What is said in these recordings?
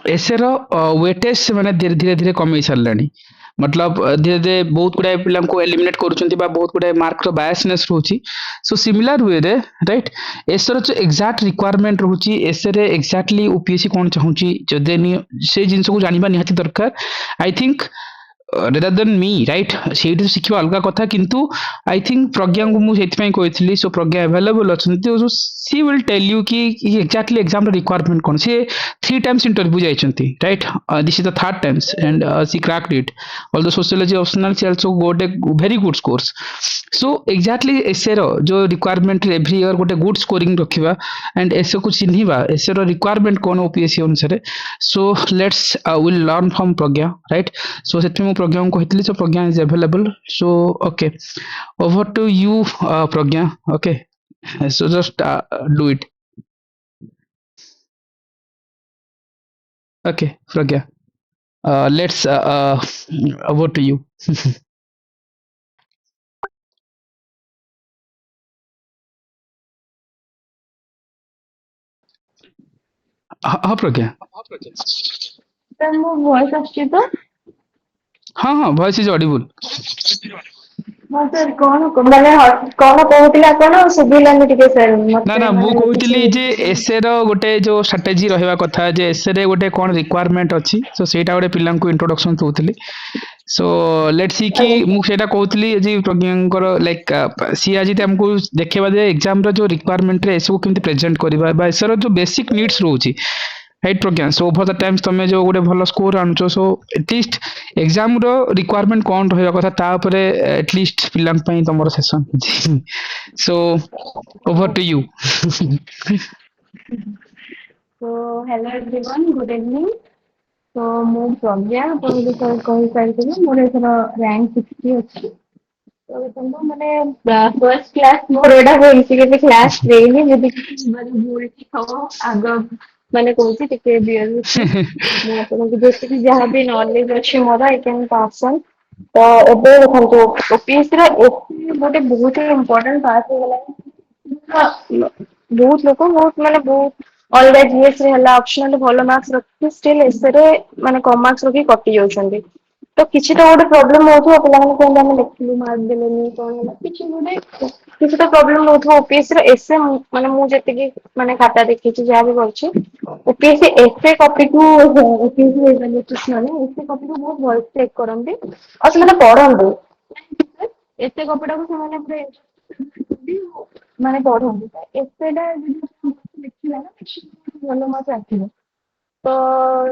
एसे रो weightage से माने धीरे धीरे धीरे कमी सारलानी मतलब धीरे धीरे बहुत गुडा पिला को एलिमिनेट करूछंती बा बहुत गुडा मार्क रो बायसनेस रहउची सो सिमिलर वे रे राइट एसे रो जो एग्जैक्ट रिक्वायरमेंट रहउची एसे रे एग्जैक्टली ओपीएससी कोन चाहूची जदे नि से जिंस को जानिबा निहाती दरकार I think rather than me right ସେଇଠି ଶିଖିବା ଅଲଗା କଥା କିନ୍ତୁ ଆଇ ଥିଙ୍କ ପ୍ରଜ୍ଞାଙ୍କୁ ମୁଁ ସେଥିପାଇଁ କହିଥିଲି ସୋ ପ୍ରଜ୍ଞା ଆଭେଲେବଲ ଅଛନ୍ତି so she will tell you କି ଏକ୍ଜାକ୍ଟଲି ଏକ୍ଜାମର ରିକ୍ୱାରମେଣ୍ଟ କ'ଣ ସେ 3 times ଇଣ୍ଟରଭ୍ୟୁ ଯାଇଛନ୍ତି right this is the third times and she cracked it all the sociology optional she also got a very good scores so exactly essay रो जो requirement every year गोटे good scoring रखिबा and essay को चिन्हिबा essay रो requirement कोन OPSC अनुसार so let's will learn from Pragya right so सेति मु प्रज्ञा को कहतली so Pragya is available so okay over to you Pragya okay so just do it okay Pragya let's over to you हाँ प्रज्ञा सर मो वॉइस आछि तो हाँ हाँ वॉइस इज ऑडिबल हां सर माने कोन कहउतिले आपण सुबिलानी टिके सर ना मते ना मु माने कहूली किछि जे एसए रो गोटे जो स्ट्रेटेजी रहवा कथा जे एसए रे गोटे कोन रिक्वायरमेंट अछि सो सेटा गोटे पिलां को इंट्रोडक्शन दोउतली सो लेट्स सी कि मु सेटा कहूली जे प्रज्ञांकर लाइक सी आज हमको देखेबा जे एग्जाम रो जो रिक्वायरमेंट रे एसो केमति प्रेजेंट करबा बा एसए रो जो बेसिक नीड्स रहउची right Pragya so over the times तुम जो गोटे भल स्कोर आणुच सो एटलिस्ट एग्जाम रो रिक्वायरमेंट कौन रहा कथा ता उपरे एटलिस्ट पिलां पई तमरो session so over to you तो हेलो एवरीवन गुड इवनिंग तो मो प्रज्ञा आपण जो सर कहि सारिथिले मोर एथर रैंक 60 अछि तो तमो माने फर्स्ट क्लास मोर एडा होइछि के क्लास ट्रेनी जदि माने भूल की हो आग माने कहूछि टिके बियर विथ ମୁଁ ଆପଣଙ୍କୁ ଯେତିକି ଯାହା ବି ନଲେଜ ଅଛି ମୋର ଆଇ କ୍ୟାନ୍ ପାସ୍ ଅନ୍ ତ ଏବେ ଦେଖନ୍ତୁ ଓପିଏସସି ର ଏସେ ଗୋଟେ ବହୁତ ହି ଇମ୍ପୋର୍ଟାଣ୍ଟ ପାର୍ଟ ହେଇଗଲାଣି ବହୁତ ଲୋକ ବହୁତ ମାନେ ବହୁତ ଅଲଗା ଜିଏସ ରେ ହେଲା ଅପସନାଲ ଭଲ ମାର୍କ ରଖିକି ଷ୍ଟିଲ ଏସେ ରେ ମାନେ କମ ମାର୍କ ରଖିକି କଟି ଯାଉଛନ୍ତି ତ କିଛି ତ ଗୋଟେ ପ୍ରୋବ୍ଲେମ ହଉଥିବ ପିଲାମାନେ କୁହନ୍ତି ଆମେ ଲେଖିଲୁ ମାର୍କ ଦେଲେନି କଣ ହେଲା କିଛି ତ ପ୍ରୋବ୍ଲେମ ହଉଥିବ ଓପିଏସସି ର ଏସେ ମାନେ ମୁଁ ଯେତିକି ମାନେ ଖାତା ଦେଖିଛି ଯାହା ବି କରିଛି ଓପିଏସସି ଏସେ କପିକୁ ଓପିଏସସି ଏସେ କପିକୁ ବହୁତ ଭଲ ଚେକ୍ କରନ୍ତି ଆଉ ସେମାନେ ପଢନ୍ତି ଏସେ କପିଟାକୁ ସେମାନେ ପୁରା ମାନେ ପଢନ୍ତି ଏସେଟା ଯଦି ଲେଖିଲା ନା ଭଲ ମାର୍କ ଆସିବ ତ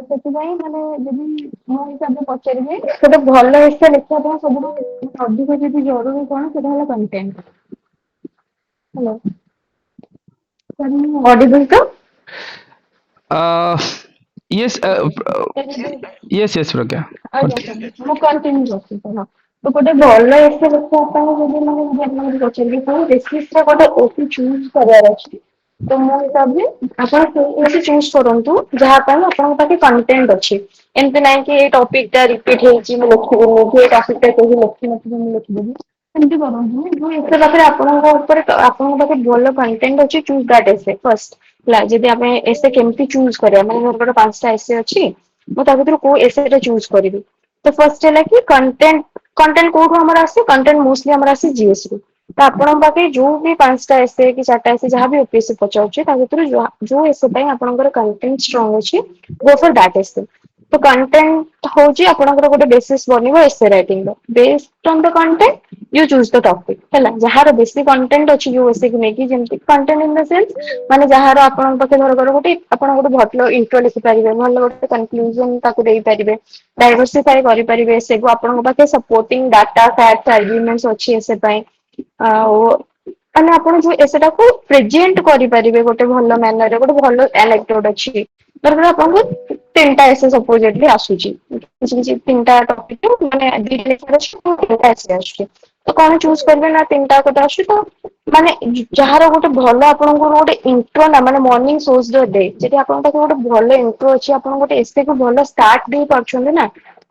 ସେଥିପାଇଁ ମାନେ ଯଦି ମୋ ହିସାବରେ ପଚାରିବେ ଗୋଟେ ଭଲ ଏସେ ଲେଖିବା ପାଇଁ ସବୁଠୁ ଅଧିକ ଯଦି ଜରୁରୀ କଣ ସେଟା ହେଲା କଣ୍ଟେଣ୍ଟ ହ୍ୟାଲୋ ସାର୍ ମୁଁ ଅଡିବୁଲ ତ यस यस यस प्रज्ञा ଆଜ୍ଞା ସାର୍ ମୁଁ କଣ୍ଟିନ୍ୟୁ କରୁଛି ସାର୍ ତ ଗୋଟେ ଭଲ ଏସେ ଲେଖିବା ପାଇଁ ଯଦି ମାନେ ଯଦି ଆପଣଙ୍କୁ ପଚାରିବେ କୋଉ ବେସିସରେ ଗୋଟେ ଏସେ ଚୁଜ୍ କରିବାର ଅଛି ତ ମୋ ହିସାବରେ ଆପଣ ସେଇ ଏସେ ଚୁଜ୍ କରନ୍ତୁ ଯାହା ପାଇଁ ଆପଣଙ୍କ ପାଖେ କଣ୍ଟେଣ୍ଟ ଅଛି ଏମିତି ନାହିଁ କି ଏଇ ଟପିକ ଟା ରିପିଟ ହେଇଛି ମୁଁ ଲେଖିବିନି କି ଏଇ ଟପିକ ଟା କେହି ଲେଖିନଥିବେ ମୁଁ ଲେଖିଦେବି ସେମିତି କରନ୍ତୁନି ଯୋଉ ଏସେ ପାଖରେ ଆପଣଙ୍କ ଉପରେ ଆପଣଙ୍କ ପାଖେ ଭଲ କଣ୍ଟେଣ୍ଟ ଅଛି ଚୁଜ୍ ଦ୍ୟାଟ ଏସେ ଫର୍ଷ୍ଟ ହେଲା ଯଦି ଆମେ ଏସେ କେମିତି ଚୁଜ୍ କରିବା ମାନେ ମୋର ଗୋଟେ 5ଟା ଏସେ ଅଛି ମୁଁ ତା ଭିତରୁ କୋଉ ଏସେ ଟା ଚୁଜ୍ କରିବି ତ ଫର୍ଷ୍ଟ ହେଲା କି କଣ୍ଟେଣ୍ଟ କୋଉଠୁ ଆମର ଆସେ କଣ୍ଟେଣ୍ଟ ମୋଷ୍ଟଲି ଆମର ଆସେ ଜିଏସ ରୁ ତ ଆପଣଙ୍କ ପାଖେ ଯୋଉ ବି 5ଟା ଏସେ କି 4ଟା ଏସେ ଯାହା ବି ଓପିଏସସି ପଚାରୁଛି ତା ଭିତରୁ ଯୋଉ ଏସେ ପାଇଁ ଆପଣଙ୍କର କଣ୍ଟେଣ୍ଟ ଷ୍ଟ୍ରଙ୍ଗ ଅଛି ଗୋ ଫର ଦ୍ୟାଟ ଏସେ ତ କଣ୍ଟେଣ୍ଟ ହଉଛି ଆପଣଙ୍କର ଗୋଟେ ବେସିସ୍ ବନିବ ଏସେ ରାଇଟିଂ ର based on the content you choose the topic ହେଲା ଯାହାର ବେଶୀ କଣ୍ଟେଣ୍ଟ ଅଛି ଯୋଉ ଏସେ କୁ ନେଇକି ଯେମିତି କଣ୍ଟେଣ୍ଟ ଇନ ଦ ସେନ୍ସ ମାନେ ଯାହାର ଆପଣଙ୍କ ପାଖେ ଧରକର ଗୋଟେ ଆପଣ ଗୋଟେ ଭଲ ଇଣ୍ଟ୍ରୋ ଲେଖିପାରିବେ ଭଲ ଗୋଟେ କନକ୍ଲୁଜନ ତାକୁ ଦେଇପାରିବେ ଡାଇଭର୍ସିଫାଏ କରିପାରିବେ ଏସେ କୁ ଆପଣଙ୍କ ପାଖେ ସପୋର୍ଟିଂ ଡାଟା ଫ୍ୟାକ୍ଟ ଆର୍ଗୁମେଣ୍ଟ ଅଛି ଏସେ ପାଇଁ ଆଉ ମାନେ ଆପଣ ଯୋଉ ଏସେଟାକୁ ପ୍ରେଜେଣ୍ଟ କରିପାରିବେ ଗୋଟେ ଭଲ ମ୍ୟାନରରେ ଗୋଟେ ଭଲ ଆନେକ୍ଡୋଟ ଅଛି ଧରକର ଆପଣଙ୍କୁ 3ଟା ଏସେ ସପୋଜେଡଲି ଆସୁଛି କିଛି କିଛି 3ଟା ଟପିକ ମାନେ 2ଟା ଲେଖିବାର ଅଛି 3ଟା ଏସେ ଆସୁଛି ତ କଣ ଚୁଜ୍ କରିବେ ନା 3ଟା ଗୋଟେ ଆସୁଛି ତ ମାନେ ଯାହାର ଗୋଟେ ଭଲ ଆପଣଙ୍କର ଗୋଟେ ଇଣ୍ଟ୍ରୋ ନା ମାନେ ମର୍ଣ୍ଣିଂ ସୋଜ ଦ ଡେ ଯଦି ଆପଣଙ୍କ ପାଖେ ଗୋଟେ ଭଲ ଇଣ୍ଟ୍ରୋ ଅଛି ଆପଣ ଗୋଟେ ଏସେ କୁ ଭଲ ଷ୍ଟାର୍ଟ ଦେଇ ପାରୁଛନ୍ତି ନା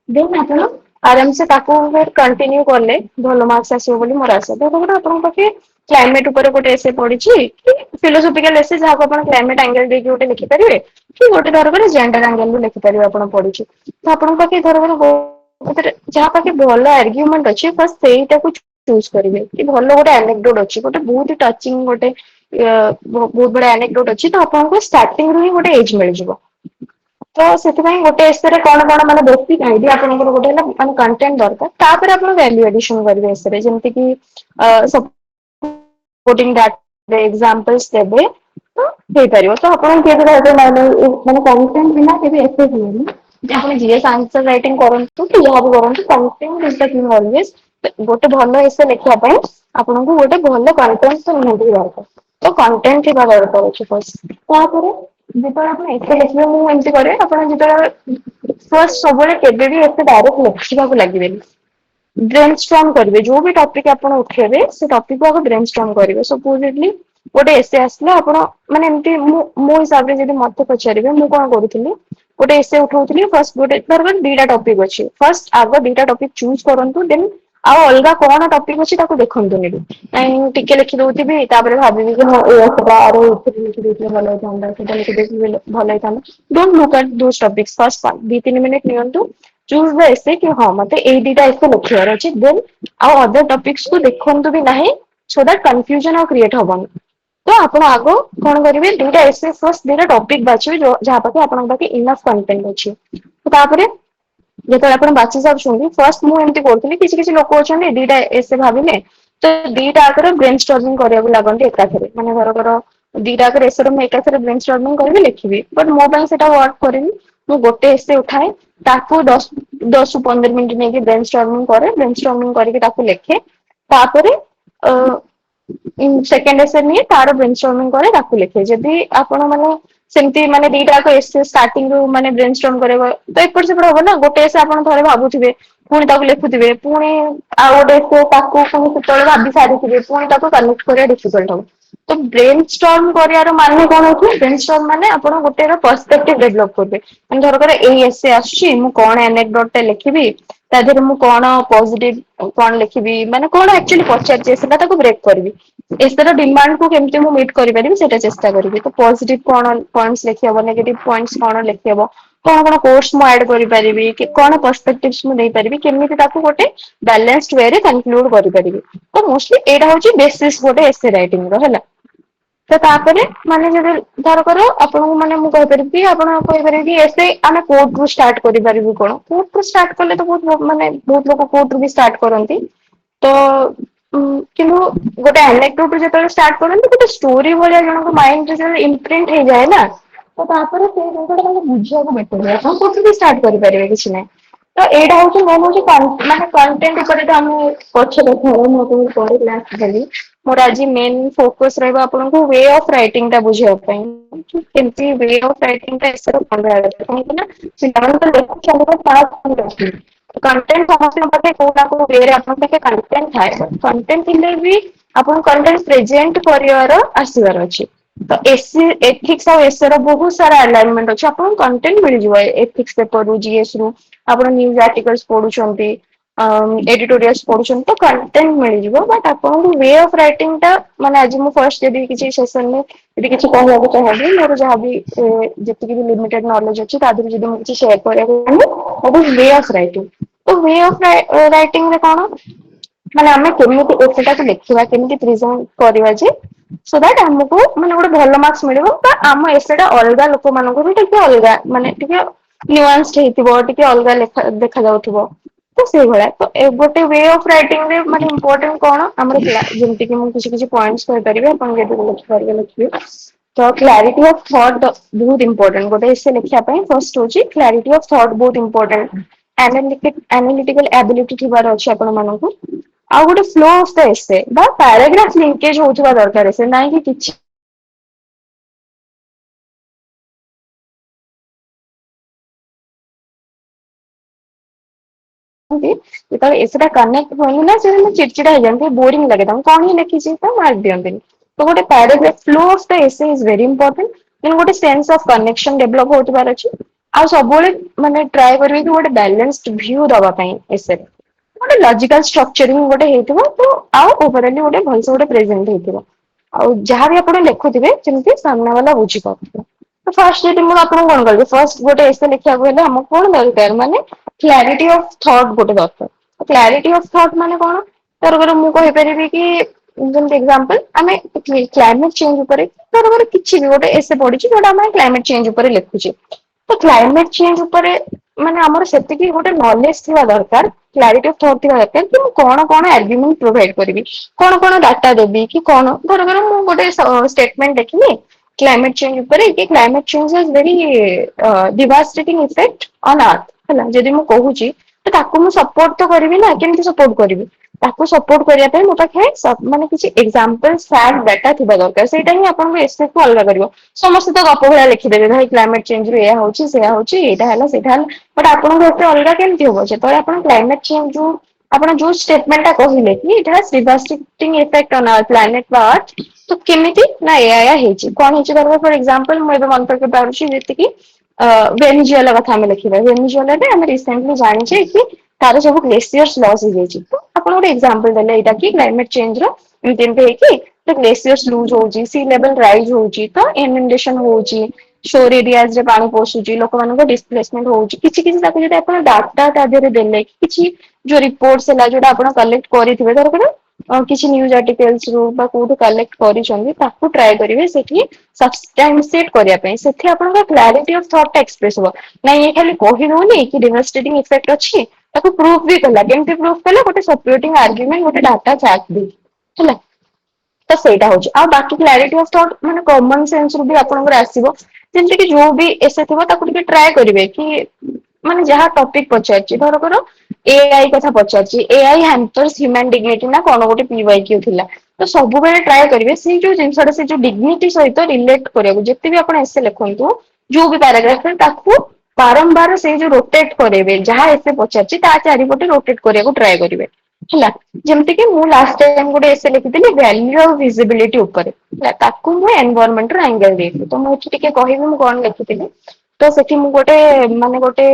ଦେନ୍ ଆପଣ ଆରାମ ସେ ତାକୁ କଣ୍ଟିନ୍ୟୁ କଲେ ଭଲ ମାର୍କସ ଆସିବ ବୋଲି ମୋର ଆଶା ଧରକର ଆପଣଙ୍କ ପାଖେ क्लाइमेट ऊपर गोटे एसे पढ़ी फिलोसफिकल एसे जहाँ आप क्लाइमेट एंगल देखिए गोटे लिखिपारे कि गोटे धरकर जेंडर एंगल भी लिखिपारे आप पढ़ी तो आप पाखे धरकर जहाँ पाखे भल आर्ग्युमेंट अच्छे फर्स्ट से चूज करेंगे कि भल गोटे एनेक्डोट अच्छी गोटे बहुत ही टचिंग गोटे बहुत बड़ा एनेक्डोट अच्छी तो आपको स्टार्टिंग रू ही गोटे एज मिल जाव तो से गोटे एसे कौन कौन मैंने बेसिक आईडिया आपंकर गोटे मैंने कंटेंट दरकार तापर आप वैल्यू एडिशन करेंगे एसे जमती कि सपोर्टिंग दैट एग्जांपल्स देबे तो हे परियो तो आपण के माने कंटेंट बिना केबे एसे हुएनी जे आपण जीएस आंसर राइटिंग करंतु कि यह भी करंतु content is the king always गोटे भलो एसे लिखिया पई आपन को गोटे भलो कंटेंट तो निहाती दरकार तो कंटेंट ही दरकार अछि फर्स्ट तापर जेतरा आपण एसे लिखबे मु एमती करे आपण जेतरा फर्स्ट सबले केबे भी एसे डायरेक्ट लिखिबा को लागिबेनी ब्रेनस्टॉर्म करेंगे जो भी टॉपिक आप उठेबे से टॉपिक को आगे ब्रेनस्टॉर्म करेंगे सपोजली गोटे एसे आसला आपण माने एमती मो हिसाब रे जदी मते पचारिबे मु कोन करूथिली गोटे एसे उठाउथिली फर्स्ट गोटे धरकर दीटा टॉपिक अछि फर्स्ट आगो दीटा टॉपिक चूज करंतु देन आ अलगा कोन टॉपिक अछि ताको देखंतुनी नहीं टिके लिखि दउथिबी तापर भाबिबी कि हो ए एटा आरो उठि लिखि देथिले भलो होतंदा सेटा लिखि देथिले भलो होतंदा don't look at those topics first 2-3 minute नियंतु चूज द एसे कि हाँ मते ए दीटा एसे लिखियार अछि देन आ अदर टॉपिक्स को देखंतु भी नाही सो दैट कंफ्यूजन आ क्रिएट होबन तो आपण आगो कोन करिवे दीटा एसे फर्स्ट दीटा टॉपिक बाछिबे जहाँ पाके आपण पाके इनफ कंटेंट अछि तो तापरे जेतले आपण बाछि सब फर्स्ट मु एमती करथली किछि किछि लोक अछन दीटा एसे भाबिले तो दीटा आकर ब्रेनस्टॉर्मिंग करिया लागंती एकाथरे माने घर दीटा आकर एसे मैं एकाथरे ब्रेनस्टॉर्मिंग करबी लिखिबी बट मो ପାଇଁ सेटा वर्क करेनी मु गोटे एसे उठाए ताकू 10 ରୁ 15 मिनिट नेकी ब्रेनस्टॉर्मिंग करे ब्रेनस्टॉर्मिंग करके ताकू लिखे तापरे सेकेंड एसे नहीं तार ब्रेनस्टॉर्मिंग करे ताकू लिखे जदी आपण माने सेमती माने दीटा को एसे स्टार्टिंग रू माने ब्रेनस्टॉर्म करेबो तो एपट सेपट हो ना गोटे एसे आपण थरे भाबुथिबे पुणी ताकू लिखुथिबे पुणी आ गोटे को ताकू पुणी सेतळे भाबी सारिथिबे पुणी ताकू कनेक्ट करिया डिफिकल्ट हो तो ब्रेनस्टॉर्म करियार माने कोन होछि ब्रेनस्टॉर्म माने आपण गोटे पर्सपेक्टिव डेवलप करबे माने धरकर एई एसे आछि मु कोन एनेक्डोट टे लिखिबी ता देहरे मु कोन पॉजिटिव कोन लिखिबी माने कोन एक्चुअली पचारचे सेटा ताकू ब्रेक करबी एसर डिमांड को केमती मु मीट करि परिबी सेटा चेष्टा करबी तो पॉजिटिव कोन पॉइंट्स लिखिबो नेगेटिव पॉइंट्स कोन लिखिबो कोन कोन कोर्स मु ऐड करि परिबी कि कोन पर्सपेक्टिव्स मु देई परिबी केमिति ताकू गोटे बैलेंस्ड वे रे कंक्लूड करि परिबी तो मोस्टली एटा होची बेसिस गोटे एसे राइटिंग रो हैला तो तापरे माने जदि धर करो आपन माने मु कहि परिबी आपन कहि परिबी ऐसे आमे कोड रू स्टार्ट करि परिबी कोन कोड रू स्टार्ट करले तो बहुत माने बहुत लोग कोड रू भी स्टार्ट करंती तो किनु गोटे एनेक्डोट जेतले स्टार्ट करंती गोटे स्टोरी भलिया जणको माइंड रे इम्प्रिंट हे जाय ना तो तापरे से जिनसटा ताको बुझिया को बेटर आपण कोड रू भी स्टार्ट करि परिबे किछि नै तो एटा होची मेन होची माने कंटेंट ऊपर तो हम पछे देखो मो तो पढि क्लास देली मोर आज मेन फोकस रहबा आपन को वे ऑफ राइटिंग ता बुझिया पई केमती वे ऑफ राइटिंग ता एसर पंद्रह ना सिद्धांत तो देखो चलो पास कंटेंट समझने पाते कोना को वे रे आपन के कंटेंट थाए कंटेंट इले भी आपन कंटेंट प्रेजेंट करियर आसीबार अछि तो एसी एथिक्स और एसर बहुत सारा अलाइनमेंट अछि आपन कंटेंट मिल जिवो एथिक्स पेपर रु जीएस रु आपन न्यूज आर्टिकल्स पढुछंती एडिटोरियल्स पढुछन तो कंटेंट मिल जिवो बट आपन वे ऑफ राइटिंग ता माने आज मु फर्स्ट जदी किछि सेशन में यदि किछि कहया को चाहबी मोर जहा भी जति भी लिमिटेड नॉलेज अछि तादर जदी मु किछि शेयर करया को वे ऑफ राइटिंग तो वे ऑफ राइटिंग रे कोन माने हमें केमिति एसेटा को लिखिबा केमिति प्रेजेंट करबा जे सो दैट हमको माने गोटे भलो मार्क्स मिलिबो बा आम एसेटा अलगा लोक मानको भी टिके अलगा माने टिके न्यूआंस्ड हेतिबो टिके अलगा देखा जाउथिबो तो से भला तो गोटे वे ऑफ राइटिंग रे माने इंपोर्टेंट कोन हमर जेमति कि मु किछि किछि पॉइंट्स कहि परिबे अपन जे लिखि परिबे लिखिबे तो क्लैरिटी ऑफ थॉट बहुत इंपोर्टेंट गोटे ऐसे लिखिया पई फर्स्ट होची क्लैरिटी ऑफ थॉट बहुत इंपोर्टेंट एनालिटिकल एबिलिटी थिबार अछि आपण मानको आ गोटे फ्लो ऑफ द एसे बा पैराग्राफ लिंकेज होथवा दरकार से नाही कि किछि जेतले एसेटा कनेक्ट होनी ना से चिड़चिड़ा हो जानते बोरिंग लगे तुम कौन ही लिखी तो मार्क दियंते तो गोटे paragraph flow of the essay is very important then गोटे सेंस ऑफ कनेक्शन डेवलप होतबार अछि आ सबोले माने ट्राई करबे कि गोटे बैलेंस्ड व्यू दवा पई एसे ଗୋଟେ ଲଜିକାଲ ଷ୍ଟ୍ରକ୍ଚରିଂ ଗୋଟେ ହେଇଥିବ ତ ଆଉ ଓଭରାଲି ଗୋଟେ ଭଲସେ ଗୋଟେ ପ୍ରେଜେଣ୍ଟ ହେଇଥିବ। ଆଉ ଯାହା ବି ଆପଣ ଲେଖୁଥିବେ ଯେମିତି ସାମ୍ନା ବାଲା ବୁଝିପାରୁଥିବ। ତ ଫାଷ୍ଟ ଯଦି ମୁଁ ଆପଣଙ୍କୁ କଣ କହିବି ଫାଷ୍ଟ ଗୋଟେ ଏସେ ଲେଖିବାକୁ ହେଲେ ଆମକୁ କଣ ଦରକାର ମାନେ କ୍ଲାରିଟି ଅଫ ଥଟ୍ ଗୋଟେ ଦରକାର। କ୍ଲାରିଟି ଅଫ ଥଟ୍ ମାନେ କଣ ଧରକର ମୁଁ କହିପାରିବି କି ଯେମିତି ଏକ୍ସାମ୍ପଲ ଆମେ କ୍ଲାଇମେଟ ଚେଞ୍ଜ ଉପରେ ଧରକର କିଛି ବି ଗୋଟେ ଏସେ ପଢିଛି ଯୋଉଟା ଆମେ କ୍ଲାଇମେଟ ଚେଞ୍ଜ ଉପରେ ଲେଖୁଛେ। ତ କ୍ଲାଇମେଟ ଚେଞ୍ଜ ଉପରେ ମାନେ ଆମର ସେତିକି ଗୋଟେ ନଲେଜ ଥିବା ଦରକାର କ୍ଲାରିଟି ଅଫ ଥଟ୍ ଥିବା ଦରକାର କି ମୁଁ କଣ କଣ ଆର୍ଗୁମେଣ୍ଟ ପ୍ରୋଭାଇଡ କରିବି। କଣ କଣ ଡାଟା ଦେବି କି କଣ ଧରକର ମୁଁ ଗୋଟେ ଷ୍ଟେଟମେଣ୍ଟ ଲେଖିଲି କ୍ଲାଇମେଟ ଚେଞ୍ଜ ଉପରେ କି climate change is very devastating effect on earth ହେଲା ଯଦି ମୁଁ କହୁଛି ତ ତାକୁ ମୁଁ ସପୋର୍ଟ ତ କରିବି ନା କେମିତି ସପୋର୍ଟ କରିବି। ତାକୁ ସପୋର୍ଟ କରିବା ପାଇଁ ମୋ ପାଖେ ମାନେ କିଛି ଏକ୍ସାମ୍ପଲ ଫ୍ୟାକ୍ଟ ଡାଟା ଥିବା ଦରକାର ସେଇଟା ହିଁ ଆପଣଙ୍କୁ ଏସେ କୁ ଅଲଗା କରିବ। ସମସ୍ତେ ତ ଗପ ଭଳିଆ ଲେଖିଦେବେ ଭାଇ କ୍ଲାଇମେଟ ଚେଞ୍ଜ ରୁ ଏଇଆ ହଉଛି ସେଇଆ ହଉଛି ଏଇଟା ହେଲା ସେଇଟା ହେଲା ବଟ ଆପଣଙ୍କୁ ଏତେ ଅଲଗା କେମିତି ହବ ଯେତେବେଳେ ଆପଣ କ୍ଲାଇମେଟ ଚେଞ୍ଜ ରୁ ଆପଣ ଯୋଉ ଷ୍ଟେଟମେଣ୍ଟ ଟା କହିଲେ କି it has devastating effect on our planet ବା ଆର୍ଥ ତ କେମିତି ନା ଏଇଆ ହେଇଛି କଣ ହେଇଛି ଧର ଫର ଏକ୍ସାମ୍ପଲ ମୁଁ ଏବେ ମନେ ପକେଇ ପାରୁଛି ଯେତିକି ଭେନିଜୁଆଲା କଥା ଆମେ ଲେଖିବା ଭେନିଜୁଆଲାରେ ଆମେ ରିସେଣ୍ଟଲି ଜାଣିଛେ କି ତାର ସବୁ ଗ୍ଲେସିୟର୍ସ ଲସ୍ ହେଇଯାଇଛି ତ ଆପଣ ଗୋଟେ ଏକ୍ସାମ୍ପଲ ଦେଲେ ଏଇଟା କି କ୍ଲାଇମେଟ ଚେଞ୍ଜ ର ଏମିତି ଏମିତି ହେଇକି ଗ୍ଲେସିୟର୍ସ ଲୁଜ ହଉଛି ସି ଲେଭେଲ ରାଇଜ ହଉଛି ତ ଇନଣ୍ଡେସନ ହଉଛି ସୋର ଏରିଆଜ ରେ ପାଣି ପଶୁଛି ଲୋକମାନଙ୍କ ଡିସପ୍ଲେସମେଣ୍ଟ ହଉଛି କିଛି କିଛି ତାକୁ ଯଦି ଆପଣ ଡାଟା ତା ଦେହରେ ଦେଲେ କିଛି ଯୋଉ ରିପୋର୍ଟ ହେଲା ଯୋଉଟା ଆପଣ କଲେକ୍ଟ କରିଥିବେ ଧରକର କିଛି ନ୍ୟୁଜ ଆର୍ଟିକଲସ ରୁ ବା କୋଉଠୁ କଲେକ୍ଟ କରିଛନ୍ତି ତାକୁ ଟ୍ରାଏ କରିବେ ସେଠି ସବଷ୍ଟାନ୍ସିଏଟ କରିବା ପାଇଁ ସେଠି ଆପଣଙ୍କ କ୍ଲାରିଟି ଅଫ ଥଟ୍ ଟା ଏକ୍ସପ୍ରେସ ହବ। ନାଇଁ ଇଏ ଖାଲି କହିଦଉନି କି ଡିଭାସ୍ଟେଟିଂ ଇଫେକ୍ଟ ଅଛି ତାକୁ ପ୍ରୁଫ ବି କଲା କେମିତି ପ୍ରୁଫ କଲା ଗୋଟେ ସପୋର୍ଟିଂ ଆର୍ଗୁମେଣ୍ଟ ଗୋଟେ ଡାଟା ଫ୍ୟାକ୍ଟ ଦେଇକି ହେଲା। ତ ସେଇଟା ହଉଛି ଆଉ ବାକି କ୍ଲାରିଟି ଅଫ ଥଟ୍ ମାନେ କମନ ସେନ୍ସ ରୁ ବି ଆପଣଙ୍କର ଆସିବ। ଯେମିତି କି ଯୋଉ ବି ଏସେ ଥିବ ତାକୁ ଟିକେ ଟ୍ରାଏ କରିବେ କି ମାନେ ଯାହା ଟପିକ ପଚାରିଛି ଧରକର ଏ ଆଇ କଥା ପଚାରିଛି ଏ ଆଇ ହାମ୍ପର୍ସ ହ୍ୟୁମାନ ଡିଗ୍ନିଟି ନା କଣ ଗୋଟେ ପିୱାଇକ୍ୟୁ ଥିଲା। ତ ସବୁବେଳେ ଟ୍ରାଏ କରିବେ ସେଇ ଯୋଉ ଜିନିଷଟା ସେ ଯୋଉ ଡିଗ୍ନିଟି ସହିତ ରିଲେଟ କରିବାକୁ ଯେତେ ବି ଆପଣ ଏସେ ଲେଖନ୍ତୁ ଯୋଉ ବି ପାରାଗ୍ରାଫରେ ତାକୁ ବାରମ୍ବାର ସେଇ ଯୋଉ ରୋଟେଟ କରେଇବେ ଯାହା ଏସେ ପଚାରିଛି ତା ଚାରିପଟେ ରୋଟେଟ କରିବାକୁ ଟ୍ରାଏ କରିବେ। ହେଲା ଯେମିତି କି ମୁଁ ଲାଷ୍ଟ ଟାଇମ ଗୋଟେ ଏସେ ଲେଖିଥିଲି ଭ୍ୟାଲ୍ୟୁ ଆଉ ଭିଜିବିଲିଟି ଉପରେ ହେଲା ତାକୁ ମୁଁ ଏନଭାରମେଣ୍ଟ ର ଆଙ୍ଗେଲ ଦେଇଥିଲି ତ ମୁଁ ଏଠି ଟିକେ କହିବି ମୁଁ କଣ ଲେଖିଥିଲି। ତ ସେଠି ମୁଁ ଗୋଟେ ମାନେ ଗୋଟେ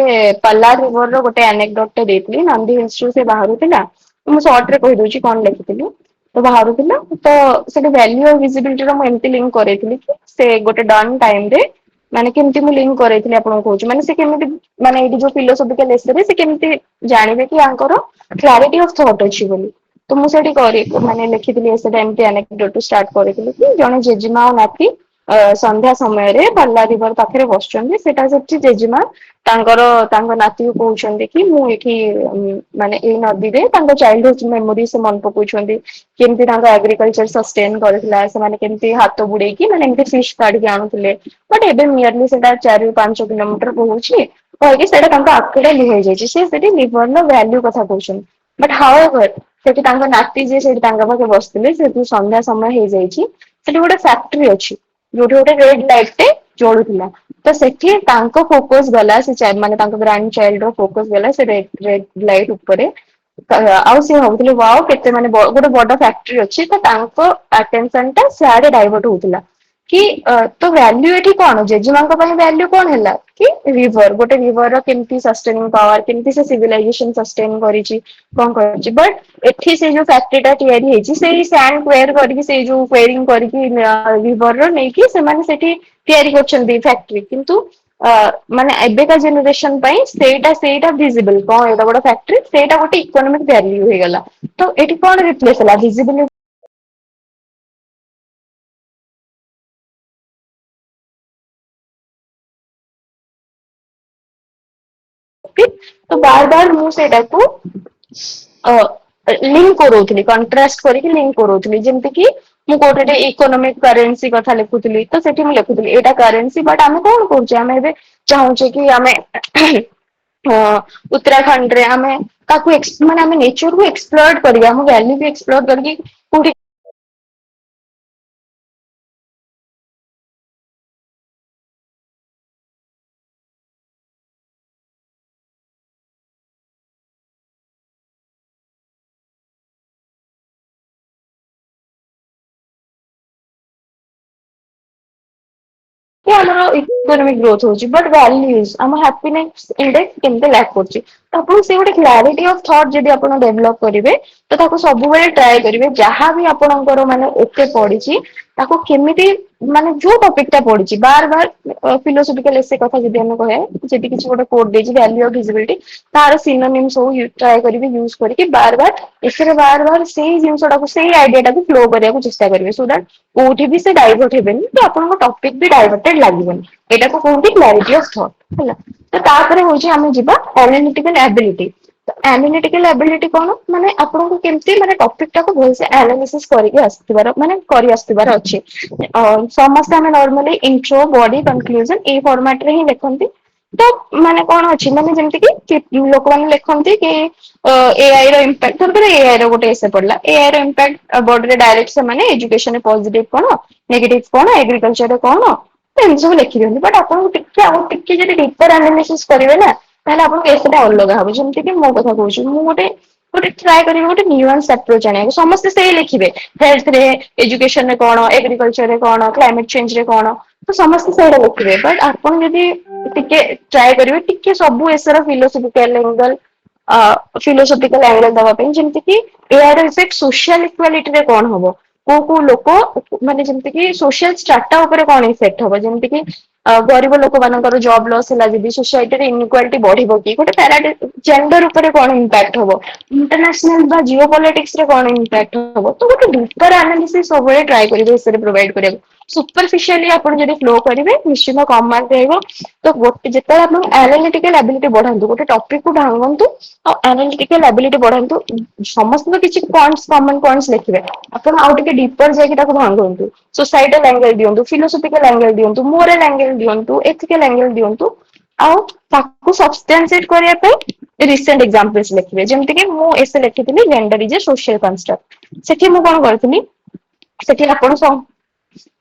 ପାଲାର ରିଭର ର ଗୋଟେ ଆନେକ୍ଡୋଟ ଟେ ଦେଇଥିଲି ନନ୍ଦୀ ହିଲ୍ସ ରୁ ସେ ବାହାରୁଥିଲା ମୁଁ ସର୍ଟ ରେ କହିଦଉଛି କଣ ଲେଖିଥିଲି। ତ ବାହାରୁଥିଲା ତ ସେଠି ଭ୍ୟାଲ୍ୟୁ ଆଉ ଭିଜିବିଲିଟି ମୁଁ ଏମିତି ଲିଙ୍କ କରେଇଥିଲି କି ସେ ଗୋଟେ ଡନ ଟାଇମ ରେ ମାନେ କେମିତି ମୁଁ ଲିଙ୍କ କରେଇଥିଲି ଆପଣଙ୍କୁ କହୁଛି ମାନେ ସେ କେମିତି ମାନେ ଏଇଠି ଯୋଉ ଫିଲୋସଫିକାଲ ଏସେରେ ସେ କେମିତି ଜାଣିବେ କି ଆଙ୍କର କ୍ଲାରିଟି ଅଫ ଥଟ୍ ଅଛି ବୋଲି। ତ ମୁଁ ସେଠି ମାନେ ଲେଖିଥିଲି ସେଟା ଏମିତି ଆନେକ୍ଡୋଟ ଷ୍ଟାର୍ଟ କରିଥିଲି କି ଜଣେ ଜେଜେମା ଆଉ ନାତି ସନ୍ଧ୍ୟା ସମୟରେ ପାର୍ଲାର ରିଭର ପାଖରେ ବସୁଛନ୍ତି ସେଟା ସେଠି ଜେଜେମା ତାଙ୍କର ତାଙ୍କ ନାତି କୁ କହୁଛନ୍ତି କି ମୁଁ ଏଠି ମାନେ ଏଇ ନଦୀରେ ତାଙ୍କ ଚାଇଲ୍ଡହୁଡ ମେମୋରି ସେ ମନେ ପକଉଛନ୍ତି। କେମିତି ତାଙ୍କ ଏଗ୍ରିକଲଚର ସଷ୍ଟେନ କରିଥିଲା ସେମାନେ କେମିତି ହାତ ବୁଡେଇକି ମାନେ ଏମିତି ଫିସ କାଢିକି ଆଣୁଥିଲେ। ବଟ ଏବେ ନିୟରଲି ସେଟା 4 ରୁ 5 କିଲୋମିଟର ବହୁଛି। କହିକି ସେଇଟା ତାଙ୍କ ଆଖିରେ ଲିଭାଇଯାଇଛି ସେ ସେଠି ଲିଭର ର ଭ୍ୟାଲ୍ୟୁ କଥା କହୁଛନ୍ତି। ବଟ ହାଉ ଏଭର ସେଠି ତାଙ୍କ ନାତି ଯିଏ ସେଠି ତାଙ୍କ ପାଖେ ବସିଥିଲେ ସେଠୁ ସନ୍ଧ୍ୟା ସମୟ ହେଇଯାଇଛି। ସେଠି ଗୋଟେ ଫ୍ୟାକ୍ଟ୍ରି ଅଛି ଯୋଉଠି ଗୋଟେ ରେଡ ଲାଇଟ ଟେ ଜଳୁଥିଲା। ତ ସେଠି ତାଙ୍କ ଫୋକସ ଗଲା ସେ ମାନେ ତାଙ୍କ ଗ୍ରାଣ୍ଡ ଚାଇଲ୍ଡ ର ଫୋକସ ଗଲା ସେ ରେଡ ଲାଇଟ୍ ଉପରେ ଆଉ ସିଏ ଭାବୁଥିଲେ ୱାଓ କେତେ ମାନେ ଗୋଟେ ବଡ ଫ୍ୟାକ୍ଟ୍ରି ଅଛି ତ ତାଙ୍କ ଆଟେନସନ ଟା ସିଆଡେ ଡାଇଭର୍ଟ ହଉଥିଲା। କି ତ ଭାଲ୍ୟୁ ଏଠି କଣ ଜେଜେମାଙ୍କ ପାଇଁ ଭାଲ୍ୟୁ କଣ ହେଲା କି ରିଭର ଗୋଟେ ରିଭର ର କେମିତି ସଷ୍ଟେନିଂ ପାୱାର କେମିତି ସେ ସିଭିଲାଇଜେସନ ସଷ୍ଟେନ କରିଛି। କଣ କରୁଛି ବଟ ଏଠି ସେ ଯୋଉ ଫ୍ୟାକ୍ଟ୍ରି ଟା ତିଆରି ହେଇଛି ସେଇ ସାଣ୍ଡ ୱେର କରିକି ସେଇ ଯୋଉ ୱେରିଙ୍ଗ କରିକି ରିଭର ର ନେଇକି ସେମାନେ ସେଠି ତିଆରି କରୁଛନ୍ତି ଫ୍ୟାକ୍ଟ୍ରି କିନ୍ତୁ ମାନେ ଏବେକା ଜେନେରେସନ ପାଇଁ ସେଇଟା ଭିଜିବଲ କଣ ଏଇଟା ଗୋଟେ ଫ୍ୟାକ୍ଟ୍ରି ସେଇଟା ଗୋଟେ ଇକୋନୋମିକ ଭାଲ୍ୟୁ ହେଇଗଲା ତ ଏଠି କଣ ରିପ୍ଲେସ ହେଲା ଭିଜିବିଲିଟି ତ ବାର ବାର ମୁଁ ସେଇଟାକୁ ଲିଙ୍କ କରଉଥିଲି କଣ୍ଟ୍ରାଷ୍ଟ କରିକି ଲିଙ୍କ କରଉଥିଲି ଯେମିତି କି ମୁଁ କୋଉଠି ଗୋଟେ ଇକୋନୋମିକ କରେନ୍ସି କଥା ଲେଖୁଥିଲି ତ ସେଠି ମୁଁ ଲେଖୁଥିଲି ଏଇଟା କରେନ୍ସି ବଟ୍ ଆମେ କଣ କରୁଛେ ଆମେ ଏବେ ଚାହୁଁଛେ କି ଆମେ ହଁ ଉତ୍ତରାଖଣ୍ଡରେ ଆମେ ତାକୁ ମାନେ ଆମେ ନେଚରକୁ ଏକ୍ସପ୍ଲୋର କରିବା ଆମ ଭାଲ୍ୟୁକୁ ଏକ୍ସପ୍ଲୋର କରିକି କୋଉଠି କି ଆମର ଇକୋନୋମିକ ଗ୍ରୋଥ ହଉଛି ବଟ୍ ଭ୍ୟାଲ୍ୟୁଜ ଆମ ହାପିନେସ ଇଣ୍ଡେକ୍ସ କେମିତି ଲ୍ୟାକ୍ କରୁଛି। ତ ଆପଣ ସେ ଗୋଟେ କ୍ଲାରିଟି ଅଫ ଥଟ୍ ଯଦି ଆପଣ ଡେଭଲପ କରିବେ ତ ତାକୁ ସବୁବେଳେ ଟ୍ରାଏ କରିବେ ଯାହା ବି ଆପଣଙ୍କର ମାନେ ଏତେ ପଡିଛି ତାକୁ କେମିତି ମାନେ ଯୋଉ ଟପିକ ଟା ପଡିଛି ବାର ବାର ଫିଲୋସଫିକାଲ ଏସେ କଥା ଯଦି ଆମେ କହିବା ଯଦି କିଛି ଗୋଟେ କୋଟ ଦେଇଛି ଭ୍ୟାଲ୍ୟୁ ଅଫ ଭିଜିବିଲିଟି ତାର ସିନୋନିମ ସବୁ ଟ୍ରାଏ କରିବେ ୟୁଜ କରିକି ବାର ବାର ସେଇ ଜିନିଷଟାକୁ ସେଇ ଆଇଡିଆ ଟାକୁ ଫ୍ଲୋ କରିବାକୁ ଚେଷ୍ଟା କରିବେ ସୋ ଦାଟ କୋଉଠି ବି ସେ ଡାଇଭର୍ଟ ହେବେନି ତ ଆପଣଙ୍କ ଟପିକ ବି ଡାଇଭର୍ଟେଡ ଲାଗିବନି। ଏଟାକୁ କୁହନ୍ତି କ୍ଲାରିଟି ଅଫ ଥଟ୍ ହେଲା। ତ ତାପରେ ହଉଛି ଆମେ ଯିବା ଆନାଲିଟିକାଲ ଆବିଲିଟି। ଆନାଲିଟିକାଲ ଆବିଲିଟି କଣ ମାନେ ଆପଣଙ୍କୁ କେମିତି ମାନେ ଟପିକ ଟାକୁ ଭଲସେ ଆନାଲିସିସ୍ କରିକି ଆସିଥିବାର ମାନେ କରି ଆସୁଥିବାର ଅଛି। ସମସ୍ତେ ଆମେ ନର୍ମାଲି ଇଣ୍ଟ୍ରୋ ବଡି କନକ୍ଲୁଜନ ଏଇ ଫର୍ମାଟ ରେ ହିଁ ଲେଖନ୍ତି। ତ ମାନେ କଣ ଅଛି ମାନେ ଯେମିତି କି ଲୋକମାନେ ଲେଖନ୍ତି କି ଏଆଇ ର ଇମ୍ପାକ୍ଟ ଧର ଏଆଇ ର ଗୋଟେ ଏସେ ପଡିଲା ଏଆଇ ର ଇମ୍ପାକ୍ଟ ବଡିରେ ଡାଇରେକ୍ଟ ସେମାନେ ଏଜୁକେସନ ପଜିଟିଭ କଣ ନେଗେଟିଭ କଣ ଏଗ୍ରିକଲଚରରେ କଣ ଏମିତି ସବୁ ଲେଖି ଦିଅନ୍ତି ବଟ ଆପଣଙ୍କୁ ଟିକେ ଆଉ ଟିକେ ଯଦି ଡିପର ଆନାଲିସିସ୍ କରିବେ ନା ତାହେଲେ ଆପଣଙ୍କୁ ଏସେ ଟା ଅଲଗା ହବ ଯେମିତି କି ମୋ କଥା କହୁଛି ମୁଁ ଗୋଟେ ଟ୍ରାଏ କରିବି ଗୋଟେ ନିୟୁଆନ୍ସ ଆପ୍ରୋଚ ଆଣିବାକୁ ସମସ୍ତେ ସେଇ ଲେଖିବେ ହେଲ୍ଥ ରେ ଏଜୁକେସନ ରେ କଣ ଏଗ୍ରିକଲଚର ରେ କଣ କ୍ଲାଇମେଟ ଚେଞ୍ଜ ରେ କଣ ତ ସମସ୍ତେ ସେଇଟା ଲେଖିବେ ବଟ ଆପଣ ଯଦି ଟିକେ ଟ୍ରାଏ କରିବେ ଟିକେ ସବୁ ଏସର ଫିଲୋସଫିକାଲ ଆଙ୍ଗଲ ଫିଲୋସଫିକାଲ ଆଙ୍ଗଲ ଦବା ପାଇଁ ଯେମିତି କି ଏଆର ଇଫେକ୍ଟ ସୋସିଆଲ ଇକ୍ୱାଲିଟିରେ କଣ ହବ କୋଉ କୋଉ ଲୋକ ମାନେ ଯେମିତି କି ସୋସିଆଲ ଷ୍ଟାଟା ଉପରେ କଣ ଇଫେକ୍ଟ ହବ ଯେମିତି କି ଗରିବ ଲୋକମାନଙ୍କର ଜବ ଲସ୍ ହେଲା ଯଦି ସୋସାଇଟିରେ ଇନଇକ୍ୱାଲିଟି ବଢିବ କି ଗୋଟେ ଜେଣ୍ଡର ଉପରେ କଣ ଇମ୍ପାକ୍ଟ ହବ ଇଣ୍ଟରନ୍ୟାସନାଲ ବା ଜିଓ ପଲିଟିକ୍ସ ରେ କଣ ଇମ୍ପାକ୍ଟ ହବ ତ ଗୋଟେ ଡିପର ଆନାଲିସିସ୍ ସବୁବେଳେ ଟ୍ରାଏ କରିବେ ଏସରେ ପ୍ରୋଭାଇଡ କରିବାକୁ। ସୁପରଫିସିଆଲି ଆପଣ ଯଦି ଫ୍ଲୋ କରିବେ ନିଶ୍ଚିତ କମ ମାର୍କ ରହିବ। ତ ଗୋଟେ ଯେତେବେଳେ ଆପଣ ଆନାଲିଟିକାଲ ଆବିଲିଟି ବଢାନ୍ତୁ ଗୋଟେ ଟପିକ କୁ ଭାଙ୍ଗନ୍ତୁ ଆଉ ଆନାଲିଟିକାଲ ଆବିଲିଟି ବଢାନ୍ତୁ ସମସ୍ତଙ୍କ କିଛି ପଏଣ୍ଟସ କମନ ପଏଣ୍ଟସ ଲେଖିବେ ଆପଣ ଆଉ ଟିକେ ଡିପର ଯାଇକି ତାକୁ ଭାଙ୍ଗନ୍ତୁ। ସୋସାଇଟାଲ ଆଙ୍ଗେଲ ଦିଅନ୍ତୁ ଫିଲୋସଫିକାଲ ଆଙ୍ଗେଲ ଦିଅନ୍ତୁ ମୋରାଲ ଆଙ୍ଗେଲ ଦିଅନ୍ତୁ ଏଥିକାଲ ଆଙ୍ଗେଲ ଦିଅନ୍ତୁ। ଆଉ ତାକୁ ସବଷ୍ଟାନ୍ସିଏଟ କରିବା ପାଇଁ ରିସେଣ୍ଟ ଏକ୍ସାମ୍ପଲସ ଲେଖିବେ ଯେମିତି କି ମୁଁ ଏସେ ଲେଖିଥିଲି gender is a social construct ସେଠି ମୁଁ କଣ କରିଥିଲି ସେଠି ଆପଣ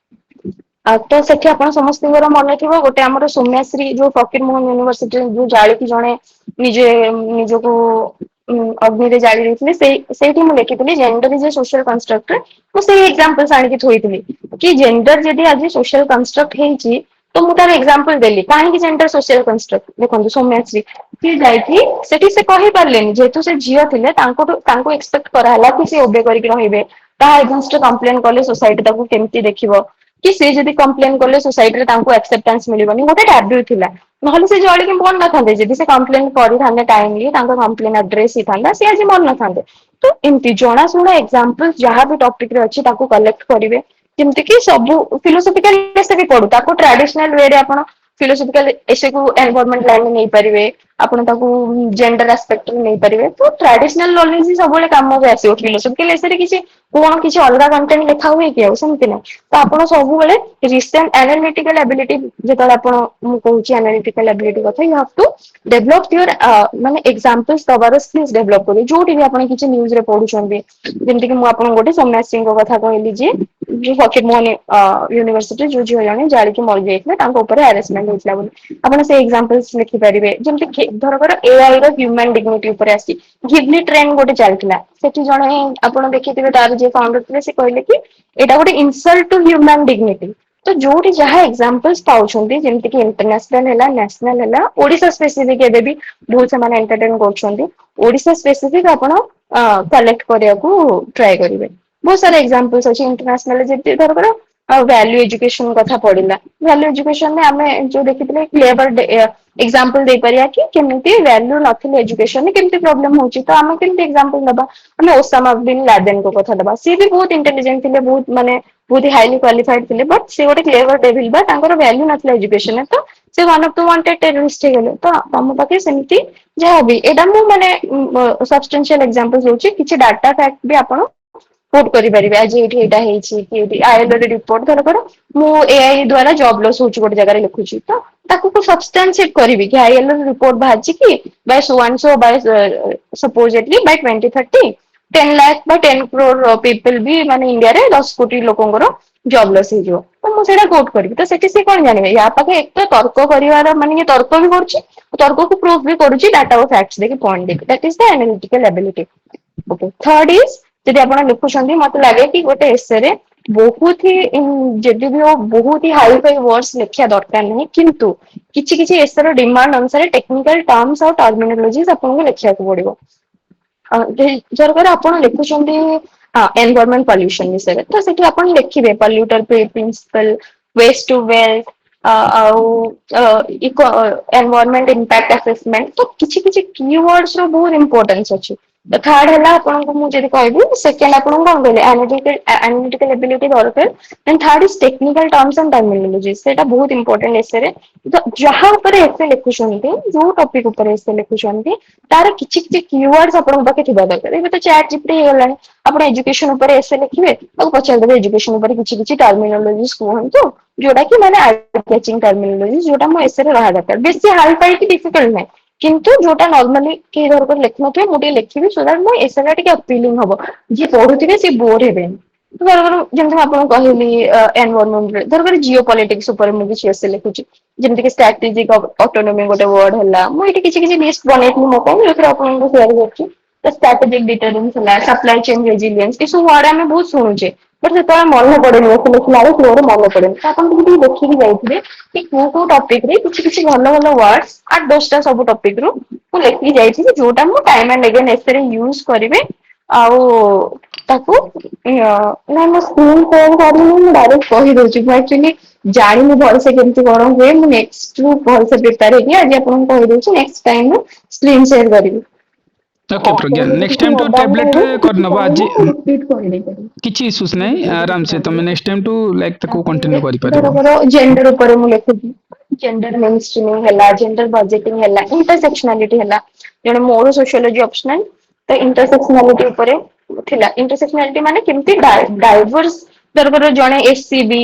ତ ସେଠି ଆପଣ ସମସ୍ତଙ୍କର ମନେ ଥିବ ଗୋଟେ ଆମର ସୌମ୍ୟାଶ୍ରୀ ଯୋଉ ଫକୀର ମୋହନ ୟୁନିଭରସିଟିରେ ଯୋଉ ଜାଳିକି ଜଣେ ନିଜେ ନିଜକୁ ଅଗ୍ନିରେ ଜାଳି ଦେଇଥିଲେ ସେଇଠି ମୁଁ ଲେଖିଥିଲି ଜେଣ୍ଡର ଇଜ ଏ ସୋସିଆଲ କନଷ୍ଟ୍ରକ୍ଟର ମୁଁ ସେଇ ଏକ୍ସାମ୍ପଲସ ଆଣିକି ଥୋଇଥିଲି କି ଜେଣ୍ଡର ଯଦି ଆଜି ସୋସିଆଲ କନଷ୍ଟ୍ରକ୍ଟ ହେଇଛି ତ ମୁଁ ତାର ଏକ୍ସାମ୍ପଲ ଦେଲି କାହିଁକି ଜେଣ୍ଡର ସୋସିଆଲ କନଷ୍ଟ୍ରକ୍ଟ ଦେଖନ୍ତୁ ସୌମ୍ୟାଶ୍ରୀ ସିଏ ଯାଇକି ସେଠି ସେ କହିପାରିଲେନି ଯେହେତୁ ସେ ଝିଅ ଥିଲେ ତାଙ୍କୁ ଏକ୍ସପେକ୍ଟ କରାହେଲା କି ସେ ଓବେ କରିକି ରହିବେ କାହା ଏଗେନଷ୍ଟ ରେ କମ୍ପ୍ଲେନ କଲେ ସୋସାଇଟି ତାକୁ କେମିତି ଦେଖିବ କି ସେ ଯଦି କମ୍ପ୍ଲେନ କଲେ ସୋସାଇଟିରେ ତାଙ୍କୁ ଆକ୍ସେପ୍ଟାନ୍ସ ମିଳିବନି ଗୋଟେ ଟାବୁ ଥିଲା। ନହେଲେ ସେ ଜଳିକି ମରି ନଥାନ୍ତେ ଯଦି ସେ କମ୍ପ୍ଲେନ କରିଥାନ୍ତେ ଟାଇମଲି ତାଙ୍କ କମ୍ପ୍ଲେନ ଆଡ୍ରେସ ହେଇଥାନ୍ତା ସେ ଆଜି ମରି ନଥାନ୍ତେ। ତ ଏମିତି ଜଣାଶୁଣା ଏକ୍ସାମ୍ପଲ ଯାହା ବି ଟପିକ ରେ ଅଛି ତାକୁ କଲେକ୍ଟ କରିବେ ଯେମିତି କି ସବୁ ଫିଲୋସଫିକାଲ ଏସେ ବି ପଢୁ ତାକୁ ଟ୍ରାଡିସନାଲ ୱେରେ ଆପଣ ଫିଲୋସଫିକାଲ ଏସେ କୁ ଏନଭାରମେଣ୍ଟ ଲାଇନରେ ନେଇପାରିବେ ଆପଣ ତାକୁ ଜେଣ୍ଡର ଆସ୍ପେକ୍ଟରେ ନେଇପାରିବେ ତ ଟ୍ରାଡିସନାଲ ନଲେଜ ହିଁ ସବୁବେଳେ କାମକୁ ଆସିବ ଫିଲୋସଫିକାଲ ଏସେ କିଛି କଣ କିଛି ଅଲଗା କଣ୍ଟେଣ୍ଟ ଲେଖା ହୁଏ କି ଆଉ ସେମିତି ନାହିଁ ତ ଆପଣ ସବୁବେଳେ ରିସେଣ୍ଟ ଆନାଲିଟିକାଲ ଆବିଲିଟି ଯେତେବେଳେ ଆପଣ ମୁଁ କହୁଛି ଆନାଲିଟିକାଲ ଆବିଲିଟି କଥା you have to develop your ମାନେ ଏକ୍ସାମ୍ପଲ୍ସ ଦବାର ସ୍କିଲ୍ସ ଡେଭଲପ କରିବେ ଯୋଉଠି ବି ଆପଣ କିଛି ନ୍ୟୁଜରେ ପଢୁଛନ୍ତି ଯେମିତିକି ମୁଁ ଆପଣଙ୍କୁ ଗୋଟେ ସୌମ୍ୟାଶ୍ରୀଙ୍କ କଥା କହିଲି ଯେ ଯୋଉ ଫକୀର ମୋହନ ୟୁନିଭରସିଟି ଯୋଉ ଝିଅ ଜଣେ ଜାଳିକି ମରିଯାଇଥିଲେ ତାଙ୍କ ଉପରେ ହାରାସମେଣ୍ଟ ହେଇଥିଲା ବୋଲି ଆପଣ ସେଇ ଏକ୍ସାମ୍ପଲସ ଲେଖିପାରିବେ ଯେମିତି ଧରକର ଏଆଇ ର ହ୍ୟୁମାନ ଡିଗ୍ନିଟି ଉପରେ ଆସିଛି ଘିବଲି ଟ୍ରେଣ୍ଡ ଗୋଟେ ଚାଲିଥିଲା ସେଠି ଜଣେ ଆପଣ ଦେଖିଥିବେ ତାର ଯିଏ ଫାଉଣ୍ଡର ଥିଲେ ସେ କହିଲେ କି ଏଇଟା ଗୋଟେ ଇନସଲ୍ଟ ଟୁ ହ୍ୟୁମାନ ଡିଗନିଟି ତ ଯୋଉଠି ଯାହା ଏକ୍ସାମ୍ପଲସ ପାଉଛନ୍ତି ଯେମିତି କି ଇଣ୍ଟରନ୍ୟାସନାଲ ହେଲା ନ୍ୟାସନାଲ ହେଲା ଓଡିଶା ସ୍ପେସିଫିକ ଏବେ ବି ବହୁତ ସେମାନେ ଏଣ୍ଟରଟେନ କରୁଛନ୍ତି ଓଡିଶା ସ୍ପେସିଫିକ ଆପଣ କଲେକ୍ଟ କରିବାକୁ ଟ୍ରାଏ କରିବେ ବହୁତ ସାରା ଏକ୍ସାମ୍ପଲସ ଅଛି ଇଣ୍ଟରନ୍ୟାସନାଲ ଯେମିତି ଧରକର ଆଉ ଭାଲ୍ୟୁ ଏଜୁକେସନ କଥା ପଡିଲା ଭାଲ୍ୟୁ ଏଜୁକେସନରେ ଆମେ ଯୋଉ ଦେଖିଥିଲେ କ୍ଲେବର ଏକ୍ସାମ୍ପଲ ଦେଇପାରିବା କି କେମିତି ଭାଲ୍ୟୁ ନଥିଲେ ଏଜୁକେସନରେ କେମିତି ପ୍ରୋବ୍ଲେମ ହଉଛି ତ ଆମେ କେମିତି ଏକ୍ସାମ୍ପଲ ଦବା ଆମେ ଓସାମା ବିନ୍ ଲାଦେନଙ୍କ କଥା ଦବା ସିଏ ବି ବହୁତ ଇଣ୍ଟେଲିଜେଣ୍ଟ ଥିଲେ ବହୁତ ମାନେ ବହୁତ ହାଇଲି କ୍ୱାଲିଫାଏଡ ଥିଲେ ବଟ ସେ ଗୋଟେ କ୍ଲେଭର ଡେଭିଲ ବା ତାଙ୍କର ଭାଲ୍ୟୁ ନଥିଲା ଏଜୁକେସନରେ ତ ସେ one of the wanted terrorist ହେଇଗଲେ ତ ତମ ପାଖେ ସେମିତି ଯାହାବି ଏଇଟା ମୁଁ ମାନେ ସବଷ୍ଟାନ୍ସିଆଲ ଏକ୍ସାମ୍ପଲ ଦଉଛି କିଛି ଡାଟା ଫ୍ୟାକ୍ଟ ବି ଆପଣ କୋଟ କରିପାରିବେ ଆଜି ଏଇଠି ଏଇଟା ହେଇଛି କି ଏଇଠି ଆଇଏଲଓ ରିପୋର୍ଟ ଧରକର ମୁଁ ଏଆଇ ଦ୍ଵାରା ଜବ ଲସ୍ ହଉଛି ଗୋଟେ ଜାଗାରେ ଲେଖୁଛି ତ ତାକୁ ସବଷ୍ଟାନ୍ସିଏଟ କରିବି କି ଆଇଏଲଓ ରିପୋର୍ଟ ବାହାରିଛି କି by so and so by supposedly by 2030 10 lakh ବା 10 crore ପିପଲ ବି ମାନେ ଇଣ୍ଡିଆରେ 10 କୋଟି ଲୋକଙ୍କର ଜବ୍ ଲସ୍ ହେଇଯିବ ତ ମୁଁ ସେଇଟା କୋଟ କରିବି ତ ସେଠି ସିଏ କଣ ଜାଣିବେ ୟା ପାଖେ ଏକ ତର୍କ କରିବାର ମାନେ ଇଏ ତର୍କ ବି କରୁଛି ତର୍କକୁ ପ୍ରୁଭ୍ ବି କରୁଛି ଡାଟା ଓ ଫାକ୍ଟସ ଦେଇକି ପଏଣ୍ଟ ଦେଇକି that is the analytical ability okay third is ଯଦି ଆପଣ ଲେଖୁଛନ୍ତି ମତେ ଲାଗେ କି ଗୋଟେ ଏସେରେ बहुत ही जदि भी हो बहुत ही हाई फाई वर्ड्स लिखिया दरकार नहीं, किंतु किछि किछि एसर डिमांड अनुसार टेक्निकल टर्म्स और टर्मिनोलॉजीज आपको लिखिया पड़िबो। जरकर आपण लिखुଛନ୍ତି एनवायरमेंट पॉल्यूशन विषय तो सेठी आपण लिखिबे polluter pay principle, waste to wealth eco environment impact assessment तो किछि किछि कीवर्ड्स रो बहुत इंपोर्टेंस अछि। तो थर्ड हला आपण को मु जदी कहबी सेकंड आपण कोन कहले एनालिटिकल एबिलिटी दरकार then third is technical terms and terminology सेटा बहुत इंपोर्टेंट एसे तो जहाँ ऊपर एसे लिखुଛନ୍ତି जो टॉपिक ऊपर एसे लिखुଛନ୍ତି तार किछि किछि कीवर्ड्स आपण पाखे थिबा दरकार। एबे तो चैट जीपीटी हे गलानी आपण एजुकेशन ऊपर एसे लिखिबे तो पचार देबे एजुकेशन ऊपर किछि किछि टर्मिनोलॉजीज कहंतु जोटा कि माने आई कैचिंग टर्मिनोलॉजी जोटा मो एसे रहा दरकार बेसी हाई फाई कि डिफिकल्ट नै किंतु जोटा नॉर्मली के धर कर लिखन थे मुझे लिखिबी सो दैट मो एसेटा टिके अपीलिंग हबो जे पढुथिबे से बोर हेबे। तो धर जेमति आपण कहली एनवायरमेंट धर जियो पॉलिटिक्स ऊपर मु किछि एसे लिखुची जेमति कि स्ट्रेटेजिक ऑटोनॉमी गोटे वर्ड हला मु एटी किछि किछि लिस्ट बनेइथि मो को जोथरा आपण को शेयर करछि। तो स्ट्रेटेजिक डिटरेंस हला सप्लाई चेन रेजिलियंस ए सब वर्ड हमें बहुत सुनुचे बट से मन पड़ेनि एसे लिखला फ्लोर मन पड़ेनि तो आपण टिके देखिबी जाइथिबे कि को टॉपिक रे किछि किछि भलो भलो वर्ड्स 8-10टा सब टॉपिक रू मु लिखि जाइथिबी जोटा मु time and again essay use करिवे आउ ताकू ना मो स्क्रीन शेयर करनी मु डायरेक्ट कहि दोछि मु एक्चुअली जानी मु भल से केमति कोन हुए मु नेक्स्ट रू भल से प्रिपेयर हेगी आज आपन कहि दोछि नेक्स्ट टाइम मु screen share करिवि। Okay Pragya next time to tablet रे करनबो आज रिपीट कर दे करी किछि इश्यूज नै आराम से तुम नेक्स्ट टाइम टू लाइक ताको कंटिन्यू करि धर परिबो। कर जेंडर ऊपर मु लिखुची जेंडर मेनस्ट्रीमिंग हला जेंडर बजेटिंग हला इंटरसेक्शनलिटी हला जने मोर सोशियोलॉजी ऑप्शनल तो इंटरसेक्शनलिटी ऊपर थिला इंटरसेक्शनलिटी माने केमती डाइवर्स धर कर जने एससीबी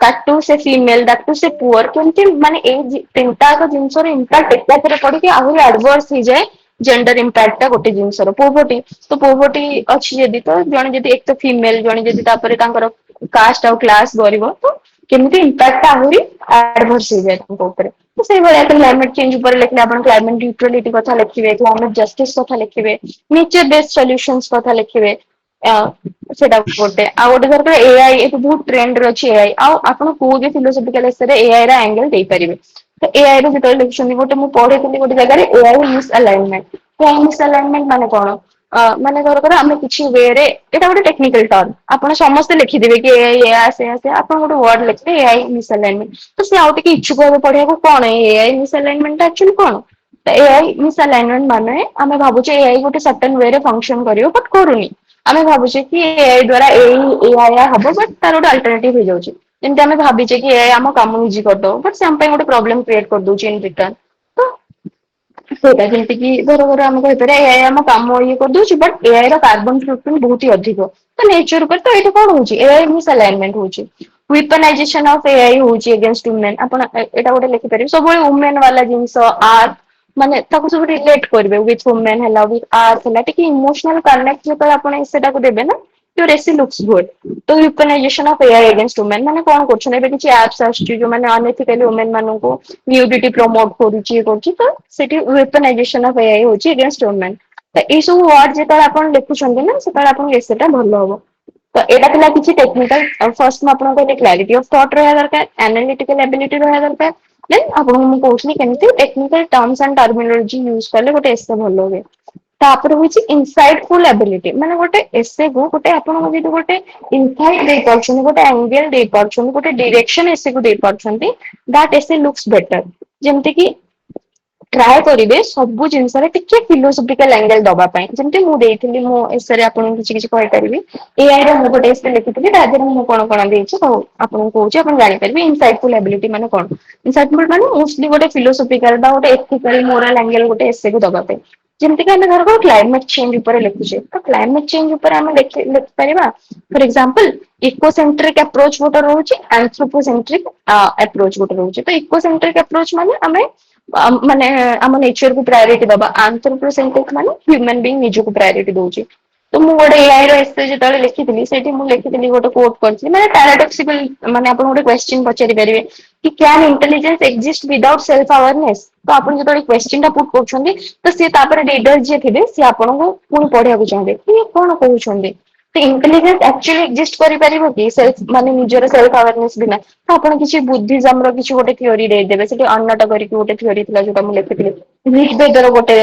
काटू से फीमेल दैट से पुअर केमती माने ए तीनटा का जिंसर इंपैक्ट एका करे पड़ी कि आहुरी एडवर्स ही जाए जेंडर इंपैक्ट ता गोटे जिंसर पोवर्टी तो पोवर्टी अछि जदी तो जने जदी एक तो फीमेल जने जदी तापरे तांकर कास्ट और क्लास गरिबो तो केमती इंपैक्ट आहुरी एडवर्स हो जाए तुमको ऊपर तो सही भले क्लाइमेट चेंज ऊपर लिखले आपण क्लाइमेट न्यूट्रलिटी कथा लिखिबे क्लाइमेट जस्टिस कथा लिखिबे नेचर बेस्ड सॉल्यूशंस कथा लिखिबे सेटा गोटे आ गोटे धर एआई ए बहुत ट्रेंड रे अछि एआई आ आपण को जे फिलोसॉफिकल एसे एआई रा एंगल दे परिबे तो एआई रो जेतल लिखछन गोटे मु पढेतली गोटे जगह रे एआई मिस अलाइनमेंट तो मिस अलाइनमेंट माने कोन माने धर कर हम किछि वे रे एटा गोटे टेक्निकल टर्म आपण समस्त लिखि देबे कि एआई एआ से आपण गोटे वर्ड लिखते एआई मिस अलाइनमेंट तो से आउट के इच्छुक हो पढिया को कोन एआई मिस अलाइनमेंट एक्चुअली कोन तो एआई मिस अलाइनमेंट माने आमे भाबुचे एआई गोटे सर्टेन वे रे फंक्शन करियो बट करूनी आमे भाबुचे कि एआई द्वारा एआई हबो बट तार गोटे अल्टरनेटिव हो जाउची जेंति आमे भाबिचे कि एआई हम काम इजी कर दो बट से हम पे गोटे प्रॉब्लम क्रिएट कर दोची इन रिटर्न तो सेटा जेंति कि धर धर हम कहि पारे एआई हम काम ये कर दोची बट एआई रा कार्बन फुटप्रिंट बहुत ही अधिक तो नेचर पर तो एटा कोन होची एआई मिस अलाइनमेंट होची weaponization of AI होची अगेंस्ट वुमेन आपण एटा गोटे लिखि पारे सब वुमेन वाला जिंस आर्ट माने ताको सब रिलेट करबे विथ वुमेन हला विथ आर्ट हला टिके इमोशनल कनेक्ट जो आपण सेटा को देबे ना तो रेसी लुक्स गुड तो weaponization of AI against women माने कोन करछन एबे किछि एप्स आछी जो माने अनएथिकली वुमेन मानको को न्यूडिटी प्रमोट करूची करची तो सेठी weaponization of AI होची अगेंस्ट वुमेन तो ए सब वर्ड जेता आपण लिखुछन ना सेता आपण एसेटा भलो हो तो एटा थिला किछि टेक्निकल फर्स्ट में आपण को क्लैरिटी ऑफ थॉट रहा दरकार एनालिटिकल एबिलिटी रहा दरकार देन आपण को कहउछनी केमती technical terms and terminology use करले गोटे एसे भलो होवे तापर होची इनसाइटफुल एबिलिटी माने गोटे एसे को गोटे आपण को जेतो गोटे इनसाइट दे परछन गोटे एंगल दे परछन गोटे डायरेक्शन एसे को दे परछन दैट एसे लुक्स बेटर जेमते कि ट्राए करिवे सब जिनस टिके फिलोसॉफिकल एंगल दबा पाए जेमते मु देइथिली मो एसरे आपन किछि किछि कहि परिबी एआई रो मु गोटे एसे लिखिथिली तादर मु कोन कोन देइछि तो आपन कहउछि आपन जानि परिबे इनसाइटफुल एबिलिटी माने कोन इनसाइटफुल माने मोस्टली गोटे फिलोसॉफिकल बा गोटे एथिकल मोरल एंगल गोटे एसे को दबा पाए जेमते कि हम धर को क्लाइमेट चेंज ऊपर लिखुछे तो क्लाइमेट चेंज ऊपर हम लिख परिबा फॉर एग्जांपल इकोसेंट्रिक अप्रोच गोटे रहउछि एंथ्रोपोसेंट्रिक अप्रोच गोटे रहउछि तो इकोसेंट्रिक अप्रोच माने हमें माने हम नेचर को प्रायोरिटी दबा एंथ्रोपोसेंट्रिक माने ह्यूमन बीइंग निजो को प्रायोरिटी दोउची तो मु गोटे एआई रो एसे जेतले लिखिथिली सेठी मु लिखिथिली गोटे कोट करछि माने पैराडॉक्सिकल माने आपण गोटे क्वेश्चन पचारि परिबे कि can intelligence exist without self awareness तो आपण जेतले क्वेश्चन ता पुट करछन्ती तो से तापर रीडर जे थिबे से आपण को पुनी पढिया को चाहबे कि कोन कहउछन्ती इंटेलिजेंस एक्चुअली एक्जिस्ट କରିପାରିବ କି ସେଲ୍ଫ ମାନେ ନିଜର ସେଲ୍ଫ ଆୱାରନେସ ବିନା ତ ଆପଣ କିଛି ବୁଦ୍ଧିଜମ ର କିଛି ଗୋଟେ ଥିଓରି ଦେଇଦେବେ ସେଠି ଅନ୍ନଟ କରିକି ଗୋଟେ ଥିଓରି ଥିଲା ଯୋଉଟା ମୁଁ ଲେଖିଥିଲି ଋଗ୍ବେଦର ଗୋଟେ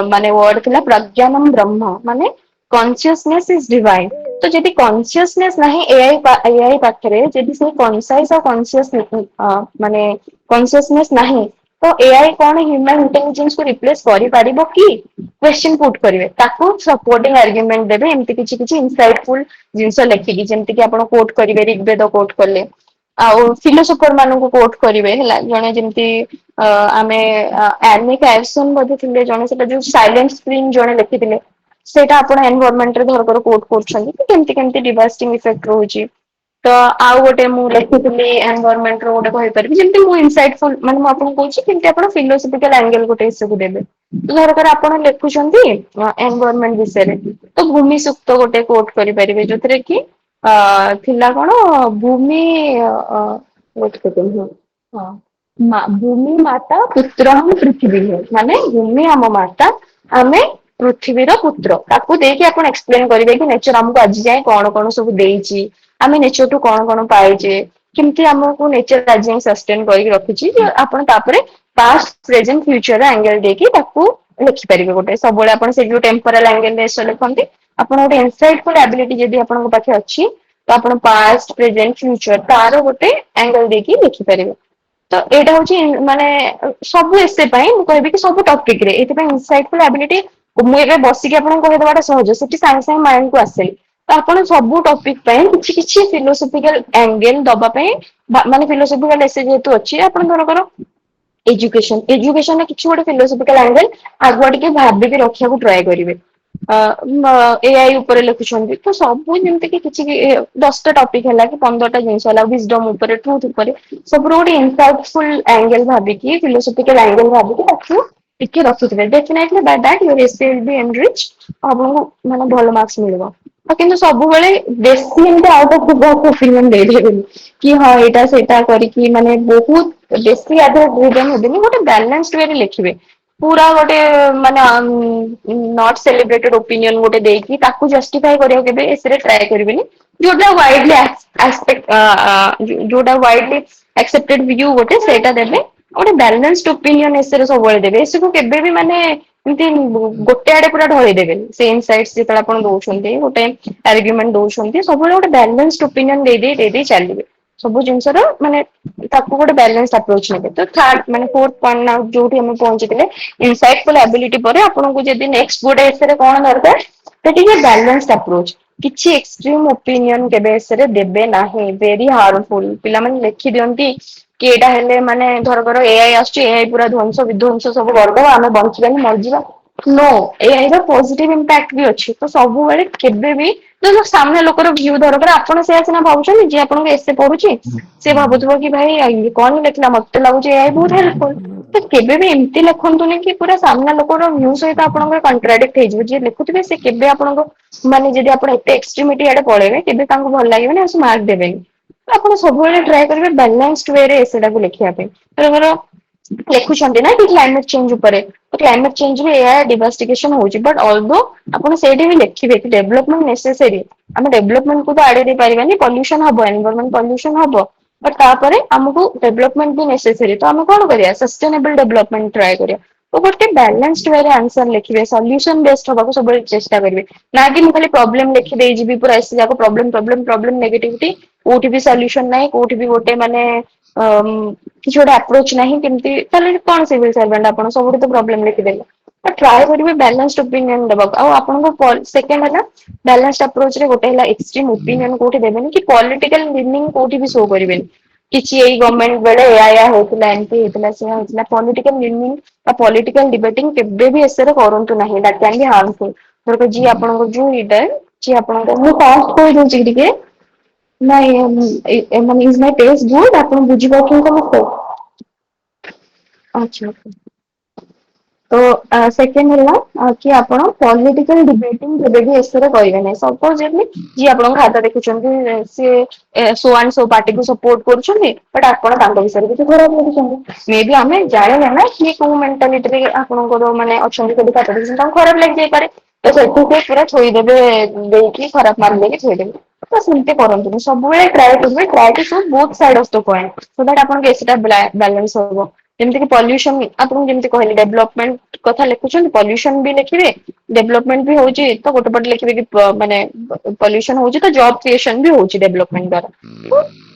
ମାନେ ୱାର୍ଡ ଥିଲା ପ୍ରଜ୍ଞାନମ ବ୍ରହ୍ମ ମାନେ କନସିୟସନେସ ଇଜ ଡିଭାଇନ ତ ଯଦି କନସିୟସନେସ ନାହିଁ ଏଆଇ ପାଖରେ ଯଦି ସେ କନସାଇଜ ଆଉ ମାନେ କନସିୟସନେସ ନାହିଁ ତ ଏଆଇ କଣ ହ୍ୟୁମାନ ଇଣ୍ଟେଲିଜେନ୍ସ କୁ ରିପ୍ଲେସ କରିପାରିବ କି କ୍ୱେଶ୍ଚିନ୍ ପୁଟ୍ କରିବେ ତାକୁ ସପୋର୍ଟିଂ ଆର୍ଗୁମେଣ୍ଟ ଦେବେ ଏମିତି କିଛି କିଛି ଇନସାଇଟଫୁଲ ଜିନିଷ ଲେଖିକି ଯେମିତି କି ଆପଣ କୋଟ କରିବେ ଋଗ୍ବେଦ କୋଟ କଲେ ଆଉ ଫିଲୋସୋଫର ମାନଙ୍କୁ କୋଟ କରିବେ ହେଲା ଜଣେ ଯେମିତି ଆମେ ଆନିକ ବୋଧେ ଥିଲେ ଜଣେ ସେଟା ଯୋଉ ସାଇଲେଣ୍ଟ ସ୍କ୍ରିନ୍ ଜଣେ ଲେଖିଥିଲେ ସେଇଟା ଆପଣ ଏନଭରନମେଣ୍ଟରେ ଧରକର କୋଟ କରୁଛନ୍ତି କେମିତି କେମିତି ଡିଭାସ୍ଟିଂ ଇଫେକ୍ଟ ରହୁଛି ତ ଆଉ ଗୋଟେ ମୁଁ ଲେଖିଥିଲି ଏନଭାରମେଣ୍ଟ ର ଗୋଟେ କହିପାରିବି ଯେମିତି ମୁଁ ଇନସାଇଟଫୁଲ ମାନେ ମୁଁ ଆପଣଙ୍କୁ କହୁଛି କେମିତି ଆପଣ ଫିଲୋସଫିକାଲ ଆଙ୍ଗେଲ ଗୋଟେ ଏସବୁ ଦେବେ ଧରକର ଆପଣ ଲେଖୁଛନ୍ତି ଏନଭାରମେଣ୍ଟ ବିଷୟରେ ତ ଭୂମି ସୁକ୍ତ ଗୋଟେ କୋଟ କରିପାରିବେ ଯୋଉଥିରେ କି ଥିଲା କଣ ଭୂମି ଗୋଟେ ସେକେଣ୍ଡ ହଁ ଭୂମି ମାତା ପୁତ୍ର ପୃଥିବୀ ମାନେ ଭୂମି ଆମ ମାତା ଆମେ ପୃଥିବୀର ପୁତ୍ର ତାକୁ ଦେଇକି ଆପଣ ଏକ୍ସପ୍ଲେନ କରିବେ କି ନେଚର ଆମକୁ ଆଜି ଯାଏ କଣ କଣ ସବୁ ଦେଇଛି ଆମେ ନେଚରଠୁ କଣ କଣ ପାଇଛେ କେମିତି ଆମକୁ ନେଚର ଆଜି ଯାଏଁ ସଷ୍ଟେନ କରିକି ରଖିଛି ଯେ ଆପଣ ତାପରେ ପାଷ୍ଟ ପ୍ରେଜେଣ୍ଟ ଫ୍ୟୁଚର ଆଙ୍ଗେଲ ଦେଇକି ତାକୁ ଲେଖିପାରିବେ ଗୋଟେ ସବୁବେଳେ ଆପଣ ସେ ଯୋଉ ଟେମ୍ପୋରାଲ ଆଙ୍ଗେଲ ଲେଖନ୍ତି ଆପଣ ଗୋଟେ ଇନସାଇଟଫୁଲ ଆବିଲିଟି ଯଦି ଆପଣଙ୍କ ପାଖେ ଅଛି ତ ଆପଣ ପାଷ୍ଟ ପ୍ରେଜେଣ୍ଟ ଫ୍ୟୁଚର ତାର ଗୋଟେ ଆଙ୍ଗେଲ ଦେଇକି ଲେଖିପାରିବେ ତ ଏଇଟା ହଉଛି ମାନେ ସବୁ ଏସେ ପାଇଁ ମୁଁ କହିବି କି ସବୁ ଟପିକ ରେ ଏଥିପାଇଁ ଇନସାଇଟଫୁଲ ଆବିଲିଟି ମୁଁ ଏବେ ବସିକି ଆପଣଙ୍କୁ କହିଦବାଟା ସହଜ ସେଠି ସାଙ୍ଗେ ସାଙ୍ଗେ ମାଇଣ୍ଡ କୁ ଆସେନି ତ ଆପଣ ସବୁ ଟପିକ ପାଇଁ କିଛି କିଛି ଫିଲୋସଫିକାଲ ଆଙ୍ଗେଲ ଦବା ପାଇଁ ମାନେ ଫିଲୋସଫିକାଲ ଏସେ ଯେହେତୁ ଅଛି ଆପଣ ଧରକର ଏଜୁକେସନରେ କିଛି ଗୋଟେ ଫିଲୋସଫିକାଲ ଆଙ୍ଗେଲ ଆଗୁଆ ଟିକେ ଭାବିକି ରଖିବାକୁ ଟ୍ରାଏ କରିବେ ଏଆଇ ଉପରେ ଲେଖୁଛନ୍ତି ତ ସବୁ ଯେମିତି କି କିଛି ଦଶଟା ଟପିକ ହେଲା କି 15ଟା ଜିନିଷ ହେଲା ବିଜଡମ ଉପରେ ଟ୍ରୁଥ ଉପରେ ସବୁର ଗୋଟେ ଇନସାଇଟଫୁଲ ଆଙ୍ଗେଲ ଭାବିକି ଫିଲୋସଫିକାଲ ଆଙ୍ଗେଲ ଭାବିକି ତାକୁ ଟିକେ ରଖୁଥିବେ definitely by that your essay will be enrich ଆପଣଙ୍କୁ ମାନେ ଭଲ ମାର୍କସ ମିଳିବ ଆଉ କିନ୍ତୁ ସବୁବେଳେ ବେଶୀ ଏମିତି out of the box opinion ଦେଇଦେବେନି କି ହଁ ଏଇଟା ସେଇଟା କରିକି ମାନେ ବହୁତ ବେଶୀ ହେବେନି ଗୋଟେ ବାଲାନ୍ସ ୱେରେ ଲେଖିବେ ପୁରା ଗୋଟେ ମାନେ ନଟ୍ ସେଲିବ୍ରେଟେଡ ଓପିନିଅନ ଗୋଟେ ଦେଇକି ତାକୁ ଜଷ୍ଟିଫାଏ କରିବାକୁ କେବେ ଏସେରେ ଟ୍ରାଏ କରିବେନି ଯୋଉଟା ୱାଇଡଲି ଯୋଉଟା ୱାଇଡଲି ଆକ୍ସେପ୍ଟେଡ ଭିୟୁ ଗୋଟେ ସେଇଟା ଦେବେ ଗୋଟେ ବାଲାନ୍ସଡ ଓପିନିଅନ ଏସେରେ ସବୁବେଳେ ଦେବେ ଏସବୁ କେବେ ବି ମାନେ ଏମିତି ଗୋଟେ ଆଡେ ପୁରା ଢଳେଇଦେବେନି ସେମ ସାଇଡ ଯେତେବେଳେ ଆପଣ ଦଉଛନ୍ତି ଗୋଟେ ଆର୍ଗୁମେଣ୍ଟ ଦଉଛନ୍ତି ସବୁବେଳେ ଗୋଟେ ବାଲାନ୍ସଡ ଓପିନିଅନ ଦେଇ ଚାଲିବେ ସବୁ ଜିନିଷର ମାନେ ତାକୁ ଗୋଟେ ବାଲାନ୍ସ ଆପ୍ରୋଚ ନେବେ ତ ଥାର୍ଡ ମାନେ ଫୋର୍ଥ ପଏଣ୍ଟ ଯୋଉଠି ଆମେ ପହଞ୍ଚିଥିଲେ ଇନସାଇଟଫୁଲ ଆବିଲିଟି ପରେ ଆପଣଙ୍କୁ ଯଦି ନେକ୍ସଟ ଗୋଟେ ଏସେରେ କଣ ଦରକାର ତ ଟିକେ ବାଲାନ୍ସଡ ଆପ୍ରୋଚ କିଛି ଏକ୍ସଟ୍ରିମ ଓପିନିଅନ କେବେ ଏସେରେ ଦେବେ ନାହିଁ ଭେରି ହାର୍ମଫୁଲ ପିଲାମାନେ ଲେଖି ଦିଅନ୍ତି କି ଏଇଟା ହେଲେ ମାନେ ଧରକର ଏଆଇ ଆସୁଛି ଏଆଇ ପୁରା ଧ୍ୱଂସ ବିଧ୍ୱଂସ ସବୁ କରିଦବ ଆମେ ବଞ୍ଚିବାନି ମରିଯିବା ନୋ ଏଆଇ ର ପଜିଟିଭ ଇମ୍ପାକ୍ଟ ବି ଅଛି ତ ସବୁବେଳେ କେବେ ବି ସାମ୍ନା ଲୋକର ଭିଉ ଧରକର ଆପଣ ସେୟା ସିନା ଭାବୁଛନ୍ତି ଯିଏ ଆପଣଙ୍କୁ ଏସେ ପଢୁଛି ସେ ଭାବୁଥିବ କି ଭାଇ କଣ ଲେଖିଲା ମତେ ଲାଗୁଛି ଏଆଇ ବହୁତ ହେଲ୍ପଫୁଲ ତ କେବେ ବି ଏମିତି ଲେଖନ୍ତୁନି କି ପୁରା ସାମ୍ନା ଲୋକର ଭ୍ୟୁ ସହିତ ଆପଣଙ୍କର କଣ୍ଟ୍ରାଡିକ୍ଟ ହେଇଯିବ ଯିଏ ଲେଖୁଥିବେ ସେ କେବେ ଆପଣଙ୍କ ମାନେ ଯଦି ଆପଣ ଏତେ ଏକ୍ସଟ୍ରିମିଟି ଆଡେ ପଳେଇବେ କେବେ ତାଙ୍କୁ ଭଲ ଲାଗିବନି ଆଉ ସେ ମାର୍କ ଦେବେନି ଆପଣ ସବୁବେଳେ ଟ୍ରାଏ କରିବେ ବାଲାନ୍ସଡ ୱେରେ ଏସେଟାକୁ ଲେଖିବା ପାଇଁ ଧରକର ଲେଖୁଛନ୍ତି ନା କି କ୍ଲାଇମେଟ ଚେଞ୍ଜ ଉପରେ କ୍ଲାଇମେଟ ଚେଞ୍ଜ ରେ ଏଇଆ ଡିଭାଷ୍ଟିକେସନ ହଉଛି ବଟ ଅଲଦୋ ଆପଣ ସେଇଠି ବି ଲେଖିବେ କି ଡେଭଲପମେଣ୍ଟ ନେସେସରୀ ଆମେ ଡେଭଲପମେଣ୍ଟକୁ ତ ଆଡେଇ ଦେଇ ପାରିବାନି ପଲ୍ୟୁସନ ହବ ଏନଭାରମେଣ୍ଟ ପଲ୍ୟୁସନ ହବ ବଟ ତାପରେ ଆମକୁ ଡେଭଲପମେଣ୍ଟ ବି ନେସେସରୀ ତ ଆମେ କଣ କରିବା ସଷ୍ଟେନେବଲ ଡେଭଲପମେଣ୍ଟ ଟ୍ରାଏ କରିବା ତ ଗୋଟେ ବାଲାନ୍ସଡ ୱେରେ ଆନ୍ସର ଲେଖିବେ ସଲ୍ୟୁସନ ବେଷ୍ଟ ହବାକୁ ସବୁବେଳେ ଚେଷ୍ଟା କରିବେ ନା କି ମୁଁ ଖାଲି ପ୍ରୋବ୍ଲେମ ଲେଖିଦେଇଯିବି ପୁରା ଏସେ ଯାକ ପ୍ରୋବ୍ଲେମ ନେଗେଟିଭିଟି କୋଉଠି ବି ସଲ୍ୟୁସନ ନାହିଁ କୋଉଠି ବି ଗୋଟେ ମାନେ କିଛି ଗୋଟେ ଆପ୍ରୋଚ ନାହିଁ କେମିତି ତାହେଲେ କଣ ସିଭିଲ ସର୍ଭାଣ୍ଟ ଆପଣ ସବୁଠି ତ ପ୍ରୋବ୍ଲେମ ଲେଖିଦେଲେ ତ ଟ୍ରାଏ କରିବେ ବାଲାନ୍ସଡ ଓପିନିଅନ ଦେବାକୁ ଆଉ ଆପଣଙ୍କ ସେକେଣ୍ଡ ହେଲା ବାଲାନ୍ସଡ ଆପ୍ରୋଚ ରେ ଗୋଟେ ହେଲା ଏକ୍ସଟ୍ରିମ ଓପିନିଅନ କୋଉଠି ଦେବେନି କି ପଲିଟିକାଲ ମିନିଂ କୋଉଠି ବି ଶୋ କରିବେନି କିଛି ଏଇ ଗଭର୍ଣମେଣ୍ଟ ବେଳେ ଏଇଆ ହଉଥିଲା ଏମିତି ହେଇଥିଲା ସେଇଆ ହେଇଥିଲା ପଲିଟିକାଲ ମିନିଂ ପଲିଟିକାଲ ଡିବେଟିଂ କେବେ ବି ଏସେରେ କରନ୍ତୁ ନାହିଁ ଦ୍ୟାଟ କ୍ୟାନ ବି ହାର୍ମଫୁଲ ଧରକ ଯିଏ ଆପଣଙ୍କ ଯୋଉ ଏଇଟା ଯିଏ ଆପଣଙ୍କ ମୁଁ ଫାଷ୍ଟ କହିଦଉଛି କି ଟିକେ ନାଇଁ ମାନେ ଇଜ ମାଇ ଟେଷ୍ଟ ଗୁଡ ଆପଣ ବୁଝିପାରୁଛନ୍ତି ସମସ୍ତେ ଆଚ୍ଛା ତ ସେକେଣ୍ଡ ହେଲା କି ଆପଣ ପଲିଟିକାଲ ଡିବେଟିଂ କେବେ ବି ଏସେରେ କରିବେ ନାହିଁ ସପୋଜ ଯେମିତି ଯିଏ ଆପଣଙ୍କ ଖାତା ଦେଖୁଛନ୍ତି ସିଏ ସୋ ଆଣ୍ଡ ସୋ ପାର୍ଟିକୁ ସପୋର୍ଟ କରୁଛନ୍ତି ବଟ ଆପଣ ତାଙ୍କ ବିଷୟରେ କିଛି ଖରାପ ଲେଖୁଛନ୍ତି ମେ ବି ଆମେ ଜାଣିନେ ନା କିଏ କୋଉ ମେଣ୍ଟାଲିଟିରେ ଆପଣଙ୍କର ମାନେ ଅଛନ୍ତି ତାଙ୍କୁ ଖରାପ ଲାଗିଯାଇପାରେ ତ ସେଠି ସେ ପୁରା ଥୋଇଦେବେ ଦେଇକି ଖରାପ ମାର୍କ ଦେଇକି ଥୋଇଦେବେ। ତ ସେମିତି କରନ୍ତୁନି ସବୁବେଳେ ଟ୍ରାଏ କରିବେ try to see both side of the coin so that ଆପଣଙ୍କ ଏସିଟା ବାଲାନ୍ସ ହବ। ଯେମିତିକି ପଲ୍ୟୁସନ ଆପଣଙ୍କୁ ଯେମିତି କହିଲି ଡେଭଲପମେଣ୍ଟ କଥା ଲେଖୁଛନ୍ତି ପଲ୍ୟୁସନ ବି ଲେଖିବେ ଡେଭଲପମେଣ୍ଟ ବି ହଉଛି ତ ଗୋଟେ ପଟେ ଲେଖିବେ କି ମାନେ ପଲ୍ୟୁସନ ହଉଛି ତ ଜବ କ୍ରିଏସନ ବି ହଉଛି ଡେଭଲପମେଣ୍ଟ ଦ୍ଵାରା ତ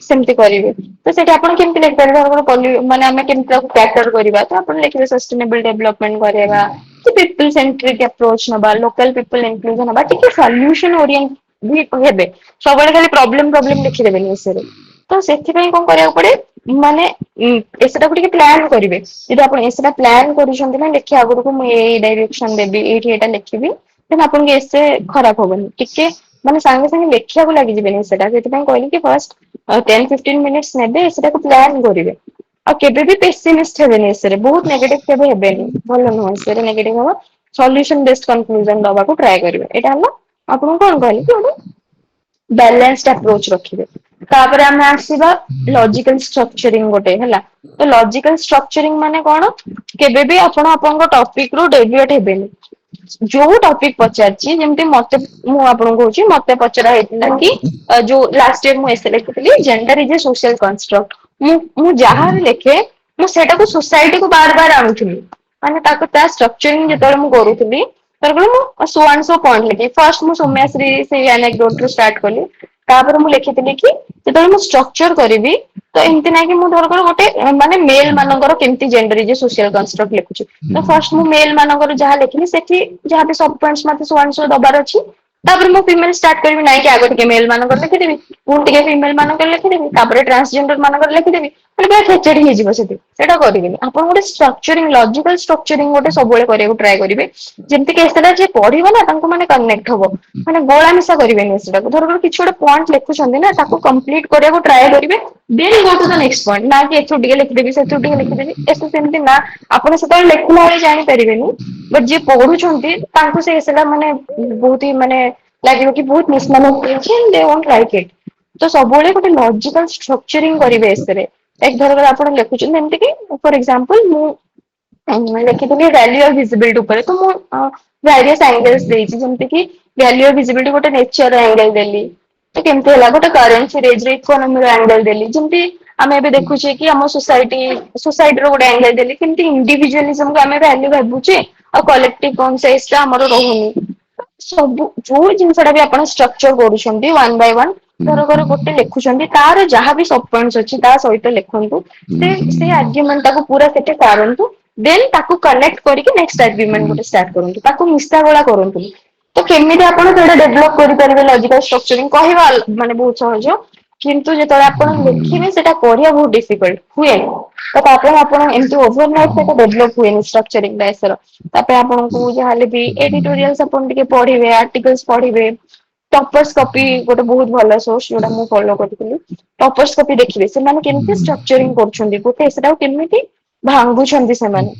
ସେମିତି କରିବେ। ତ ସେଇଠି ଆପଣ କେମିତି ଲେଖିପାରିବେ ମାନେ ଆମେ କେମିତି ତାକୁ କ୍ୟାଟର କରିବା ତ ଆପଣ ଲେଖିବେ ସଷ୍ଟେନେବଲ ଡେଭଲପମେଣ୍ଟ କରିବା କି ପିପଲ ସେଣ୍ଟ୍ରିକ ଆପ୍ରୋଚ ନବା ଲୋକାଲ ପିପଲ ଇନକ୍ଲୁଜନ ହବା ଟିକେ ସଲ୍ୟୁସନ ଓରିଏଣ୍ଟ ବି ହେବେ ସବୁବେଳେ ଖାଲି ପ୍ରୋବ୍ଲେମ ଲେଖିଦେବେନି ଏସେରେ। ତ ସେଥିପାଇଁ କଣ କରିବାକୁ ପଡେ ମାନେ ଏସେଟାକୁ ଟିକେ ପ୍ଲାନ୍ କରିବେ। ଯଦି ଆପଣ ଏସେଟା ପ୍ଲାନ୍ କରୁଛନ୍ତି ନା ଲେଖିବା ଆଗରୁକୁ ମୁଁ ଏଇ ଡାଇରେକ୍ସନ ଦେବି ଏଇଠି ଏଇଟା ଲେଖିବି ଦେନ୍ ଆପଣଙ୍କ ଏସେ ଖରାପ ହବନି ଟିକେ ମାନେ ସାଙ୍ଗେ ସାଙ୍ଗେ ଲେଖିବାକୁ ଲାଗିଯିବେନି ସେଟା ସେଥିପାଇଁ କହିଲି କି ଫାଷ୍ଟ 10-15 ମିନିଟ୍ସ ନେବେ ସେଟାକୁ ପ୍ଲାନ୍ କରିବେ। ଆଉ କେବେ ବି ପେସିମିଷ୍ଟ ହେବେନି ଏସେରେ ବହୁତ ନେଗେଟିଭ କେବେ ହେବେନି ଭଲ ନୁହଁ ଏସେରେ ନେଗେଟିଭ ହବ। ସଲ୍ୟୁସନ ବେଷ୍ଟ କନକ୍ଲୁଜନ ଦବାକୁ ଟ୍ରାଏ କରିବେ ଏଇଟା ହେଲା ଆପଣଙ୍କୁ କଣ କହିଲି କି ଗୋଟେ ବାଲାନ୍ସଡ ଆପ୍ରୋଚ ରଖିବେ। ତାପରେ ଆମେ ଆସିବା ଲଜିକାଲ ଷ୍ଟ୍ରକ୍ଚରିଂ ଗୋଟେ ହେଲା। ତ ଲଜିକାଲ ଷ୍ଟ୍ରକ୍ଚରିଂ ମାନେ କଣ କେବେ ବି ଆପଣ ଆପଣଙ୍କ ଟପିକ ରୁ ଡେଭିଏଟ ହେବେନି। ଯୋଉ ଟପିକ ପଚାରିଛି ଯେମିତି ମତେ ମୁଁ ଆପଣଙ୍କୁ କହୁଛି ମତେ ପଚରା ହେଇଥିଲା କି ଯୋଉ ଲାଷ୍ଟ ଇୟର ମୁଁ ଏସେ ଲେଖିଥିଲି gender is a social construct ମୁଁ ଯାହା ବି ଲେଖେ ମୁଁ ସେଇଟାକୁ ସୋସାଇଟିକୁ ବାର ବାର ଆଣୁଥିଲି। ମାନେ ତାକୁ ତା ଷ୍ଟ୍ରକ୍ଚରିଂ ଯେତେବେଳେ ମୁଁ କରୁଥିଲି ମୁଁ ସୋ ଆଣ୍ଡ ସୋ ପଏଣ୍ଟ ଲେଖେ ଫାଷ୍ଟ ମୁଁ ସୌମ୍ୟାଶ୍ରୀ ସେଇ ଆନେକ୍ଡୋଟ ରୁ ଷ୍ଟାର୍ଟ କଲି। ତାପରେ ମୁଁ ଲେଖିଥିଲି କି ଯେତେବେଳେ ମୁଁ ଷ୍ଟ୍ରକ୍ଚର କରିବି ତ ଏମିତି ନାଇଁ କି ମୁଁ ଧରକାର ଗୋଟେ ମାନେ ମେଲ ମାନଙ୍କର କେମିତି gender is a social construct ଲେଖୁଛି। ତ ଫାଷ୍ଟ ମୁଁ ମେଲ ମାନଙ୍କର ଯାହା ଲେଖିଲି ସେଠି ଯାହାବି ସବ ପଏଣ୍ଟସ ମତେ ସୋ ଆଣ୍ଡ ସୋ ଦବାର ଅଛି। ତାପରେ ମୁଁ ଫିମେଲ ଷ୍ଟାର୍ଟ କରିବି ନାଇଁ କି ଆଗ ଟିକେ ମେଲ ମାନଙ୍କର ଲେଖିଦେବି ପୁଣି ଟିକେ ଫିମେଲ ମାନଙ୍କର ଲେଖିଦେବି ତାପରେ ଟ୍ରାନ୍ସଜେଣ୍ଡର ମାନଙ୍କର ଲେଖିଦେବି ମାନେ ପୁରା ଖେଚେଡି ହେଇଯିବ ସେଠି ସେଇଟା କରିବିନି ଆପଣ ଗୋଟେ ଷ୍ଟ୍ରକ୍ଚରିଂ ଲଜିକାଲ ଷ୍ଟ୍ରକ୍ଚରିଂ ଗୋଟେ ସବୁବେଳେ କରିବାକୁ ଟ୍ରାଏ କରିବେ। ଯେମିତିକି ସେଟା ଯିଏ ପଢିବ ନା ତାଙ୍କୁ ମାନେ କନେକ୍ଟ ହବ। ମାନେ ଗୋଳା ମିଶା କରିବେନି ସେଟାକୁ ଧର କିଛି ଗୋଟେ ପଏଣ୍ଟ ଲେଖୁଛନ୍ତି ନା ତାକୁ କମ୍ପ୍ଲିଟ କରିବାକୁ ଟ୍ରାଏ କରିବେ। Then go to the next point ନା କି ଏଠୁ ଟିକେ ଲେଖିଦେବି ସେଠୁ ଟିକେ ଲେଖିଦେବି ଏସବୁ ସେମିତି ନା ଆପଣ ସେତେବେଳେ ଲେଖିଲା ବେଳେ ଜାଣିପାରିବେନି ବଟ ଯିଏ ପଢୁଛନ୍ତି ତାଙ୍କୁ ସେଟା ମାନେ ବହୁତ ହି ମାନେ ଲାଗିବ କି ବହୁତ ତ ସବୁବେଳେ ଗୋଟେ ଲଜିକାଲ ଷ୍ଟ୍ରକ୍ଚରିଂ କରିବେ ଏସେରେ ଧର ଆପଣ ଲେଖୁଛନ୍ତି ଏମିତି କି ଫର ଏକ୍ସାମ୍ପଲ ମୁଁ ଲେଖିଥିଲି ଭାଲ୍ୟୁ ଅଫ ଭିଜିବିଲିଟି ଉପରେ ତ ମୁଁ ଭାରିୟସ ଆଙ୍ଗେଲସ ଦେଇଛି ଯେମିତି କି ଭାଲ୍ୟୁ ଅଫ ଭିଜିବିଲିଟି ଗୋଟେ ନେଚର ଆଙ୍ଗେଲ ଦେଲି। ତ କେମିତି ହେଲା ଗୋଟେ କରେନ୍ସି ଇକୋନୋମି ର ଆଙ୍ଗେଲ ଦେଲି ଯେମିତି ଆମେ ଏବେ ଦେଖୁଛେ କି ଆମ ସୋସାଇଟିର ଗୋଟେ ଆଙ୍ଗେଲ ଦେଲି କେମିତି ଇଣ୍ଡିଭିଜୁଆଲିଜମକୁ ଆମେ ଭାଲ୍ୟୁ ଭାବୁଛେ ଆଉ କଲେକ୍ଟିଭ କନସାଇନ୍ସ ଟା ଆମର ରହୁନି। ସବୁ ଯୋଉ ଜିନିଷଟା ବି ଆପଣ ଷ୍ଟ୍ରକ୍ଚର କରୁଛନ୍ତି ୱାନ ବାଇ ୱାନ ଧରକର ଗୋଟେ ଲେଖୁଛନ୍ତି ତାର ଯାହାବି ସବ ପଏଣ୍ଟସ ଅଛି ତା ସହିତ ଲେଖନ୍ତୁ। ସେ ଆର୍ଗୁମେଣ୍ଟ ଟାକୁ ପୁରା ସେଠି ସାରନ୍ତୁ। ଦେନ୍ ତାକୁ କନେକ୍ଟ କରିକି ନେକ୍ସଟ ଆର୍ଗୁମେଣ୍ଟ ଗୋଟେ ଷ୍ଟାର୍ଟ କରନ୍ତୁ ତାକୁ ମିଶା ଗୋଳା କରନ୍ତୁନି। ତ କେମିତି ଆପଣ ସେଇଟା ଡେଭଲପ କରିପାରିବେ ଲଜିକାଲ ଷ୍ଟ୍ରକ୍ଚରିଂ କହିବା ମାନେ ବହୁତ ସହଜ। କିନ୍ତୁ ଯେତେବେଳେ ଆପଣ ଲେଖିବେ ସେଟା କରିବା ବହୁତ ଡିଫିକଲ୍ଟ ହୁଏନି। ତ ତାପରେ ଆପଣ ଏମିତି ଓଭରନାଇଟ ସେଟା ଡେଭଲପ ହୁଏନି ଷ୍ଟ୍ରକ୍ଚରିଂ ତାପରେ ଆପଣଙ୍କୁ ଯାହାହେଲେ ବି ଏଡିଟୋରିଆଲ ଆପଣ ଟିକେ ପଢିବେ ଆର୍ଟିକଲସ ପଢିବେ। ଟପର୍ସ କପି ଗୋଟେ ବହୁତ ଭଲ ସୋର୍ସ ଯୋଉଟା ମୁଁ ଫଲୋ କରିଥିଲି। ଟପର୍ସ କପି ଦେଖିବେ ସେମାନେ କେମିତି ଷ୍ଟ୍ରକ୍ଚରିଂ କରୁଛନ୍ତି ଗୋଟେ ସେଟାକୁ କେମିତି ଭାଙ୍ଗୁଛନ୍ତି ସେମାନେ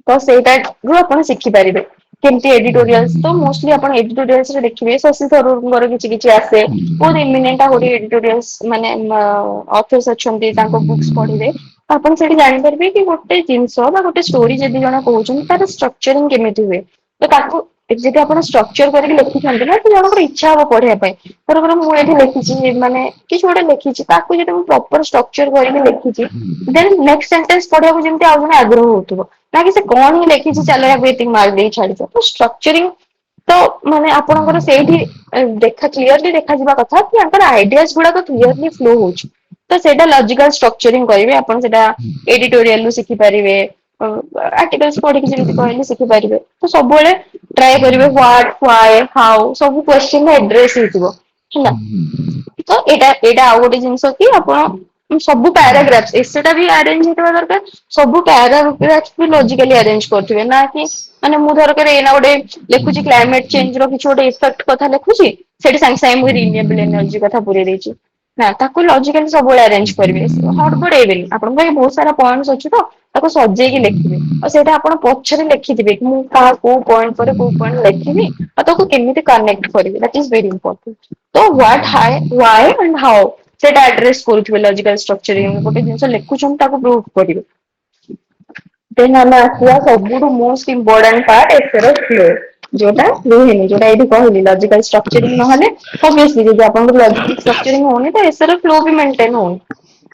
ତ ସେଇଟା ରୁ ଆପଣ ଶିଖିପାରିବେ। କେମିତି ଏଡିଟୋରିଆଲସ ତ ମୋଷ୍ଟଲି ଆପଣ ଏଡିଟୋରିଆଲସ ରେ ଦେଖିବେ ଶଶୀ ଥରୁରଙ୍କର କିଛି କିଛି ଆସେ। ବହୁତ ଇମିନେଣ୍ଟ ଆହୁରି ଏଡିଟୋରିଆଲସ ମାନେ ଅଥର୍ସ ଅଛନ୍ତି ତାଙ୍କ ବୁକ୍ସ ପଢିବେ। ଆପଣ ସେଠି ଜାଣିପାରିବେ କି ଗୋଟେ ଜିନିଷ ବା ଗୋଟେ ଷ୍ଟୋରି ଯଦି ଜଣେ କହୁଛନ୍ତି ତାର ଷ୍ଟ୍ରକ୍ଚରିଂ କେମିତି ହୁଏ। ତ ତାକୁ ଯଦି ଆପଣ ଷ୍ଟ୍ରକ୍ଚର କରିକି ଲେଖୁଛନ୍ତି ନା ତ ଜଣଙ୍କର ଇଚ୍ଛା ହବ ପଢିବା ପାଇଁ। ଧରକର ମୁଁ ଏଇଠି ଲେଖିଛି ମାନେ କିଛି ଗୋଟେ ଲେଖିଛି ତାକୁ ଯଦି ମୁଁ ପ୍ରପର ଷ୍ଟ୍ରକ୍ଚର କରିକି ଲେଖିଛି ଦେନ୍ ନେକ୍ସଟ ସେଣ୍ଟେନ୍ସ ପଢିବାକୁ ଯେମିତି ଆଉ ଜଣେ ଆଗ୍ରହ ହଉଥିବ। ନା କି ସେ କଣ ହିଁ ଲେଖିଛି ଚାଲ ୟାକୁ ଏତିକି ମାର୍କ ଦେଇ ଛାଡିଦବା ତ ଷ୍ଟ୍ରକ୍ଚରିଂ ତ ମାନେ ଆପଣଙ୍କର ସେଇଠି କ୍ଲିୟରଲି ଦେଖାଯିବା କଥା କି ଆଙ୍କର ଆଇଡିଆସ ଗୁଡାକ କ୍ଲିୟରଲି ଫ୍ଲୋ ହଉଛି। ତ ସେଇଟା ଲଜିକାଲ ଷ୍ଟ୍ରକ୍ଚରିଂ କରିବେ ଆପଣ ସେଇଟା ଏଡିଟୋରିଆଲ ରୁ ଶିଖିପାରିବେ। ଆର୍ଟିକଲସ ପଢିକି ଯେମିତି କହିଲେ ଶିଖିପାରିବେ ତ ସବୁବେଳେ ଟ୍ରାଏ କରିବେ ହ୍ୱାଟ ହ୍ୱାଏ ହାଉ ସବୁ କୋଶ୍ଚିନ ଆଡ୍ରେସ ହେଇଥିବ ହେଲା। ତ ଏଇଟା ଆଉ ଗୋଟେ ଜିନିଷ କି ଆପଣ ସବୁ ପାରାଗ୍ରାଫ ଏସେଟା ବି ଆରେଞ୍ଜ ହେଇଥିବା ଦରକାର। ସବୁ ପାରାଗ୍ରାଫ ବି ଲଜିକାଲି ଆରେଞ୍ଜ କରୁଥିବେ ନା କି ମାନେ ମୁଁ ଧରକର ଏଇନା ଗୋଟେ ଲେଖୁଛି କ୍ଲାଇମେଟ ଚେଞ୍ଜ ର କିଛି ଗୋଟେ ଇଫେକ୍ଟ କଥା ଲେଖୁଛି ସେଠି ସାଙ୍ଗେ ସାଙ୍ଗେ ମୁଁ ରିନ୍ୟୁଏବଲ ଏନର୍ଜି କଥା ପୁରେଇ ଦେଇଛି। ନା ତାକୁ ଲଜିକାଲି ସବୁବେଳେ ଆରେଞ୍ଜ କରିବେ ହଡବଡେଇବେନି ଆପଣଙ୍କ ପାଖେ ବହୁତ ସାରା ପଏଣ୍ଟସ ଅଛି ତ ତାକୁ ସଜେଇକି ଲେଖିବେ ଆଉ ସେଇଟା ଆପଣ ପଛରେ ଲେଖିଥିବେ କି ମୁଁ କାହା କୋଉ ପଏଣ୍ଟ ପରେ କୋଉ ପଏଣ୍ଟ ଲେଖିବି ଆଉ ତାକୁ କେମିତି କନେକ୍ଟ କରିବି ଦାଟ ଇଜ ଭେରି ଇମ୍ପୋର୍ଟାଣ୍ଟ। ତ ହ୍ୱାଟ ହ୍ୱାଏ ଆଣ୍ଡ ହାଉ ସେଇଟା ଆଡ୍ରେସ କରୁଥିବେ ଲଜିକାଲ ଷ୍ଟ୍ରକ୍ଚରିଂ ଗୋଟେ ଜିନିଷ ଲେଖୁଛନ୍ତି ତାକୁ ପ୍ରୁଭ କରିବେ। ଦେନ୍ ଆମେ ଆସିବା ସବୁଠୁ ମୋଷ୍ଟ ଇମ୍ପୋର୍ଟାଣ୍ଟ ପାର୍ଟ ଏସେର ଫ୍ଲୋ। जोटा रुहेनि जोटा ये कहली लॉजिकल स्ट्रक्चरिंग नहले ऑब्वियसली जब आपन लॉजिकल स्ट्रक्चरिंग होनी तो एसर फ्लो भी मेंटेन होनी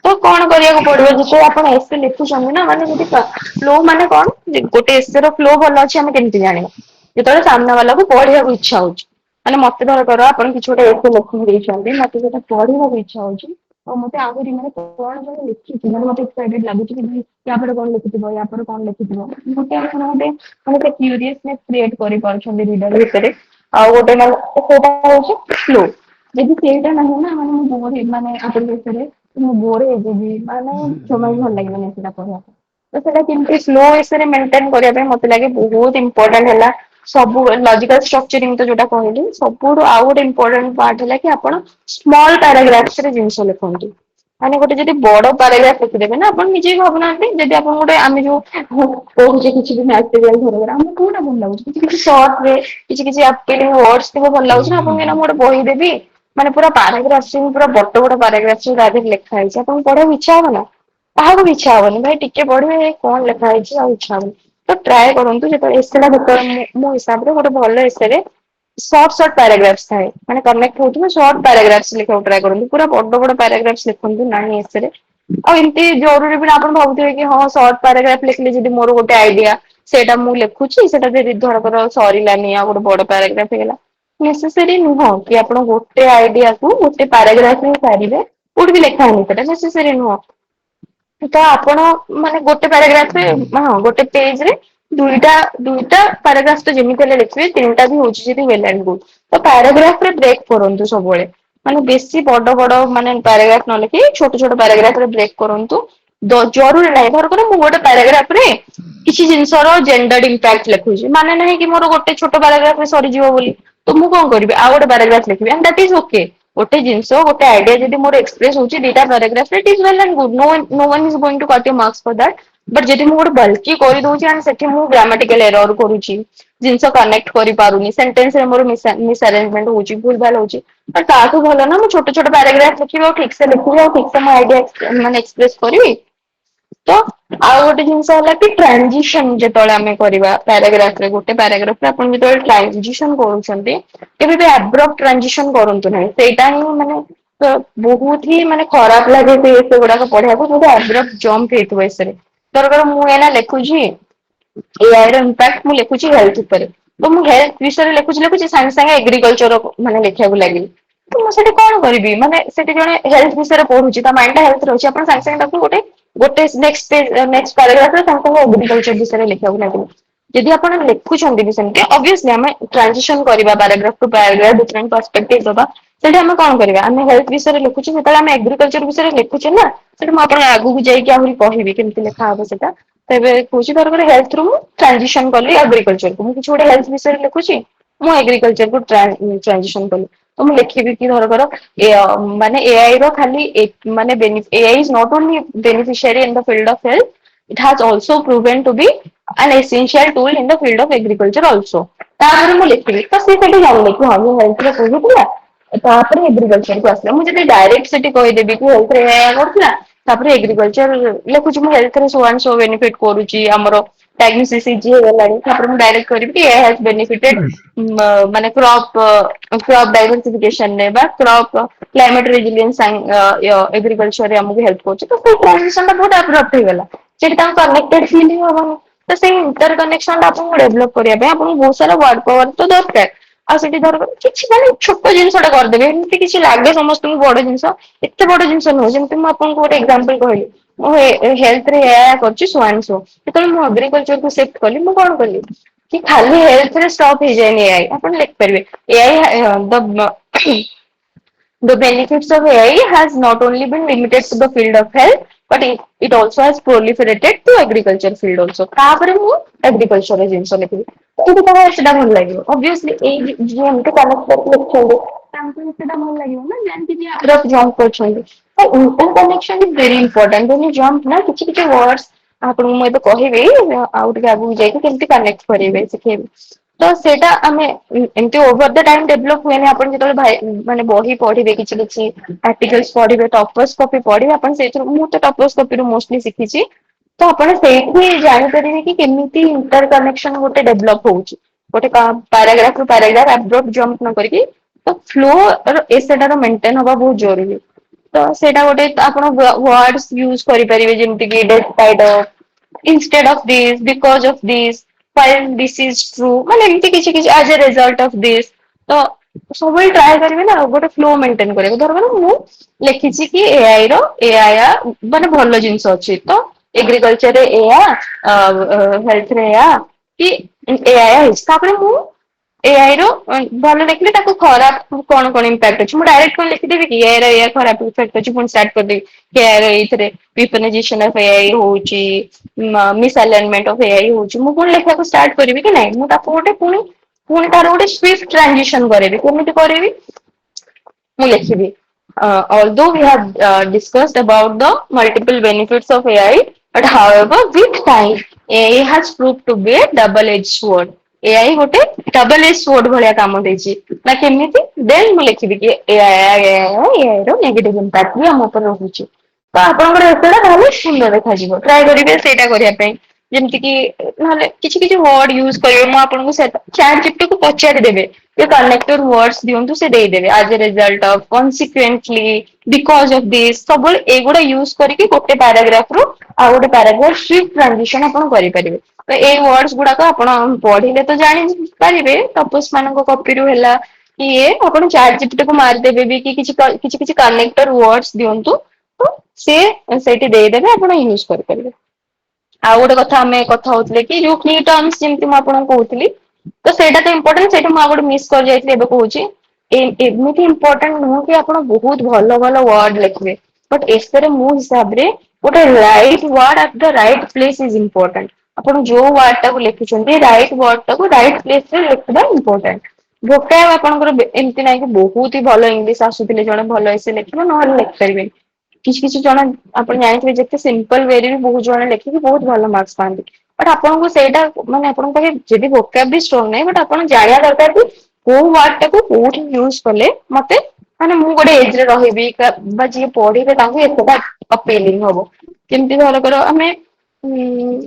तो कौन करिया को पड़िबो जिते आपण एसे लिखुछन ना माने जदी फ्लो माने कौन गोटे एसे रो फ्लो भल अछि हम केमति जानिबा जेतले सामने वाला को पढिया को इच्छा होची माने मते धर कर आपण किछ गोटे एसे लिखि ଦେଇଛନ୍ତି मते जेटा पढिया को इच्छा होची और मते आगुरी माने कौन जने लिखि माने मते एक्साइटेड लागुची कि या पर कौन लिखिथिबो या पर कौन लिखिथिबो गोटे आपण गोटे माने क्यूरियसनेस क्रिएट करि पारछन्ती रीडर भितरे आ गोटे माने सेटा होची फ्लो ଯଦି ସେଇଟା ନାହିଁ ନା ମାନେ ମୁଁ ବୋର ମାନେ ଆପଣ ବିଷୟରେ ମୁଁ ବୋର ହେଇଯିବି ମାନେ ଜମା ବି ଭଲ ଲାଗିବନି ସେଟା ପଢିବା ପାଇଁ ତ ସେଟା କେମିତି ସ୍ଲୋ ଏସରେ ମେଣ୍ଟେନ କରିବା ପାଇଁ ମତେ ଲାଗେ ବହୁତ ଇମ୍ପୋର୍ଟାଣ୍ଟ ହେଲା ସବୁ ଲଜିକାଲ ଷ୍ଟ୍ରକ୍ଚରିଂ ତ ଯୋଉଟା କହିଲି ସବୁଠୁ ଆଉ ଗୋଟେ ଇମ୍ପୋର୍ଟାଣ୍ଟ ପାର୍ଟ ହେଲା କି ଆପଣ ସ୍ମଲ ପାରାଗ୍ରାଫରେ ଜିନିଷ ଲେଖନ୍ତୁ ମାନେ ଗୋଟେ ଯଦି ବଡ ପାରାଗ୍ରାଫ ଲେଖିଦେବେ ନା ଆପଣ ନିଜେ ବି ଭାବୁନାହାନ୍ତି ଯଦି ଆପଣ ଗୋଟେ ଆମେ ଯୋଉ କହୁଛେ କିଛି ବି ମ୍ୟାଟେରିଆଲ ଧର ଆମକୁ କୋଉଟା ଭଲ ଲାଗୁଛି କିଛି କିଛି ସର୍ଟରେ କିଛି କିଛି ଆପିଲିଙ୍ଗ ୱାର୍ଡସ ଥିବ ଭଲ ଲାଗୁଛି ନା ଆପଣଙ୍କୁ ଏଇନା ମୁଁ ଗୋଟେ ବହି ଦେବି ମାନେ ପୁରା ପାରାଗ୍ରାଫ ପୁରା ବଡ ବଡ ପାରାଗ୍ରାଫ ତା ଦେହରେ ଲେଖା ହେଇଛି ଆପଣଙ୍କୁ ପଢିବାକୁ ଇଚ୍ଛା ହବ ନା କାହାକୁ ବି ଇଚ୍ଛା ହବନି ଭାଇ ଟିକେ ପଢିବେ କଣ ଲେଖା ହେଇଛି ଆଉ ଇଚ୍ଛା ହବନି ତ ଟ୍ରାଏ କରନ୍ତୁ ଯେତେବେଳେ ଏସେଟା ଯେତେବେଳେ ମୋ ହିସାବରେ ଗୋଟେ ଭଲ ଏସେରେ ସର୍ଟ ପାରାଗ୍ରାଫ ଥାଏ ମାନେ କନେକ୍ଟ ହଉଥିବ ସର୍ଟ ପାରାଗ୍ରାଫ ଲେଖିବାକୁ ଟ୍ରାଏ କରନ୍ତୁ ପୁରା ବଡ ବଡ ପାରାଗ୍ରାଫ ଲେଖନ୍ତୁ ନାହିଁ ଏସେରେ ଆଉ ଏମିତି ଜରୁରୀ ବି ଆପଣ ଭାବୁଥିବେ କି ହଁ ସର୍ଟ ପାରାଗ୍ରାଫ ଲେଖିଲେ ଯଦି ମୋର ଗୋଟେ ଆଇଡିଆ ସେଇଟା ମୁଁ ଲେଖୁଛି ସେଇଟା ଯଦି ଧରକର ସରିଲାନି ଆଉ ଗୋଟେ ବଡ ପାରାଗ୍ରାଫ ହେଇଗଲା ନେସେସରୀ ନୁହଁ କି ଆପଣ ଗୋଟେ ଆଇଡିଆକୁ ଗୋଟେ ପାରାଗ୍ରାଫରେ ସାରିବେ କୋଉଠି ବି ଲେଖା ହେଇନି ସେଟା ନେସେସରୀ ନୁହଁ ତ ଆପଣ ମାନେ ଗୋଟେ ପାରାଗ୍ରାଫରେ ହଁ ଗୋଟେ ପେଜରେ ଦୁଇଟା ପାରାଗ୍ରାଫ ତ ଯେମିତି ହେଲେ ଲେଖିବେ ତିନିଟା ବି ହଉଛି ଯଦି ୱେଲ୍ ଆଣ୍ଡ ଗୁଡ୍ ତ ପାରାଗ୍ରାଫରେ ବ୍ରେକ୍ କରନ୍ତୁ ସବୁବେଳେ ମାନେ ବେଶୀ ବଡ ବଡ ମାନେ ପାରାଗ୍ରାଫ ନ ଲେଖି ଛୋଟ ଛୋଟ ପାରାଗ୍ରାଫରେ ବ୍ରେକ୍ କରନ୍ତୁ ଜରୁରୀ ନାହିଁ ଧରକର ମୁଁ ଗୋଟେ ପାରାଗ୍ରାଫରେ କିଛି ଜିନିଷର ଜେଣ୍ଡର ଇମ୍ପାକ୍ଟ ଲେଖୁଛି ମାନେ ନାହିଁ କି ମୋର ଗୋଟେ ଛୋଟ ପାରାଗ୍ରାଫରେ ସରିଯିବ ବୋଲି ତ ମୁଁ କଣ କରିବି ଆଉ ଗୋଟେ ପାରାଗ୍ରାଫ ଲେଖିବି ଆଣ୍ଡ ଦ୍ୟାଟ ଇଜ ଓକେ ଗୋଟେ ଜିନିଷ ଗୋଟେ ଆଇଡିଆ ଯଦି ମୋର ଏକ୍ସପ୍ରେସ ହଉଛି ଦିଟା ପାରାଗ୍ରାଫରେ it is well and good no one is going to cut you marks for that but ଯଦି ମୁଁ ଗୋଟେ ବଲ୍କି କରିଦଉଛି ଆଣ୍ଡ ସେଠି ମୁଁ ଗ୍ରାମାଟିକାଲ ଏରର କରୁଛି ଜିନିଷ କନେକ୍ଟ କରିପାରୁନି ସେଣ୍ଟେନ୍ସରେ ମୋର ମିସଆରେଞ୍ଜମେଣ୍ଟ ହଉଛି ଭୁଲ ଭାଲ ହଉଛି ତ ତାଠୁ ଭଲ ନା ମୁଁ ଛୋଟ ଛୋଟ ପାରାଗ୍ରାଫ ଲେଖିବି ଆଉ ଠିକ ସେ ଲେଖିବି ଆଉ ଠିକ ସେ ମୋ ଆଇଡିଆ ମାନେ ଏକ୍ସପ୍ରେସ କରିବି ତ ଆଉ ଗୋଟେ ଜିନିଷ ହେଲା କି ଟ୍ରାନଜିସନ ଯେତେବେଳେ ଆମେ କରିବା ପାରାଗ୍ରାଫରେ ଗୋଟେ ପାରାଗ୍ରାଫରେ ଆପଣ ଯେତେବେଳେ ଟ୍ରାନଜିସନ କରୁଛନ୍ତି କେବେ ବି ଆବ୍ରପ୍ଟ ଟ୍ରାନଜିସନ କରନ୍ତୁ ନାହିଁ ସେଇଟା ହିଁ ମାନେ ତ ବହୁତ ହିଁ ମାନେ ଖରାପ ଲାଗେ ସେ ସେଗୁଡାକ ପଢିବାକୁ ଯୋଉଟା ଆବ୍ରପ୍ଟ ଜମ୍ପ ହେଇଥିବ ଏସରେ ଧରକର ମୁଁ ଏଇନା ଲେଖୁଛି ଏଆଇ ର ଇମ୍ପାକ୍ଟ ମୁଁ ଲେଖୁଛି ହେଲ୍ଥ ଉପରେ ତ ମୁଁ ହେଲ୍ଥ ବିଷୟରେ ଲେଖୁଛି ସାଙ୍ଗେ ସାଙ୍ଗେ ଏଗ୍ରିକଲଚର ମାନେ ଲେଖିବାକୁ ଲାଗିଲି ତ ମୁଁ ସେଠି କଣ କରିବି ମାନେ ସେଠି ଜଣେ ହେଲ୍ଥ ବିଷୟରେ ପଢୁଛି ତା ମାଇଣ୍ଡ ଟା ହେଲ୍ଥରେ ଅଛି ଆପଣ ସାଙ୍ଗେ ସାଙ୍ଗେ ତାକୁ ଗୋଟେ ନେକ୍ସଟ ପାରାଗ୍ରାଫରେ ତାଙ୍କୁ ଏଗ୍ରିକଲଚର ବିଷୟରେ ଲେଖିବାକୁ ଲାଗିଲେ ଯଦି ଆପଣ ଲେଖୁଛନ୍ତି ବି ସେମିତି ଅବଭିୟସଲି ଆମେ ଟ୍ରାନଜିସନ କରିବା ପାରାଗ୍ରାଫ ଟୁ ପାରାଗ୍ରାଫ ଡିଫରେଣ୍ଟ ପରସ୍ପେକ୍ଟିଭ ଦବା ସେଠି ଆମେ କଣ କରିବା ଆମେ ହେଲ୍ଥ ବିଷୟରେ ଲେଖୁଛେ ସେତେବେଳେ ଆମେ ଏଗ୍ରିକଲଚର ବିଷୟରେ ଲେଖୁଛେ ନା ସେଠି ମୁଁ ଆପଣଙ୍କ ଆଗକୁ ଯାଇକି ଆହୁରି କହିବି କେମିତି ଲେଖା ହବ ସେଇଟା ତେବେ କହୁଛି ଧର ହେଲ୍ଥ ରୁ ମୁଁ ଟ୍ରାନଜିସନ କଲି ଏଗ୍ରିକଲଚର ମୁଁ କିଛି ଗୋଟେ ହେଲ୍ଥ ବିଷୟରେ ଲେଖୁଛି ମୁଁ ଏଗ୍ରିକଲଚର କୁ ଟ୍ରାନଜିସନ କଲି ତ ମୁଁ ଲେଖିବି କି ଧରକର ମାନେ ଏଆଇ ର ଖାଲି ମାନେ AI is not only beneficiary in the field of health it has also proven to be an essential tool in the field of agriculture also ତାପରେ ମୁଁ ଲେଖିବି ତ ସେ ସେଠି ଜାଣିଲେ କି ହଁ ମୁଁ ହେଲ୍ଥରେ ପଢୁଥିଲା ତାପରେ ଏଗ୍ରିକଲଚର କୁ ଆସିଲା ମୁଁ ଯଦି ଡାଇରେକ୍ଟ ସେଠି କହିଦେବି କି ହେଲ୍ଥରେ ଏଇଆ କରୁଥିଲା ତାପରେ ଏଗ୍ରିକଲଚର ଲେଖୁଛି ମୁଁ ହେଲ୍ଥରେ ସୋ ଆଣ୍ଡ ସୋ ବେନିଫିଟ କରୁଛି ଆମର ଡାଇଗ୍ନୋସିସ୍ ଇଜି ହେଇଗଲାଣି ତାପରେ ମୁଁ ଡାଇରେକ୍ଟ କରିବି କି ଏହା ହାଜ ବେନିଫିଟେଡ ମାନେ କ୍ରପ ଡାଇଭରସିଫିକେସନରେ ବା କ୍ରପ କ୍ଲାଇମେଟ ରେଜିଲିଏନ୍ସ ଏଗ୍ରିକଲଚରରେ ଆମକୁ ହେଲ୍ପ କରୁଛି ତ ସେଇ ଟ୍ରାନଜିସନ ଟା ବହୁତ ଆବ୍ରପ୍ଟ ହେଇଗଲା ସେଠି ତାଙ୍କ କନେକ୍ଟେଡ ଫିଲ୍ ହିଁ ହବନି ତ ସେଇ ଇଣ୍ଟର କନେକ୍ସନ ଟା ଆପଣଙ୍କୁ ଡେଭଲପ କରିବା ପାଇଁ ଆପଣଙ୍କୁ ବହୁତ ସାରା ୱାର୍ଡ ପାୱାର ତ ଦରକାର ଆଉ ସେଠି ଧର କିଛି ମାନେ ଛୋଟ ଜିନିଷଟା କରିଦେବେ ଏମିତି କିଛି ଲାଗେ ସମସ୍ତଙ୍କୁ ବଡ ଜିନିଷ ଏତେ ବଡ ଜିନିଷ ନୁହଁ ଯେମିତି ମୁଁ ଆପଣଙ୍କୁ ଗୋଟେ ଏକ୍ଜାମ୍ପଲ କହିଲି ମୁଁ ହେଲ୍ଥରେ ଏଇଆ କରୁଛି ସୋ ଆଣ୍ଡ ସୋ ଯେତେବେଳେ ମୁଁ ଏଗ୍ରିକଲଚରକୁ ସିଫ୍ଟ କଲି ମୁଁ କଣ କଲି କି ଖାଲି ହେଲ୍ଥରେ ଷ୍ଟପ୍ ହେଇଯାଏନି ଏଆଇ ଆପଣ ଲେଖିପାରିବେ AI the benefits of AI has not only been limited to the field of health but it also has proliferated to agriculture field also ତାପରେ ମୁଁ ଏଗ୍ରିକଲଚର ଜିନିଷ ଲେଖିବି କୋଉଠି କଣ ସେଟା ଭଲ ଲାଗିବ ଅବଭିୟସଲି ଏଇ ଯିଏ ଏମିତି କନେକ୍ଟ କରିକି ଲେଖିଛନ୍ତି ତାଙ୍କୁ ସେଟା ଭଲ ଲାଗିବ ନା ଯେମିତି ଜମ୍ପ କରୁଛନ୍ତି ତ inter connection is very important when you jump ନା କିଛି କିଛି ୱାର୍ଡସ ଆପଣଙ୍କୁ ମୁଁ ଏବେ କହିବି ଆଉ ଟିକେ ଆଗକୁ ଯାଇକି କେମିତି କନେକ୍ଟ କରିବେ ଶିଖେଇବି ତ ସେଇଟା ଆମେ ଏମିତି ଓଭର ଦ ଟାଇମ ଡେଭଲପ ହୁଏନି ଆପଣ ଯେତେବେଳେ ମାନେ ବହି ପଢିବେ କିଛି କିଛି ଆର୍ଟିକଲ୍ସ ପଢିବେ ଟପର୍ସ କପି ପଢିବେ ଆପଣ ସେଇଥିରୁ ମୁଁ ତ ଟପର୍ସ କପିରୁ ମୋଷ୍ଟଲି ଶିଖିଛି ତ ଆପଣ ସେଇଠି ଜାଣିପାରିବେ କି କେମିତି ଇଣ୍ଟର କନେକ୍ସନ ଗୋଟେ ଡେଭଲପ ହଉଛି ଗୋଟେ ପାରାଗ୍ରାଫ ରୁ ପାରାଗ୍ରାଫ ଆବ୍ରପ୍ଟ ଜମ୍ପ ନ କରିକି ତ ଫ୍ଲୋ ଏସେଟାର ମେଣ୍ଟେନ ହବା ବହୁତ ଜରୁରୀ। ତ ସେଇଟା ଗୋଟେ ଆପଣ ୱାର୍ଡସ ୟୁଜ କରିପାରିବେ ଯେମିତି କି ଡେସ୍ପାଇଟ୍ of, instead of this, because of this, while this is true, ମାନେ ଏମିତି କିଛି କିଛି as a result of this। ତ ସବୁବେଳେ ଟ୍ରାଏ କରିବେ ନା ଗୋଟେ ଫ୍ଲୋ ମେଣ୍ଟେନ କରିବାକୁ। ଧର ମୁଁ ଲେଖିଛି କି ଏଆଇ ର ଏଆଇ ମାନେ ଭଲ ଜିନିଷ ଅଛି ତ ଏଗ୍ରିକଲଚରରେ ଏୟା, ହେଲ୍ଥରେ ଏୟା କି ଏଆଇ ହେଇଛି, ତାପରେ ମୁଁ ଏଆଇ ର ଭଲ ଲେଖିଲେ ତାକୁ ଖରାପ କଣ କଣ ଇମ୍ପାକ୍ଟ ଅଛି ମୁଁ ଡାଇରେକ୍ଟ କଣ ଲେଖିଦେବି କି ଏଆଇ ର ଏୟା ଖରାପ ଇଫେକ୍ଟ ଅଛି ପୁଣି ଷ୍ଟାର୍ଟ କରିଦେବି ଏଆଇ ର ଏଇଥିରେ weaponization of AI ହଉଛି, misalignment of AI ହଉଛି, ମୁଁ ପୁଣି ଲେଖିବାକୁ ଷ୍ଟାର୍ଟ କରିବି କି ନାଇଁ? ମୁଁ ତାକୁ ଗୋଟେ ପୁଣି ପୁଣି ତାର ଗୋଟେ ସ୍ୱିଫ୍ଟ ଟ୍ରାନଜିସନ କରିବି। କେମିତି କରିବି? ମୁଁ ଲେଖିବି although we have discussed about the multiple benefits of AI, but however with time AI has proved to be a double edged sword। AI ଗୋଟେ ଡବଲ ଏଜ୍ sword ଭଳିଆ କାମ ଦେଇଛି ନା କେମିତି? ଦେନ୍ ମୁଁ ଲେଖିବି କି ଏଆଇ ର ନେଗେଟିଭ ଇମ୍ପାକ୍ଟ ବି ଆମ ଉପରେ ରହୁଛି। ତ ଆପଣଙ୍କର ଏତେଟା ତାହେଲେ ସୁନ୍ଦର ଦେଖାଯିବ। ଟ୍ରାଏ କରିବେ ସେଇଟା କରିବା ପାଇଁ। ଯେମିତି କି ନହେଲେ କିଛି କିଛି ୱାର୍ଡ ୟୁଜ କରିବେ। ମୁଁ ଆପଣଙ୍କୁ ଚାଟ୍ ଜିପିଟି କୁ ପଚାରିଦେବେ କନେକ୍ଟେଡ ୱାର୍ଡସ ଦିଅନ୍ତୁ, ସେ ଦେଇଦେବେ ଆଜ a result of, consequently, because of this, ସବୁବେଳେ ଏଇଗୁଡା ୟୁଜ କରିକି ଗୋଟେ ପାରାଗ୍ରାଫ ରୁ ଆଉ ଗୋଟେ ପାରାଗ୍ରାଫ ସ୍ୱିଫ୍ଟ ଟ୍ରାନଜିସନ ଆପଣ କରିପାରିବେ। ତ ଏଇ ୱାର୍ଡସ ଗୁଡାକ ଆପଣ ପଢିଲେ ତ ଜାଣି ପାରିବେ ତପସ୍ୱ ମାନଙ୍କ କପିରୁ ହେଲା କି ଇଏ ଆପଣ ଚାଟ୍ ଜିପିଟି କୁ ମାରିଦେବେ ବି କି କିଛି କିଛି କନେକ୍ଟର ୱାର୍ଡସ ଦିଅନ୍ତୁ ତ ସିଏ ସେଇଠି ଦେଇଦେବେ, ଆପଣ ୟୁଜ କରିପାରିବେ। ଆଉ ଗୋଟେ କଥା ଆମେ କଥା ହଉଥିଲେ କି ଯୋଉ କି ଟର୍ମସ୍ ଯେମିତି ମୁଁ ଆପଣଙ୍କୁ କହୁଥିଲି ତ ସେଇଟା ତ ଇମ୍ପୋର୍ଟାଣ୍ଟ, ସେଇଟା ମୁଁ ଆଉ ଗୋଟେ ମିସ୍ କରି ଯାଇଥିଲି ଏବେ କହୁଛି। ଏମିତି ଇମ୍ପୋର୍ଟାଣ୍ଟ ନୁହଁ କି ଆପଣ ବହୁତ ଭଲ ଭଲ ୱାର୍ଡ ଲେଖିବେ, ବଟ ଏସରେ ମୋ ହିସାବରେ ଗୋଟେ right word at the right place is important. ଆପଣ ଯୋଉ ୱାର୍ଡ ଟାକୁ ଲେଖୁଛନ୍ତି ରାଇଟ ୱାର୍ଡ ଟାକୁ ରାଇଟ ପ୍ଲେସରେ ଲେଖିବା ଇମ୍ପୋର୍ଟାଣ୍ଟ। ଭୋକାବ ଆପଣଙ୍କର ଏମିତି ନାଇଁ କି ବହୁତ ହି ଭଲ ଇଂଲିଶ ଆସୁଥିଲେ ଜଣେ ଭଲ ଏସେ ଲେଖିବ ନହେଲେ ଲେଖିପାରିବେନି। କିଛି କିଛି ଜଣ ଆପଣ ଜାଣିଥିବେ ଯେତେ ସିମ୍ପଲ ୱେରେ ବି ବହୁତ ଜଣ ଲେଖିକି ବହୁତ ଭଲ ମାର୍କ ପାଆନ୍ତି। ବଟ ଆପଣଙ୍କୁ ସେଇଟା ମାନେ ଆପଣଙ୍କ ପାଖେ ଯଦି ଭୋକାବ ବି ଷ୍ଟ୍ରଙ୍ଗ ନାହିଁ ବଟ ଆପଣ ଜାଣିବା ଦରକାର କି କୋଉ ୱାର୍ଡ ଟାକୁ କୋଉଠି ୟୁଜ କଲେ ମତେ ମାନେ ମୁଁ ଗୋଟେ ଏଜରେ ରହିବି ବା ଯିଏ ପଢିବେ ତାଙ୍କୁ ଏତେଟା ଅପିଲିଙ୍ଗ ହବ। କେମିତି ଧରକର ଆମେ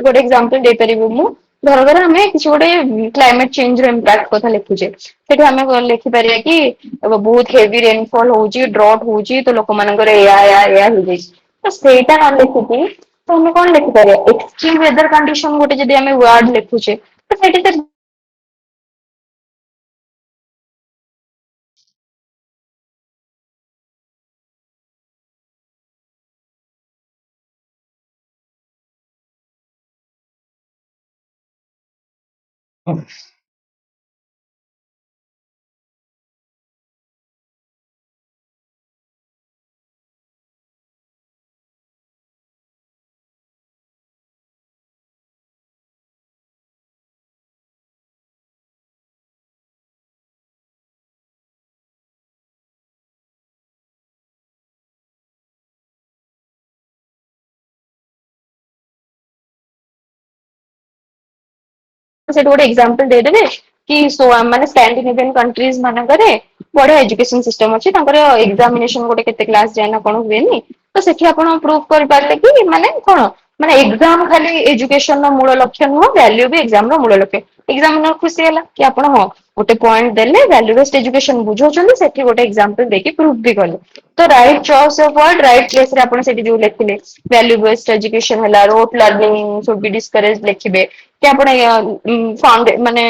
ଗୋଟେ ଏକ୍ସାମ୍ପଲ ଦେଇପାରିବୁ ମୁଁ ଧରକର ଆମେ କିଛି ଗୋଟେ କ୍ଲାଇମେଟ ଚେଞ୍ଜ ର ଇମ୍ପାକ୍ଟ କଥା ଲେଖୁଛେ ସେଠି ଆମେ ଲେଖିପାରିବା କି ବହୁତ ହେଭି ରେନଫଲ ହଉଛି, ଡ୍ରଟ୍ ହଉଛି, ତ ଲୋକମାନଙ୍କର ଏୟା ଏୟା ଏୟା ହେଇଯାଇଛି। ତ ସେଇଟା ନ ଲେଖିକି ତ ଆମେ କଣ ଲେଖିପାରିବା ଏକ୍ସଟ୍ରିମ ୱେଦର କଣ୍ଡିସନ ଗୋଟେ ଯଦି ଆମେ ୱାର୍ଡ ଲେଖୁଛେ ତ ସେଇଠି ସେଠି ଗୋଟେ ଏକ୍ସାମ୍ପଲ ଦେଇଦେବେ କି ମାନେ ସ୍କାଣ୍ଡିନେଭିଆନ କଣ୍ଟ୍ରିଜ ମାନଙ୍କରେ ବଢିଆ ଏଜୁକେସନ ସିଷ୍ଟମ ଅଛି, ତାଙ୍କର ଏକ୍ସାମିନେସନ ଗୋଟେ କେତେ କ୍ଲାସ ଯାଏ ନା କଣ ହୁଏନି ତ ସେଠି ଆପଣ ପ୍ରୁଭ କରିପାରିଲେ କି ମାନେ କଣ ମାନେ ଏକ୍ସାମ ଖାଲି ଏଜୁକେସନ ର ମୂଳ ଲକ୍ଷ୍ୟ ନୁହଁ, ଭାଲ୍ୟୁ ବି ଏକ୍ସାମ ର ମୂଳ ଲକ୍ଷ୍ୟ। ଏକ୍ସାମିନର ଖୁସି ହେଲା କି ଆପଣ ହଁ ଗୋଟେ ପଏଣ୍ଟ ଦେଲେ ଭାଲ୍ୟୁ ବେଷ୍ଟ ଏଜୁକେସନ ବୁଝଉଛନ୍ତି, ସେଠି ଗୋଟେ ଏକ୍ସାମ୍ପଲ ଦେଇକି ପ୍ରୁଭ୍ ବି କଲେ। ତ right choice of word right place ରେ ଆପଣ ସେଠି ଯୋଉ ଲେଖିଲେ ଭାଲ୍ୟୁ ବେଷ୍ଟ ଏଜୁକେସନ ହେଲା, ରୋଟ ଲର୍ଣ୍ଣିଂ ସୁଡ୍ ବି ଡିସ୍କରେଜ ଲେଖିବେ କି ଆପଣ ମାନେ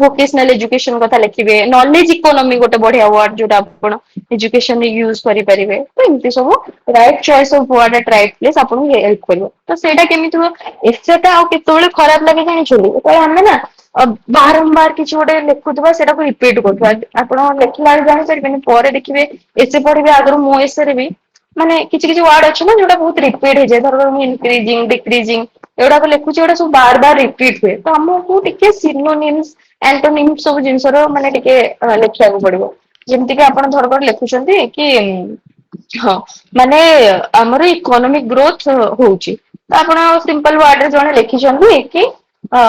ଭୋକେସନାଲ ଏଜୁକେସନ କଥା ଲେଖିବେ, ନଲେଜ ଇକୋନୋମି ଗୋଟେ ବଢିଆ ୱାର୍ଡ ଯୋଉଟା ଆପଣ ଏଜୁକେସନରେ ୟୁଜ କରିପାରିବେ। ତ ଏମିତି ସବୁ right choice of word at right place ଆପଣଙ୍କୁ ହେଲ୍ପ କରିବ। ତ ସେଇଟା କେମିତି ହୁଏ ଏସେଟା ଆଉ କେତେବେଳେ ଖରାପ ଲାଗେ ଜାଣିଛନ୍ତି ଯେତେବେଳେ ଆମେ ନା ବାରମ୍ବାର କିଛି ଗୋଟେ ଲେଖୁଥିବା ସେଟାକୁ ରିପିଟ କରୁଥିବା ଆପଣ ଲେଖିଲା ବେଳେ ଜାଣିପାରିବେନି ପରେ ଦେଖିବେ ଏସେ ପଢିବେ ଆଗରୁ ମୋ ଏସେରେ ବି ମାନେ କିଛି କିଛି ୱାର୍ଡ ଅଛି ନା ଯୋଉଟା ବହୁତ ରିପିଟ୍ ହେଇଯାଏ, ଧର ଇନକ୍ରିଜିଂ ଡିକ୍ରିଜିଂ ଏଗୁଡାକ ଲେଖୁଛି ଏଗୁଡା ସବୁ ବାର ବାର ରିପିଟ ହୁଏ ତ ଆମକୁ ଟିକେ ସିନୋନିମ୍ସ ଆଣ୍ଟୋନିମ୍ସ ସବୁ ଜିନିଷର ମାନେ ଟିକେ ଲେଖିବାକୁ ପଡିବ। ଯେମିତି କି ଆପଣ ଧରକର ଲେଖୁଛନ୍ତି କି ହଁ ମାନେ ଆମର ଇକୋନୋମିକ ଗ୍ରୋଥ ହଉଛି ତ ଆପଣ ସିମ୍ପଲ ୱାର୍ଡରେ ଜଣେ ଲେଖିଛନ୍ତି କି ଅ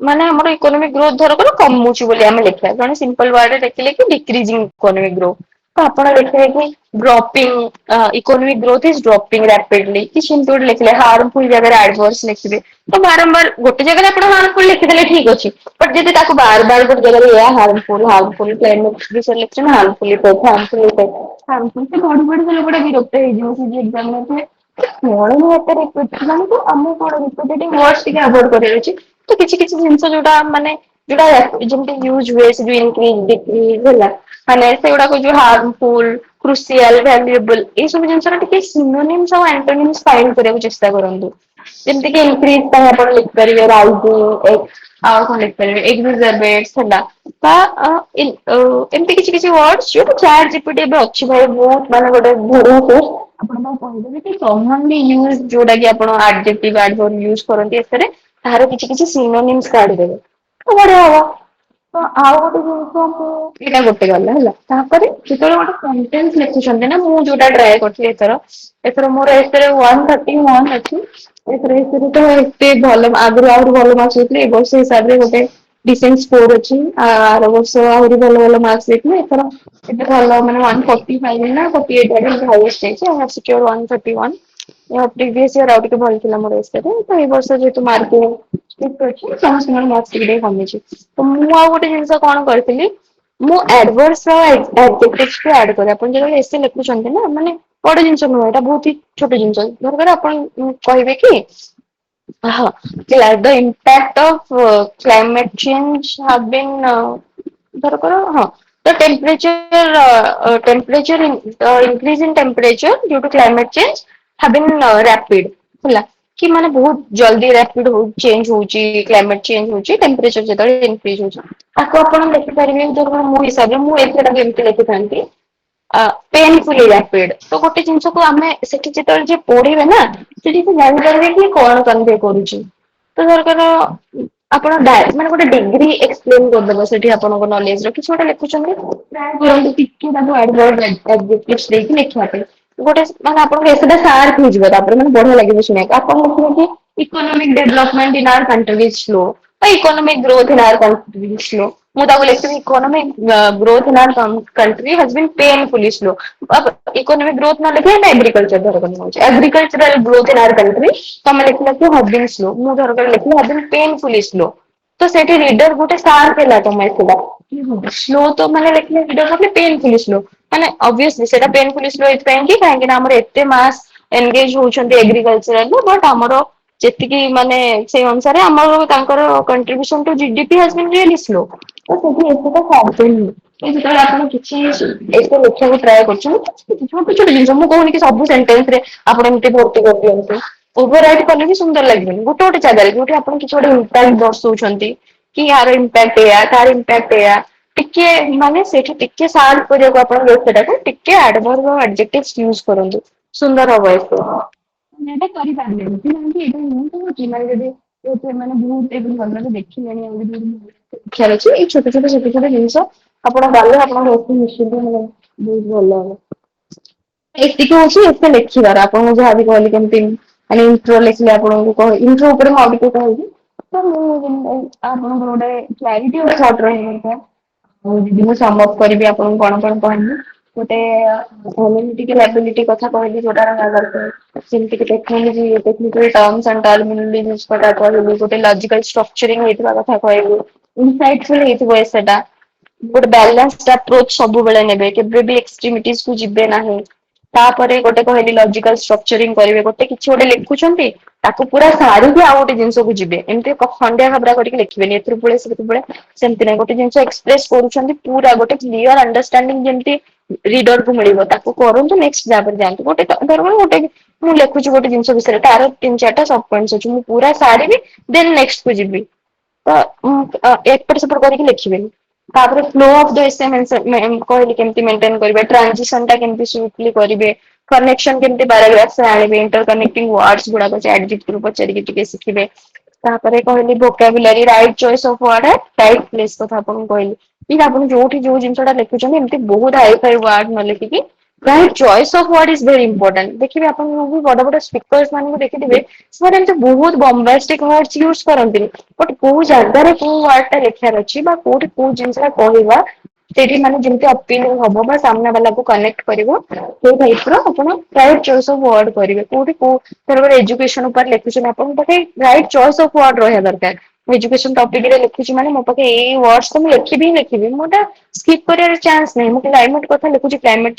ମାନେ ଆମର ଇକୋନୋମିକ ଗ୍ରୋଥ ଧରକର କମୁଛି ବୋଲି ଆମେ ଲେଖିବା, ଜଣେ ସିମ୍ପଲ ୱାର୍ଡରେ ଲେଖିଲେ କି ଡିକ୍ରିଜିଂ ଇକୋନୋମିକ ଗ୍ରୋଥ ତ ଆପଣ ଦେଖିବେ କି dropping economic growth is dropping rapidly କିଛି ଏମିତି ଗୋଟେ ଲେଖିଲେ ହାର୍ମଫୁଲ ଜାଗାରେ ଆଡଭର୍ସ ଲେଖିବେ ତ ବାରମ୍ବାର ଗୋଟେ ଜାଗାରେ ଆପଣ ହାର୍ମଫୁଲ ଲେଖିଦେଲେ ଠିକ ଅଛି ବଟ ଯଦି ତାକୁ ବାର ବାର ଗୋଟେ ଜାଗାରେ ଏୟା ହାର୍ମଫୁଲ କ୍ଲାଇମେଟ ବିଷୟରେ ଲେଖିଛନ୍ତି ହାର୍ମଫୁଲ ସେ ପଢି ପଢି ସେ ଲୋକଟା ବିରକ୍ତ ହେଇଯିବ ସେ ଯେ ଏକ୍ସାମ ନଉଥିବେ କଣ ମୁଁ ଏତେ ରିପିଟ ମାନେ ଆମକୁ କଣ ରିପିଟେଟିଭ ୱାର୍ଡସ ଟିକେ ଆଭଏଡ କରିବାର ଅଛି ତ କିଛି କିଛି ଜିନିଷ ଯୋଉଟା ମାନେ ଯୋଉଟା ଯେମିତି ୟୁଜ ହୁଏ ସେ ଯୋଉ ଇନକ୍ରିଜ ଡିକ୍ରିଜ ହେଲା ମାନେ ସେଗୁଡାକ ଯୋଉ ହାର୍ମଫୁଲ କ୍ରୁସିଆଲ ଭାଲ୍ୟୁଏବଲ ଏଇ ସବୁ ଜିନିଷର ଟିକେ ସିନୋନିମ୍ସ ଆଉ ଆଣ୍ଟୋନିମ୍ସ ଫାଇଣ୍ଡ କରିବାକୁ ଚେଷ୍ଟା କରନ୍ତୁ ଯେମିତି କି ଇନକ୍ରିଜ ପାଇଁ ଆପଣ ଲେଖିପାରିବେ ରାଇଜିଂ ଆଉ କଣ ଲେଖିପାରିବେ ଏକ୍ସାଜରବେଟ୍ସ ହେଲା ବା ଏମିତି କିଛି କିଛି ୱାର୍ଡସ ଯୋଉଟା ଚାଟ ଜିପିଟି ଏବେ ଅଛି ଭାଇ ବହୁତ ମାନେ ଗୋଟେ ଭରସା ଆପଣ ତାକୁ କହିଦେବେ କି କମନଲି ୟୁଜ ଯୋଉଟା କି ଆପଣ ଆଡଜେକ୍ଟିଭ ଆଡଭର୍ବ ୟୁଜ କରନ୍ତି ଏଥିରେ ତାହାର କିଛି କିଛି ସିନୋନିମ୍ସ କାଢିଦେବେ ତ ବଢିଆ ହବ ତ ଆଉ ଗୋଟେ ଜିନିଷ ମୁଁ ଏଇଟା ଗୋଟେ ଗଲା ହେଲା ତାପରେ ଯେତେବେଳେ ଗୋଟେ ସେଣ୍ଟେନ୍ସ ଲେଖୁଛନ୍ତି ନା ମୁଁ ଯୋଉଟା ଟ୍ରାଏ କରିଥିଲି ଏଥର ମୋର ଏଥିରେ 131 ଅଛି ଏଥିରେ ତ ଏତେ ଭଲ ଆଗରୁ ଆହୁରି ଭଲ ମାର୍କ ହେଇଥିଲେ ଏ ବର୍ଷ ହିସାବରେ ଗୋଟେ ଡିସେଣ୍ଟ ସ୍କୋର ଅଛି ଆର ବର୍ଷ ଆହୁରି ଭଲ ଭଲ ମାର୍କ ଦେଇଥିଲେ ଏଥର ଏତେ ଭଲ ମାନେ 145 ନା 48 ହାଇଏଷ୍ଟ ଯାଇଛି ଆଇ ହାଭ୍ ସିକ୍ୟୁର୍ଡ 131 ପ୍ରିଭିୟସ ଇୟର ଆଉ ଟିକେ ଭଲ ଥିଲା ମୋର ଏଥିରେ ତ ଏଇ ବର୍ଷ ଯେହେତୁ ମାର୍କିଂ ଷ୍ଟ୍ରିକ୍ଟ ଅଛି ସମସ୍ତଙ୍କର ମାର୍କ ଟିକେ ଟିକେ କମିଛି ତ ମୁଁ ଆଉ ଗୋଟେ ଜିନିଷ କଣ କରିଥିଲି ମୁଁ ଆଡଭର୍ସ ଆଡଜେକ୍ଟିଭ୍ସ ଆଡ କରେ ଆପଣ ଯେତେବେଳେ ଏସେ ଲେଖୁଛନ୍ତି ନା ମାନେ ବଡ ଜିନିଷ ନୁହଁ ଏଇଟା ବହୁତ ହି ଛୋଟ ଜିନିଷ ଧରକର ଆପଣ କହିବେ କି ହଁ the impact of climate change have been ଧରକର ହଁ the temperature increase in temperature due to climate change have been rapid ହେଲା କି ମାନେ ବହୁତ ଜଲ୍ଦି ରାପିଡ ଚେଞ୍ଜ ହଉଛି କ୍ଲାଇମେଟ ଚେଞ୍ଜ ହଉଛି ଟେମ୍ପରେଚର ଯେତେବେଳେ ଇନକ୍ରିଜ ହଉଛି ତାକୁ ଆପଣ ଦେଖିପାରିବେ ଧର ମୋ ହିସାବରେ ମୁଁ ଏଥିରେ ଏମିତି ଲେଖିଥାନ୍ତି ପେନଫୁଲି ରାପିଡ ତ ଗୋଟେ ଜିନିଷକୁ ଆମେ ସେଠି ଯେତେବେଳେ ଯିଏ ପଢିବେ ନା ସେଠି ସେ ଜାଣିପାରିବେ କି କଣ କନଭେ କରୁଛି ତ ଦରକାର ଆପଣ ମାନେ ଗୋଟେ ଡିଗ୍ରୀ ଏକ୍ସପ୍ଲେନ କରିଦବ ସେଠି ଆପଣଙ୍କ ନଲେଜ ର କିଛି ଗୋଟେ ଲେଖୁଛନ୍ତି ଟ୍ରାଏ କରନ୍ତୁ ଟିକେ ତାକୁ ଆଡଭର୍ବ ଦେଇକି ଲେଖିବା ପାଇଁ ଗୋଟେ ମାନେ ଆପଣଙ୍କ ଏସେଟା ସାର୍ପ ହେଇଯିବ ତାପରେ ମାନେ ବଢିଆ ଲାଗିବ ଶୁଣିବାକୁ ଆପଣ ଲେଖିବେ କି economic development in our country is slow ବା economic growth in our country is slow ମୁଁ ତାକୁ ଲେଖିବି economic growth in our country has been painfully slow economic growth ନ ଲେଖିକି ଆମେ ଏଗ୍ରିକଲଚର ଧରକ ନଉଛେ agricultural growth in our country ତମେ ଲେଖିଲ କି ହାଜ ବିନ୍ ସ୍ଲୋ ମୁଁ ଧରକ ଲେଖିଲି ହାଜ ବିନ୍ ପେନଫୁଲି ସ୍ଲୋ ତ ସେଇଠି ରିଡର ଗୋଟେ ସାର୍ପ ହେଲା ତମ ଏସେଟା ସ୍ଲୋ ତ ମାନେ ଲେଖିଲେ ରିଡର ଭାବିଲେ ପେନଫୁଲି ସ୍ଲୋ ମାନେ ଅବଭିୟସଲି ସେଇଟା ପେନଫୁଲି ସ୍ଲୋ ଏଥିପାଇଁ କି କାହିଁକି ନା ଆମର ଏତେ ମାସ ଏନଗେଜ ହଉଛନ୍ତି ଏଗ୍ରିକଲଚରାଲ ବଟ ଆମର ଯେତିକି ମାନେ ସେଇ ଅନୁସାରେ ଆମର ତାଙ୍କର contribution to GDP has been really slow ତ ସେଠି ଏସେଟା ସାର୍ପେନ୍ ଯେତେବେଳେ ଆପଣ କିଛି ଏସେ ଲେଖିବାକୁ ଟ୍ରାଏ କରୁଛନ୍ତି ଛୋଟ ଛୋଟ ଜିନିଷ ମୁଁ କହୁନି କି ସବୁ ସେଣ୍ଟେନ୍ସ ରେ ଆପଣ ଏମିତି ଭର୍ତ୍ତି କରିଦିଅନ୍ତୁ ଓଭର ରାଇଟ କଲେ ବି ସୁନ୍ଦର ଲାଗିବନି ଗୋଟେ ଗୋଟେ ଜାଗାରେ ଯୋଉଠି ଆପଣ କିଛି ଗୋଟେ ଇମ୍ପାକ୍ଟ ଦର୍ଶଉଛନ୍ତି କି ୟାର ଇମ୍ପାକ୍ଟ ଏଇଆ ତାର ଇମ୍ପାକ୍ଟ ଏଇଆ ଟିକେ ମାନେ ସେଇଠି ଟିକେ ସାର୍ପ କରିବାକୁ ଆପଣ ସେଟାକୁ ଟିକେ ଆଡଭର୍ବ ଆଡଜେକ୍ଟିଭ ୟୁଜ କରନ୍ତୁ ସୁନ୍ଦର ହବ ଏସେ ଏଇଟା କରିପାରିଲେନି କି ଏଇଟା ମୁଁ କହୁଛି ମାନେ ଯଦି ସେମାନେ ବହୁତ ଏବେ ଭଲରେ ଦେଖିଲେଣି ଶିକ୍ଷାର ଅଛି ଏଇ ଛୋଟ ଛୋଟ ଜିନିଷ ଆପଣ ଗଲେ ଆପଣଙ୍କ ଏସେ ନିଶ୍ଚିନ୍ତ ବହୁତ ଭଲ ହବ ଏତିକି ହଉଛି ଏସେ ଲେଖିବାର ଆପଣଙ୍କୁ ଯାହାବି କହିଲି କେମିତି ମାନେ ଇଣ୍ଟ୍ରୋ ଲେଖିଲେ ଆପଣଙ୍କୁ ଇଣ୍ଟ୍ରୋ ଉପରେ ମୁଁ ଆଉ ଟିକେ କହିବି ତ ମୁଁ ଆପଣଙ୍କର ଗୋଟେ କ୍ଲାରିଟି ଗୋଟେ ସର୍ଟ ରହିବା ଦରକାର ଆଉ ଯଦି ମୁଁ ସମଅପ୍ କରିବି ଆପଣଙ୍କୁ କଣ କଣ କହିବି ଗୋଟେ ଟିକେ ଲାବିଲିଟି କଥା କହିଲି ଯୋଉଟା ଯେମିତି କି technology technical terms and terminology କଥା କହିଲି ଗୋଟେ ଲଜିକାଲ ଷ୍ଟ୍ରକ୍ଚରିଂ ହେଇଥିବା କଥା କହିଲି ଇନସାଇଟଫୁଲ ହେଇଥିବ ଏସେଟା ଗୋଟେ ବାଲାନ୍ସ ଆପ୍ରୋଚ ସବୁବେଳେ ନେବେ କେବେ ବି ଏକ୍ସଟ୍ରିମିଟିକୁ ଯିବେ ନାହିଁ ତାପରେ ଗୋଟେ କହିଲି ଲଜିକାଲ ଷ୍ଟ୍ରକ୍ଚରିଂ କରିବେ ଗୋଟେ କିଛି ଗୋଟେ ଲେଖୁଛନ୍ତି ତାକୁ ପୁରା ସାରିକି ଆଉ ଗୋଟେ ଜିନିଷକୁ ଯିବେ ଏମିତି ଖଣ୍ଡିଆ ଖାବରା କରିକି ଲେଖିବେନି ଏଥିରୁ ପୁଳେ ସେଥିରୁ ପୁଳେ ସେମିତି ନାହିଁ ଗୋଟେ ଜିନିଷ ଏକ୍ସପ୍ରେସ କରୁଛନ୍ତି ପୁରା ଗୋଟେ କ୍ଲିୟର ଅଣ୍ଡରଷ୍ଟାଣ୍ଡିଂ ଯେମିତି ରିଡର କୁ ମିଳିବ ତାକୁ କରନ୍ତୁ ନେକ୍ସଟ ଯାପରେ ଯାଆନ୍ତୁ ଗୋଟେ ଧର ଗୋଟେ ମୁଁ ଲେଖୁଛି ଗୋଟେ ଜିନିଷ ବିଷୟରେ ତାର 3-4ଟା ସବ ପଏଣ୍ଟ ଅଛି ମୁଁ ପୁରା ସାରିବି ଦେନ୍ ନେକ୍ସଟ କୁ ଯିବି ତ ଏପଟ ସେପଟ କରିକି ଲେଖିବେନି ତାପରେ ଫ୍ଲୋ ଅଫ ଦ ଏସେ କହିଲି କେମିତି ମେଣ୍ଟେନ କରିବେ ଟ୍ରାନଜିସନ ଟା କେମିତି ସ୍ମୁଥଲି କରିବେ କନେକ୍ସନ କେମିତି ପାରାଗ୍ରାଫରେ ଆଣିବେ ଇଣ୍ଟର କନେକ୍ଟିଂ ୱାର୍ଡସ ଗୁଡାକ ଚାଟ ଜିପିଟି ରୁ ପଚାରିକି ଟିକେ ଶିଖିବେ ତାପରେ କହିଲି vocabulary right choice of word right place କଥା ଆପଣଙ୍କୁ କହିଲି ଆପଣ ଯୋଉଠି ଯୋଉ ଜିନିଷଟା ଲେଖୁଛନ୍ତି ଏମିତି ବହୁତ ହାଇ ଫାଇ ୱାର୍ଡ ନ ଲେଖିକି right choice of word is very important ଦେଖିବେ ଆପଣ ବଡ ବଡ ସ୍ପିକର୍ସ ମାନଙ୍କୁ ଦେଖିଥିବେ ସେମାନେ ଏମିତି ବହୁତ ବମ୍ବାଷ୍ଟିକ ୱାର୍ଡସ ୟୁଜ କରନ୍ତିନି ବଟ କୋଉ ଜାଗାରେ କୋଉ ୱାର୍ଡ ଟା ଲେଖିବାର ଅଛି ବା କୋଉଠି କୋଉ ଜିନିଷ ଟା କହିବା ସେଇଠି ମାନେ ଯେମିତି ଅପିଲ ହବ ବା ସାମ୍ନା ବାଲାକୁ କନେକ୍ଟ କରିବ ସେଇ ଟାଇପ ର ଆପଣ ରାଇଟ ଚଏସ୍ ଅଫ ୱାର୍ଡ କରିବେ। କୋଉଠି କୋଉ ଧର ଏଜୁକେସନ ଉପରେ ଲେଖୁଛନ୍ତି ଆପଣଙ୍କ ପାଖେ ରାଇଟ ଚଏସ୍ ଅଫ ୱାର୍ଡ ରହିବା ଦରକାର। ମୁଁ ଏଜୁକେସନ ଟପିକ ରେ ଲେଖୁଛି ମାନେ ମୋ ପାଖେ ଏଇ ୱାର୍ଡସ ତ ମୁଁ ଲେଖିବି ହିଁ ଲେଖିବି। ମୁଁ ଏଟା ସ୍କିପ୍ କରିବାର ଚାନ୍ସ ନାହିଁ। ମୁଁ କ୍ଲାଇମେଟ କଥା ଲେଖୁଛି କ୍ଲାଇମେଟ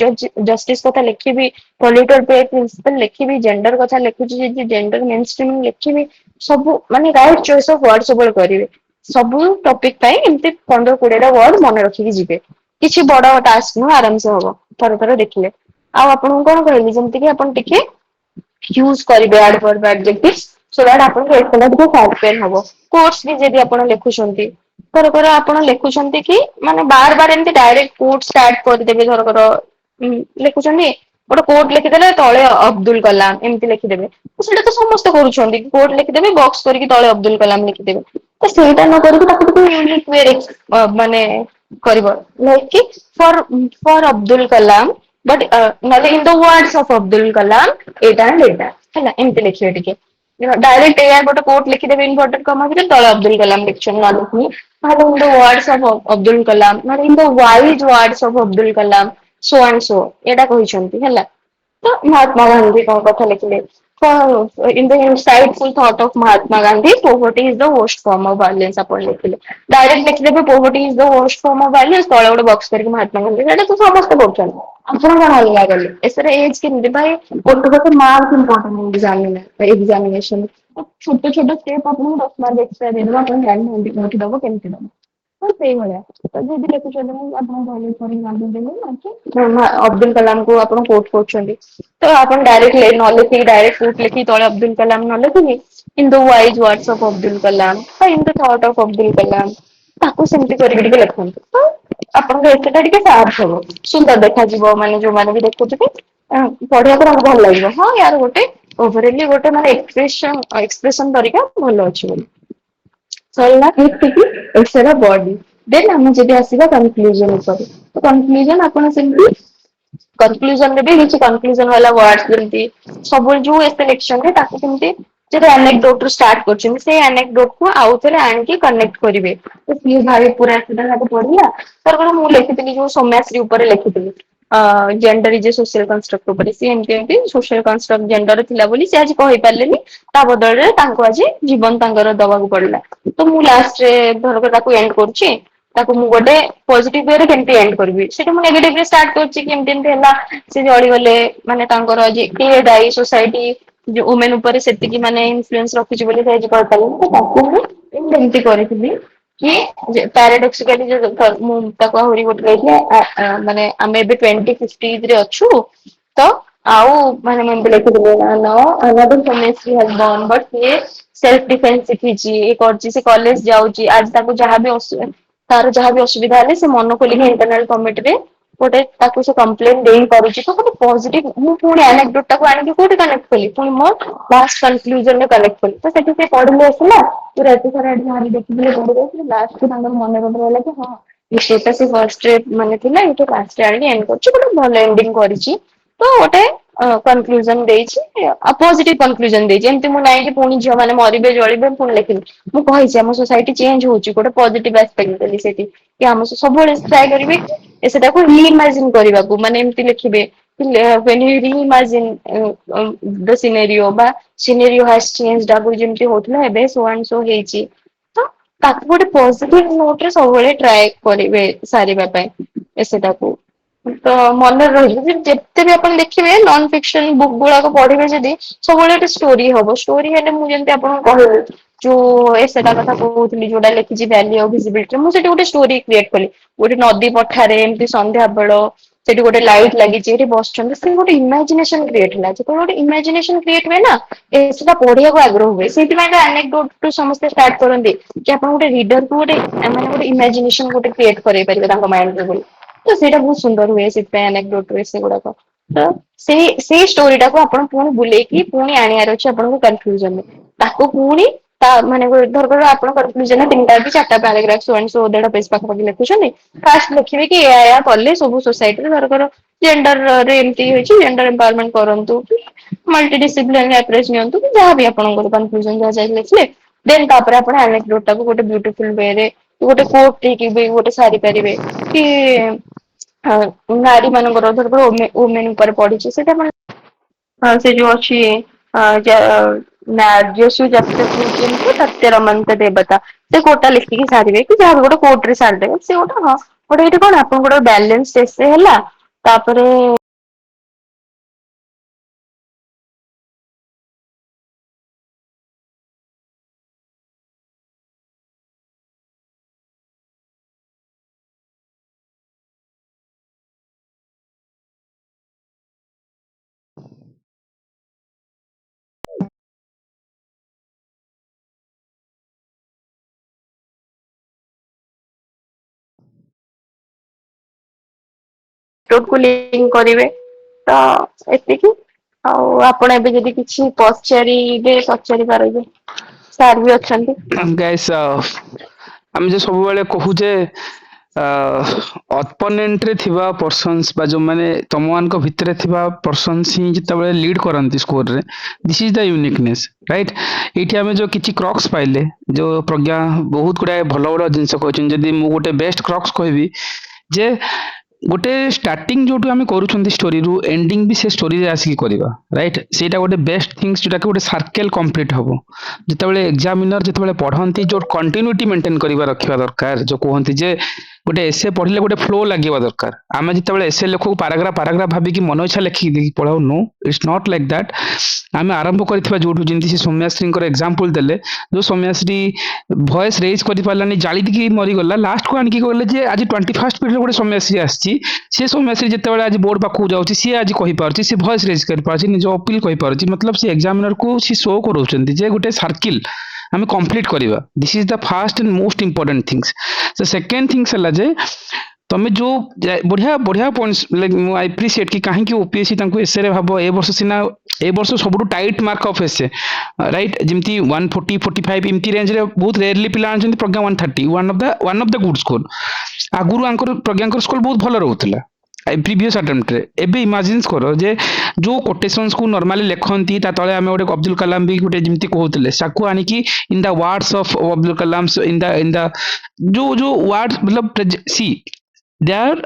ଜଷ୍ଟିସ କଥା ଲେଖିବି। ପଲ୍ୟୁଟର ପେ ପ୍ରିନ୍ସିପଲ ଲେଖିବି। ଜେଣ୍ଡର କଥା ଲେଖୁଛି ଯଦି ଜେଣ୍ଡର ମେନ୍ ଷ୍ଟ୍ରିମ୍ ଲେଖିବି। ସବୁ ମାନେ ରାଇଟ ଚଏସ୍ ଅଫ ୱାର୍ଡ ସବୁବେଳେ କରିବେ। ସବୁ ଟପିକ ପାଇଁ ଏମିତି 15-20ଟା ୱାର୍ଡ ମନେ ରଖିକି ଯିବେ। କିଛି ବଡ ଟାସ୍କ ନୁହଁ ଆରାମସେ ହବ ଥରେ ଥରେ ଦେଖିଲେ। ଆଉ ଆପଣଙ୍କୁ କଣ କହିଲି ଯେମିତି କି ଆପଣ ଟିକେ ୟୁଜ କରିବେ ଆଡଭର୍ବ ଆଡଜେକ୍ଟିଭ ସୋ ଦ୍ୟାଟ ଆପଣଙ୍କ ଏପଟ ଟିକେ ସାର୍ଟ ପେନ୍ ହବ। କୋର୍ସ ବି ଯଦି ଆପଣ ଲେଖୁଛନ୍ତି ଧରକର ଆପଣ ଲେଖୁଛନ୍ତି କି ମାନେ ବାର ବାର ଏମିତି ଡାଇରେକ୍ଟ କୋଟ ଷ୍ଟାର୍ଟ କରିଦେବେ ଧରକର ଲେଖୁଛନ୍ତି ଗୋଟେ କୋଟ ଲେଖିଦେଲେ ତଳେ ଅବଦୁଲ କଲାମ ଏମିତି ଲେଖିଦେବେ। ସେଇଟା ତ ସମସ୍ତେ କରୁଛନ୍ତି କୋଟ ଲେଖିଦେବେ ବକ୍ସ କରିକି ତଳେ ଅବଦୁଲ କଲାମ ଲେଖିଦେବେ। ତ ସେଇଟା ନ କରିକି ତାକୁ ଟିକେ ୟୁନିକ୍ ୱେ ରେ ମାନେ କରିବ ଲାଇକ କି ଫର ଅବଦୁଲ କଲାମ ବଟ୍ ନହେଲେ in the words of Abdul Kalam ଏଇଟା ଆଣ୍ଡ ଏଇଟା ହେଲା ଏମିତି ଲେଖିବେ ଟିକେ। ଡାଇରେକ୍ଟ ଏଆର ଗୋଟେ କୋଟ ଲେଖିଦେବେ ଇନଭର୍ଟେଡ କମା ଭିତରେ ତଳେ ଅବଦୁଲ କଲାମ ଲେଖିଛନ୍ତି ନ ଲେଖିକି ନହେଲେ in the words of Abdul Kalam ନହେଲେ in the wise words of Abdul Kalam so and so ଏଇଟା କହିଛନ୍ତି ହେଲା। ତ ମହାତ୍ମା ଗାନ୍ଧୀ କଣ କଥା ଲେଖିଲେ in the insightful thought of Mahatma Gandhi, poverty is the worst form of violence ଆପଣ ଲେଖିଲେ। ଡାଇରେକ୍ଟ ଲେଖିଦେବେ poverty is the worst form of violence ତଳେ ଗୋଟେ ବକ୍ସ କରିକି ମହାତ୍ମା ଗାନ୍ଧୀ ସେଇଟା ତ ସମସ୍ତେ କରୁଛନ୍ତି। ଆପଣ କଣ ଅଲଗା କଲେ ଏସରେ ଏଜ କେମିତି ଭାଇ ଗୋଟେ ଗୋଟେ ମାର୍କ ଇମ୍ପୋର୍ଟାଣ୍ଟ ଏକ୍ସାମିନେସନ ଛୋଟ ଛୋଟ ଷ୍ଟେପ ଆପଣଙ୍କୁ 10 ମାର୍କ ଏକ୍ସଟ୍ରା ଦେଇଦବ ଆପଣ ଜାଣିନାହାନ୍ତି କୋଉଠି ଦବ କେମିତି ଦବ। ହଁ ସେଇଭଳିଆ ତ ଯଦି ଲେଖୁଛନ୍ତି ମୁଁ ଆପଣଙ୍କୁ ଅବଦୁଲ କଲାମକୁ ଆପଣ କୋଟ କରୁଛନ୍ତି। ତ ଆପଣ ଡାଇରେକ୍ଟ ନ ଲେଖିକି ଡାଇରେକ୍ଟ କୋଟ ଲେଖିକି ତଳେ ଅବଦୁଲ କଲାମ ନ ଲେଖିକି in the wise words of Abdul Kalam ବା in the thought of Abdul Kalam ତାକୁ ସେମିତି କରିକି ଟିକେ ଲେଖନ୍ତୁ ତ ଆପଣଙ୍କ ଏସେ ଟା ଟିକେ ସାର୍ପ ହବ ସୁନ୍ଦର ଦେଖାଯିବ ମାନେ ଯୋଉମାନେ ବି ଦେଖୁଥିବେ ପଢିବାକୁ ତାଙ୍କୁ ଭଲ ଲାଗିବ ହଁ ୟାର ଗୋଟେ ଓଭରାଲି ଗୋଟେ ମାନେ ଏକ୍ସପ୍ରେସନ ତରିକା ଭଲ ଅଛି ବୋଲି। ସରିଲା ଏତିକି ଏସେ ର ବଡି ଦେନ୍ ଆମେ ଯଦି ଆସିବା କନକ୍ଲୁଜନ ଉପରେ କନକ୍ଲୁଜନ ଆପଣ ସେମିତି କନକ୍ଲୁଜନ ରେ ବି କିଛି କନକ୍ଲୁଜନ ବାଲା ୱାର୍ଡସ ଯେମିତି ସବୁବେଳେ ଯୋଉ ଏସେ ଲେଖିଛନ୍ତି ତାକୁ କେମିତି ଯେବେ ଆନେକ୍ଡୋଟ ରୁ ଷ୍ଟାର୍ଟ କରୁଛନ୍ତି ସେଇ ଆନେକ୍ଡୋଟ କୁ ଆଉଥରେ ଆଣିକି କନେକ୍ଟ କରିବେ। ତ ସିଏ ଭାଇ ପୁରା ସିଧା ସାଧା ପଢିଲା ଧରକର ମୁଁ ଲେଖିଥିଲି ଯୋଉ ସୌମ୍ୟାଶ୍ରୀ ଉପରେ ଲେଖିଥିଲି gender is a social construct ଉପରେ ସିଏ ଏମିତି ଏମିତି ସୋସିଆଲ କନଷ୍ଟ୍ରକ୍ଟ ଜେଣ୍ଡର ଥିଲା ବୋଲି ସେ ଆଜି କହିପାରିଲେନି ତା ବଦଳରେ ତାଙ୍କୁ ଆଜି ଜୀବନ ତାଙ୍କର ଦବାକୁ ପଡିଲା ତ ମୁଁ ଲାଷ୍ଟରେ ଧରକ ତାକୁ ଏଣ୍ଡ କରୁଛି ତାକୁ ମୁଁ ଗୋଟେ ପଜିଟିଭ ୱେ ରେ କେମିତି ଏଣ୍ଡ କରିବି ସେଇଟା ମୁଁ ନେଗେଟିଭ ରେ ଷ୍ଟାର୍ଟ କରୁଛି କି ଏମିତି ଏମିତି ହେଲା ସେ ଜଳିଗଲେ ମାନେ ତାଙ୍କର ଆଜି କିଏ ଦାୟୀ ସୋସାଇଟି ଯୋଉ ଓମେନ ଉପରେ ସେତିକି ମାନେ ଇନଫ୍ଲୁଏନ୍ସ ରଖିଛି ବୋଲି ସେ ଆଜି କହିପାରିଲେନି ତ ତାକୁ ମୁଁ ଏମିତି କରିଥିଲି କି ପାରାଡକ୍ସିକାଲି ମୁଁ ତାକୁ ଆହୁରି ଗୋଟେ କହିଥିଲି ମାନେ ଆମେ ଏବେ 2050 ରେ ଅଛୁ ତ ଆଉ ମାନେ ମୁଁ ଏମିତି ଲେଖିଥିଲି ସେଲ୍ଫ ଡିଫେନ୍ସ ଶିଖିଛି ଇଏ କରିଛି ସେ କଲେଜ ଯାଉଛି ଆଜି ତାକୁ ଯାହାବି ତାର ଯାହାବି ଅସୁବିଧା ହେଲେ ସେ ମନ ଖୋଲିକି ଇଣ୍ଟରନାଲ କମିଟିରେ ଗୋଟେ ତାକୁ ସେ କମ୍ପ୍ଲେନ ଦେଇ ପାରୁଛି ତ ଗୋଟେ ପଜିଟିଭ ମୁଁ ପୁଣି ଆନେକ୍ଡୋଟ ଟାକୁ ଆଣିକି କୋଉଠି କନେକ୍ଟ କଲି ପୁଣି ମୋ ଲାଷ୍ଟ କନକ୍ଲୁଜନ ରେ କନେକ୍ଟ କଲି ତ ସେଠି ସେ ପଢିଲେ ଆସିଲା ପୁରା ଏତେ ସାରା ଏଠି ଯାହାବି ଦେଖିଥିଲେ ପଢିଲେ ଆସିଲେ ଲାଷ୍ଟକୁ ତାଙ୍କର ମନେ ରହିଲା କି ହଁ ସେଇଟା ସେ ଫର୍ଷ୍ଟ ରେ ମାନେ ଥିଲା ଏଇଠୁ ଲାଷ୍ଟ ରେ ଆଣିକି ଏଣ୍ଡ କରିଛି ଗୋଟେ ଭଲ ଏଣ୍ଡିଙ୍ଗ କରିଛି ତ ଗୋଟେ କନକ୍ଲୁଜନ ଦେଇଛି ଆଉ ପଜିଟିଭ କନକ୍ଲୁଜନ ଦେଇଛି ଏମିତି ମୁଁ ନାଇଁକି ପୁଣି ଝିଅ ମାନେ ମରିବେ ଜଳିବେ ପୁଣି ଲେଖିବି ମୁଁ କହିଛି ଆମ ସୋସାଇଟି ଚେଞ୍ଜ ହଉଛି ଗୋଟେ ପଜିଟିଭ ଆସ୍ପେକ୍ଟ ଦେଲି ସେଠି କି ଆମ ସବୁବେଳେ ଟ୍ରାଏ କରିବେ ସେଟାକୁ ରିଇମାଜିନ କରିବାକୁ ମାନେ ଏମିତି ଲେଖିବେ when you reimagine the scenario ବା scenario has changed ଆଗରୁ ଯେମିତି ହଉଥିଲା ଏବେ so and so ହେଇଛି ତ ତାକୁ ଗୋଟେ ପଜିଟିଭ ନୋଟ ରେ ସବୁବେଳେ ଟ୍ରାଏ କରିବେ ସାରିବା ପାଇଁ ସେଟାକୁ ତ ମନେ ରହିବ ଯେ ଯେତେ ବି ଆପଣ ଦେଖିବେ ନନ ଫିକ୍ସନ ବୁକ୍ ଗୁଡାକ ପଢିବେ ଯଦି ସବୁବେଳେ ଗୋଟେ ଷ୍ଟୋରି ହବ ଷ୍ଟୋରି ହେଲେ ମୁଁ ଯେମିତି ଆପଣଙ୍କୁ କହିବି ଯୋଉ ସେଟା କଥା କହୁଥିଲି ଯୋଉଟା ଲେଖିଛି ଭ୍ୟାଲି ଅଫ ଭିଜିବିଲିଟି ମୁଁ ସେଠି ଗୋଟେ ଷ୍ଟୋରି କ୍ରିଏଟ କଲି ଗୋଟେ ନଦୀ ପଠାରେ ଏମିତି ସନ୍ଧ୍ୟା ବେଳ ସେଠି ଗୋଟେ ଲାଇଟ୍ ଲାଗିଛି ଏଠି ବସିଛନ୍ତି ସେ ଗୋଟେ ଇମାଜିନେସନ କ୍ରିଏଟ ହେଲା ଯେତେବେଳେ ଗୋଟେ ଇମାଜିନେସନ କ୍ରିଏଟ ହୁଏ ନା ସେଟା ପଢିବାକୁ ଆଗ୍ରହ ହୁଏ ସେଇଥିପାଇଁ ତ ଆନେକ୍ଡୋଟ ଠୁ ସମସ୍ତେ ଷ୍ଟାର୍ଟ କରନ୍ତି କି ଆପଣ ଗୋଟେ ରିଡର କୁ ଗୋଟେ ମାନେ ଗୋଟେ ଇମାଜିନେସନ ଗୋଟେ କ୍ରିଏଟ କରେଇ ପାରିବେ ତାଙ୍କ ମାଇଣ୍ଡରେ ବୋଲି ତ ସେଇଟା ବହୁତ ସୁନ୍ଦର ହୁଏ ସେଥିପାଇଁ ଆନେକ୍ଡୋଟ ରେ ସେଗୁଡାକ ତ ସେଇ ଷ୍ଟୋରି ଟାକୁ ଆପଣ ପୁଣି ବୁଲେଇକି ପୁଣି ଆଣିବାର ଅଛି ଆପଣଙ୍କୁ କନକ୍ଲୁଜନରେ ତାକୁ ପୁଣି ତା ମାନେ ଧର ଆପଣ କନକ୍ଲୁଜନ 3ଟା କି 4ଟା ପାରାଗ୍ରାଫ ସୋ ଆଣ୍ଡ ସୋ ଦେଢ ପେଜ ପାଖାପାଖି ଲେଖୁଛନ୍ତି ଫାଷ୍ଟ ଲେଖିବେ କି ଏଇଆ କଲେ ସବୁ ସୋସାଇଟିରେ ଧରକର ଜେଣ୍ଡରରେ ଏମିତି ହେଇଛି ଜେଣ୍ଡର ଏମ୍ପାୱାରମେଣ୍ଟ କରନ୍ତୁ କି ମଲ୍ଟିଡିସିପ୍ଲିନାରୀ ଆପ୍ରୋଚ ନିଅନ୍ତୁ କି ଯାହାବି ଆପଣଙ୍କର କନକ୍ଲୁଜନ ଯାହା ଲେଖିଲେ ଦେନ୍ ତାପରେ ଆପଣ ଆନେକ୍ଡୋଟ ଟାକୁ ଗୋଟେ ବିୟୁଟିଫୁଲ ୱେ ରେ ଗୋଟେ କୋଟ ଦେଇକି ବି ଗୋଟେ ସାରି ପାରିବେ କି ନାରୀ ମାନଙ୍କର ଧର ଓମେନ ଉପରେ ପଢିଛି ସେଟା ମାନେ ସେ ଯୋଉ ଅଛି ନାର୍ଯ୍ୟସୁ ଯତ୍ର ପୂଜ୍ୟନ୍ତେ ତତ୍ର ରମନ୍ତେ ଦେବତା ସେ କୋଟା ଲେଖିକି ସାରିବେ କି ଯାହା ଗୋଟେ କୋର୍ଟ ରେ ସାରିଦେବେ ସେ ଗୋଟେ ହଁ ଗୋଟେ ଏଇଠି କଣ ଆପଣଙ୍କର ବାଲାନ୍ସ ଏସେ ହେଲା ତାପରେ କୁ ଲିଙ୍କ କରିବେ ତ ଏତିକି ଆଉ ଆପଣ ଏବେ ଯଦି କିଛି ପଚାରିବେ ପଚାରି ପାରିବେ ସାର୍ ବି ଅଛନ୍ତି। ଗାଇସ୍ ଆମେ ଯେ ସବୁବେଳେ କହୁଛେ ଅପୋନେଣ୍ଟ ରେ ଥିବା ପର୍ସନ୍ସ ବା ଯୋଉମାନେ ତମମାନଙ୍କ ଭିତରେ ଥିବା ପର୍ସନ୍ସ ହିଁ ଯେତେବେଳେ ଲିଡ୍ କରନ୍ତି ସ୍କୋରରେ this is the uniqueness right. ଏଇଠି ଆମେ ଯୋଉ କିଛି କ୍ରକ୍ସ ପାଇଲେ ଯୋଉ ପ୍ରଜ୍ଞା ବହୁତ ଗୁଡାଏ ଭଲ ଭଲ ଜିନିଷ କହିଛନ୍ତି ଯଦି ମୁଁ ଗୋଟେ ବେଷ୍ଟ କ୍ରକ୍ସ କହିବି ଯେ ଗୋଟେ ଷ୍ଟାର୍ଟିଂ ଯୋଉଠୁ ଆମେ କରୁଛନ୍ତି ଷ୍ଟୋରିରୁ ଏଣ୍ଡିଂ ବି ସେ ଷ୍ଟୋରିରେ ଆସିକି କରିବା ରାଇଟ୍ ସେଇଟା ଗୋଟେ ବେଷ୍ଟ ଥିଙ୍ଗସ ଯୋଉଟାକି ଗୋଟେ ସାର୍କେଲ କମ୍ପ୍ଲିଟ ହବ ଯେତେବେଳେ ଏକ୍ସାମିନର ଯେତେବେଳେ ପଢନ୍ତି ଯୋଉ କଣ୍ଟିନ୍ୟୁଟି ମେଣ୍ଟେନ କରିବା ରଖିବା ଦରକାର ଯୋଉ କୁହନ୍ତି ଯେ ଗୋଟେ ଏସେ ପଢିଲେ ଗୋଟେ ଫ୍ଲୋ ଲାଗିବା ଦରକାର ଆମେ ଯେତେବେଳେ ଏସେ ଲେଖୁ ପାରାଗ୍ରାଫ ପାରାଗ୍ରାଫ ଭାବିକି ମନ ଇଚ୍ଛା ଲେଖିକି ଦେଇକି ପଢାଉନୁ ଇଟ୍ସ ନଟ୍ ଲାଇକ୍ ଦ୍ୟାଟ୍। ଆମେ ଆରମ୍ଭ କରିଥିବା ଯୋଉଠୁ ଯେମିତି ସେ ସୌମ୍ୟାଶ୍ରୀଙ୍କର ଏକ୍ସାମ୍ପଲ ଦେଲେ ଯୋଉ ସୌମ୍ୟାଶ୍ରୀ ଭଏସ ରେଜ କରିପାରିଲାନି ଜାଳି ଦେଇକି ମରିଗଲା ଲାଷ୍ଟକୁ ଆଣିକି କହିଲେ ଯେ ଆଜି 21st ପିଢିରେ ଗୋଟେ ସୌମ୍ୟାଶ୍ରୀ ଆସିଛି ସେ ସୌମ୍ୟାଶ୍ରୀ ଯେତେବେଳେ ଆଜି ବୋର୍ଡ ପାଖକୁ ଯାଉଛି ସିଏ ଆଜି କହିପାରୁଛି ସେ ଭଏସ ରେଜ କରିପାରୁଛି ନିଜ ଅପିଲ କହିପାରୁଛି ମତଲବ ସେ ଏକ୍ସାମିନରକୁ ସେ ଶୋ କରୁଛନ୍ତି ଯେ ଗୋଟେ ସାର୍କିଲ ଆମେ କମ୍ପ୍ଲିଟ କରିବା this is the first and most important things. Second things ହେଲା ଯେ ତମେ ଯୋଉ ବଢିଆ ବଢିଆ ପଏଣ୍ଟସ ଲାଇକ ମୁଁ ଆପ୍ରିସିଏଟ କି କାହିଁକି ଓପିଏସସି ତାଙ୍କୁ ଏସେରେ ଭାବ ଏ ବର୍ଷ ସିନା ଏ ବର୍ଷ ସବୁଠୁ ଟାଇଟ୍ ମାର୍କ ଅଫ୍ ଏସେ ରାଇଟ୍ ଯେମିତି 140 45 ଏମିତି ରେଞ୍ଜରେ ବହୁତ ରେୟାରଲି ପିଲା ଆଣିଛନ୍ତି Pragya 130 one of the good score ଆଗରୁ ଆଙ୍କର ପ୍ରଜ୍ଞାଙ୍କର ସ୍କୋର ବହୁତ ଭଲ ରହୁଥିଲା ପ୍ରିଭିୟସ ଆଟେମ୍ପ୍ଟରେ ଏବେ ଇମାଜିନ୍ସ କର ଯେ ଯୋଉ କୋଟେସନ୍ସକୁ ନର୍ମାଲି ଲେଖନ୍ତି ତା ତଳେ ଆମେ ଗୋଟେ ଅବଦୁଲ କାଲାମ ବି ଗୋଟେ ଯେମିତି କହୁଥିଲେ ତାକୁ ଆଣିକି in the words of Abdul Kalam in the ଯୋଉ ଯୋଉ ୱାର୍ଡ ମତଲବ ସି ଦେ ଆର୍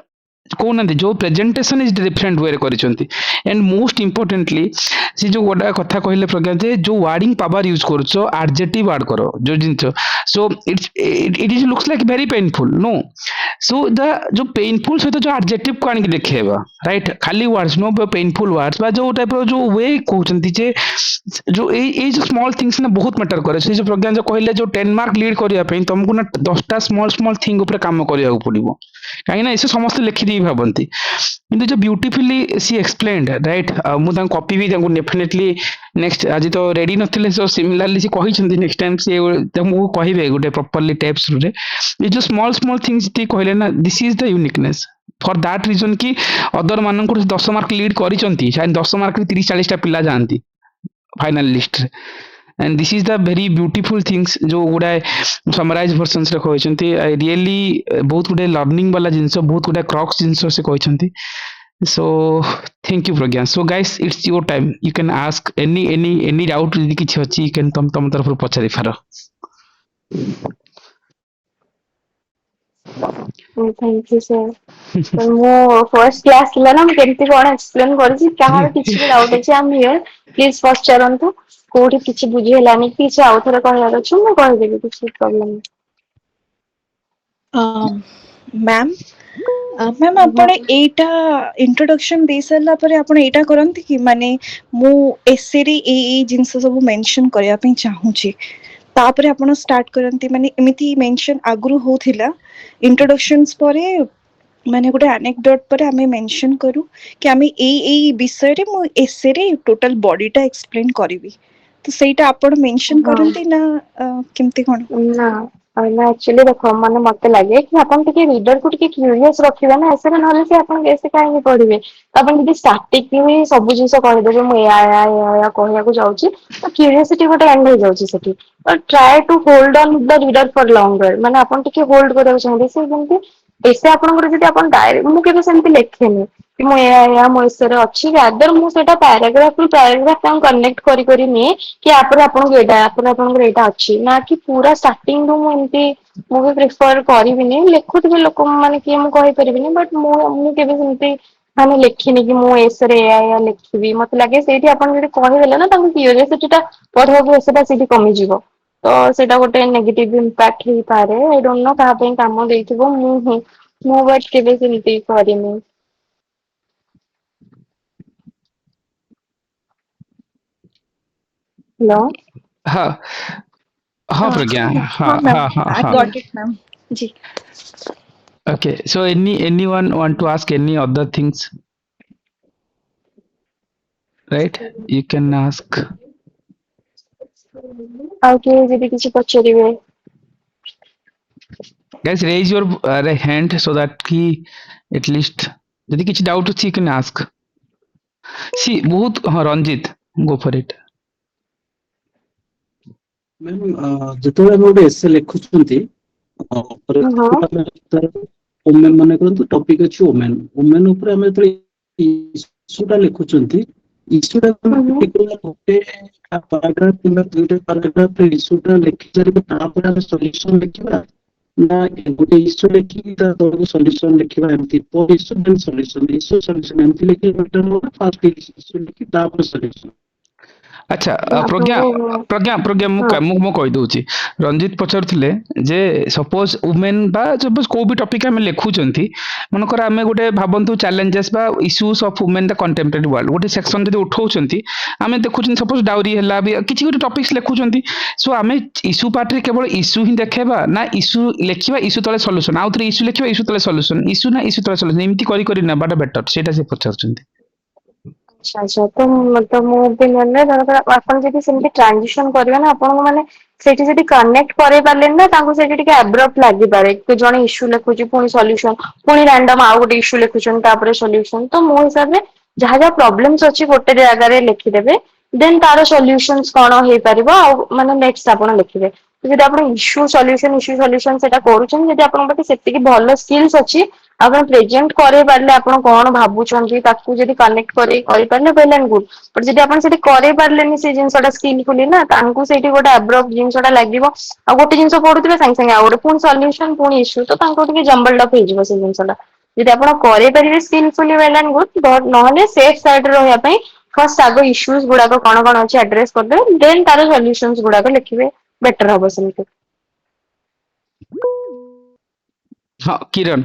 କହୁନାହାନ୍ତି ଯୋଉ ପ୍ରେଜେଣ୍ଟେସନ ଇଜ ଡିଫରେଣ୍ଟ ୱେରେ କରିଛନ୍ତି ଆଣ୍ଡ ମୋଷ୍ଟ ଇମ୍ପୋର୍ଟାଣ୍ଟଲି ସେ ଯୋଉ ଗୋଟେ କଥା କହିଲେ ପ୍ରଜ୍ଞା ଯେ ଯୋଉ ୱାର୍ଡିଂ ପାୱାର ୟୁଜ କରୁଛ ଆଡଜେକ୍ଟିଭ ୱାର୍ଡ କର ଯୋଉ ଜିନିଷ so it is looks like very painful no so the जो पेनफुल सहित जो आडजेक्टिव को आनिक देखिएगा राइट खाली वर्ड्स नो पेनफुल वर्ड्स बा जो टाइप जो वे कहते जे जो जो स्मॉल थिंग्स ना बहुत मैटर करे से जो प्रज्ञा जो कहले जो 10 मार्क लीड करिया पे तुमको ना 10टा स्मॉल स्मॉल थिंग ऊपर काम करिया पड़िबो कहीं ना ऐसे समस्त लिखि दी भाबंती किंतु जो ब्यूटीफुली सी एक्सप्लेन्ड राइट मु तांको कॉपी भी तांको डेफिनेटली नेक्स्ट आज तो रेडी नथिले सो सिमिलरली से कहिसंती नेक्स्ट टाइम से तुमको कहिबे गोटे प्रॉपर्ली टेप्स रे ये जो स्मॉल स्मॉल थिंग्स ती कहले ना this is the uniqueness for that reason कि अदर मानक 10 मार्क लीड करिसंती शायद 10 मार्क 30 40 टा पिला जानती फाइनल लिस्ट रे and this is the very beautiful things जो गुडाए समराइज वर्सन्स रे कहइछंती आई रियली बहुत गुडे लर्निंग वाला जिंस बहुत गुडे क्रॉक्स जिंस से कहइछंती so thank you pragya so guys it's your time you can ask any doubt यदि किछि अछि you can तम तरफ पचारि फार थैंक यू सर ମୁଁ ଫର୍ଷ୍ଟ କ୍ଲାସ ଥିଲା ନା ମୁଁ କେମିତି କଣ ଏକ୍ସପ୍ଲେନ କରିଛି କାହାର କିଛି ବି ଡାଉଟ ଅଛି ଆମ ହିୟର ପ୍ଲିଜ ପଚାରନ୍ତୁ କୋଉଠି କିଛି ବୁଝି ହେଲାନି କି କିଛି ଆଉ ଥରେ କହିବାର ଅଛି ମୁଁ କହିଦେବି କିଛି ପ୍ରୋବ୍ଲେମ ମ୍ୟାମ୍ ମ୍ୟାମ୍ ଆପଣ ଏଇଟା ଇଣ୍ଟ୍ରୋଡକ୍ସନ ଦେଇ ସାରିଲା ପରେ ଆପଣ ଏଇଟା କରନ୍ତି କି ମାନେ ମୁଁ ଏସେରେ ଏଇ ଜିନିଷ ସବୁ ମେନସନ କରିବା ପାଇଁ ଚାହୁଁଛି ତାପରେ ଆପଣ ଷ୍ଟାର୍ଟ କରନ୍ତି ମାନେ ଏମିତି ମେନସନ ଆଗରୁ ହଉଥିଲା ଇଣ୍ଟ୍ରୋଡକ୍ସନ ପରେ ମାନେ ଗୋଟେ ଆନେକ୍ଡଟ ପରେ ଆମେ ମେନସନ କରୁ କି ଆମେ ଏଇ ବିଷୟରେ ମୁଁ ଏସେରେ ଟୋଟାଲ ବଡିଟା ଏକ୍ସପ୍ଲେନ କରିବି ତ ସେଇଟା ଆପଣ ମେନସନ ହଁ କରନ୍ତି ନା କେମିତି କଣ? ନା ନା ଆକ୍ଚୁଆଲି ଦେଖ ମାନେ ମତେ ଲାଗେ କି ଆପଣ ଟିକେ ରିଡର କୁ ଟିକେ କ୍ୟୁରିୟସ ରଖିବେ ନା ଏସେ ନହେଲେ ସେ ଆପଣ ଏସେ କାହିଁକି ପଢିବେ ଆପଣ ଯଦି ଷ୍ଟାର୍ଟିଂ ହିଁ ସବୁ ଜିନିଷ କହିଦେବେ ମୁଁ ଏୟା କହିବାକୁ ଯାଉଛି ତ କ୍ୟୁରିଓସିଟି ଗୋଟେ ଏଣ୍ଡ ହେଇଯାଉଛି ସେଠି try to hold on the reader for longer ମାନେ ଆପଣ ଟିକେ ହୋଲ୍ଡ କରିବାକୁ ଚାହିଁବେ ସେ ଯେମିତି ଏସେ ଆପଣଙ୍କର ଯଦି ଆପଣ ଡାଇରେକ୍ଟ, ମୁଁ କେବେ ସେମିତି ଲେଖେନି କି ମୁଁ ଏହା ମୋ ଏସେରେ ଅଛି, ରାଦର ମୁଁ ସେଇଟା ପ୍ୟାରାଗ୍ରାଫ ରୁ ପ୍ୟାରାଗ୍ରାଫ ତାଙ୍କୁ କନେକ୍ଟ କରି କରି ନିଏ କି ଆପରେ ଆପଣଙ୍କୁ ଏଇଟା, ଆପରେ ଆପଣଙ୍କର ଏଇଟା ଅଛି, ନା କି ପୁରା ଷ୍ଟାର୍ଟିଂ ରୁ ମୁଁ ଏମିତି ମୁଁ ବି ପ୍ରିଫର କରିବିନି। ଲେଖୁଥିବେ ଲୋକ ମାନେ କିଏ ମୁଁ କହିପାରିବିନି, ବଟ ମୁଁ କେବେ ସେମିତି ମାନେ ଲେଖିନି କି ମୁଁ ଏସରେ ଏଇଆ ଲେଖିବି। ମତେ ଲାଗେ ସେଇଠି ଆପଣ ଯଦି କହିଦେଲେ ନା ତାଙ୍କୁ କ୍ୟୁରିଓସିଟି ଟା ପଢିବାକୁ ସେଟା ସେଇଠି କମିଯିବ। ତ ସେଇଟା ଗୋଟେ ନେଗେଟିଭ ଇମ୍ପାକ୍ଟ ହେଇପାରେ। ଆଇ ଡୋଣ୍ଟ ନୋ କାହା ପାଇଁ କାମ ଦେଇଥିବ, ମୁଁ ବଟ କେବେ ସେମିତି କରିନି। ହ୍ୟାଲୋ। ହଁ ହଁ ପ୍ରଜ୍ଞା, ହଁ ହଁ ମ୍ୟାମ୍, ହଁ ହଁ I ହଁ। got it ma'am. G. Okay, so anyone want to ask any other things, right? You can ask. ଆଉ କିଏ ଯଦି କିଛି ପଚାରିବେ? Guys, raise your hand so that ki at least ଯଦି କିଛି doubt ଅଛି you can ask. See, ବହୁତ ହଁ ରଞ୍ଜିତ, go for it. ମ୍ୟାମ୍ ଯେତେବେଳେ ଆମେ ଗୋଟେ ଏସେ ଲେଖୁଛନ୍ତି, ହଁ ମନେ କରନ୍ତୁ ଟପିକ ଅଛି ଓମେନ, ଓମେନ ଉପରେ ଆମେ ଯେତେବେଳେ ଇସ୍ୟୁଟା ଲେଖୁଛନ୍ତି, ଇସ୍ୟୁଟା ହଁ। ଗୋଟେ ପାରାଗ୍ରାଫ କିମ୍ବା ଦୁଇଟା ପାରାଗ୍ରାଫ ଇସ୍ୟୁଟା ଲେଖି ସାରିବା ତାପରେ ଆମେ ସଲ୍ୟୁସନ ଲେଖିବା, ନା ଗୋଟେ ଇସ୍ୟୁ ଲେଖିକି ତା ତଳକୁ ସଲ୍ୟୁସନ ଲେଖିବା, ଏମିତି ଇସ୍ୟୁ ଦେନ୍ ସଲ୍ୟୁସନ, ଇସ୍ୟୁ ସଲ୍ୟୁସନ ଏମିତି ଲେଖିବା ବେଟର ହବ, ଫାର୍ଷ୍ଟ ଇସ୍ୟୁ ଲେଖି ତାପରେ ସଲ୍ୟୁସନ? ଆଚ୍ଛା, ପ୍ରଜ୍ଞା ଆପଣଙ୍କୁ ପ୍ରଜ୍ଞା ପ୍ରଜ୍ଞା ମୁଁ ହଁ ମୁଁ କହିଦଉଛି। ରଞ୍ଜିତ ପଚାରୁଥିଲେ ଯେ ସପୋଜ ଉମେନ ବା ସପୋଜ କୋଉ ବି ଟପିକ ଆମେ ଲେଖୁଛନ୍ତି, ମନେକର ଆମେ ଗୋଟେ ଭାବନ୍ତୁ ଚ୍ୟାଲେଞ୍ଜେସ୍ ବା issues of women the contemporary world ଗୋଟେ ସେକ୍ସନ ଯଦି ଉଠଉଛନ୍ତି, ଆମେ ଦେଖୁଛନ୍ତି ସପୋଜ ଡାଉରି ହେଲା ବି କିଛି ଗୋଟେ ଟପିକ୍ସ ଲେଖୁଛନ୍ତି, ସୋ ଆମେ ଇସ୍ୟୁ ପାର୍ଟରେ କେବଳ ଇସ୍ୟୁ ହିଁ ଦେଖେଇବା, ନା ଇସ୍ୟୁ ଲେଖିବା ଇସ୍ୟୁ ତଳେ ସଲ୍ୟୁସନ, ଆଉ ଥରେ ଇସ୍ୟୁ ଲେଖିବା ଇସ୍ୟୁ ତଳେ ସଲ୍ୟୁସନ, ଇସ୍ୟୁ ନା ଇସ୍ୟୁ ତଳେ ସଲ୍ୟୁସନ, ଏମିତି କରି କରି ନେବାଟା ବେଟର, ସେଇଟା ସେ ପଚାରୁଛନ୍ତି। ଆଚ୍ଛା ଆଚ୍ଛା। ତ ମୋ ଓପିନିଅନରେ ଧର ଆପଣ ଯଦି ସେମିତି ଟ୍ରାନଜିସନ କରିବେ ନା, ଆପଣଙ୍କୁ ମାନେ ସେଇଠି ଯଦି କନେକ୍ଟ କରେଇ ପାରିଲେନି ନା, ତାଙ୍କୁ ସେଇଠି ଟିକେ ଆବ୍ରପ୍ଟ ଲାଗିପାରେ। ଜଣେ ଇସ୍ୟୁ ଲେଖୁଛି ପୁଣି ସଲ୍ୟୁସନ, ପୁଣି ରାଣ୍ଡମ ଆଉ ଗୋଟେ ଇସ୍ୟୁ ଲେଖୁଛନ୍ତି ତାପରେ ସଲ୍ୟୁସନ। ତ ମୋ ହିସାବରେ ଯାହା ଯାହା ପ୍ରୋବ୍ଲେମ୍ସ ଅଛି ଗୋଟେ ଜାଗାରେ ଲେଖିଦେବେ, ଦେନ୍ ତାର ସଲ୍ୟୁସନ୍ସ କଣ ହେଇପାରିବ ଆଉ ମାନେ ନେକ୍ସଟ ଆପଣ ଲେଖିବେ। ଯଦି ଆପଣ ଇସ୍ୟୁ ସଲ୍ୟୁସନ ସେଟା କରୁଛନ୍ତି, ଯଦି ଆପଣଙ୍କ ପାଖେ ସେତିକି ଭଲ ସ୍କିଲ୍ସ ଅଛି, ଆପଣ ପ୍ରେଜେଣ୍ଟ କରେଇ ପାରିଲେ ଆପଣ କଣ ଭାବୁଛନ୍ତି ତାକୁ ଯଦି କନେକ୍ଟ କରିପାରିଲେ well and good। ବଟ ଯଦି ଆପଣ ସେଠି କରେଇ ପାରିଲେନି ସେ ଜିନିଷଟା ସ୍କିଲଫୁଲି ନା, ତାଙ୍କୁ ସେଇଠି ଗୋଟେ ଆବ୍ରପ୍ଟ ଜିନିଷଟା ଲାଗିବ। ଆଉ ଗୋଟେ ଜିନିଷ ପଢୁଥିବେ ସାଙ୍ଗେ ସାଙ୍ଗେ ଆଉ ଗୋଟେ ପୁଣି ସଲ୍ୟୁସନ ପୁଣି ଇସ୍ୟୁ, ତ ତାଙ୍କୁ ଟିକେ ଜମ୍ବଲ୍ଡ ଅପ୍ ହେଇଯିବ ସେ ଜିନିଷଟା। ଯଦି ଆପଣ କରେଇ ପାରିବେ ସ୍କିଲଫୁଲି well and good, ନହେଲେ ସେଫ୍ ସାଇଡରେ ରହିବା ପାଇଁ ଫାର୍ଷ୍ଟ ଆଗ ଇସ୍ୟୁଜ ଗୁଡାକ କଣ କଣ ଅଛି ଆଡ୍ରେସ କରିଦେବେ, ଦେନ୍ ତାର ସଲ୍ୟୁସନ୍ସ ଗୁଡାକ ଲେଖିବେ, ବେଟର ହବ ସେମିତି। ହଁ କିରଣ।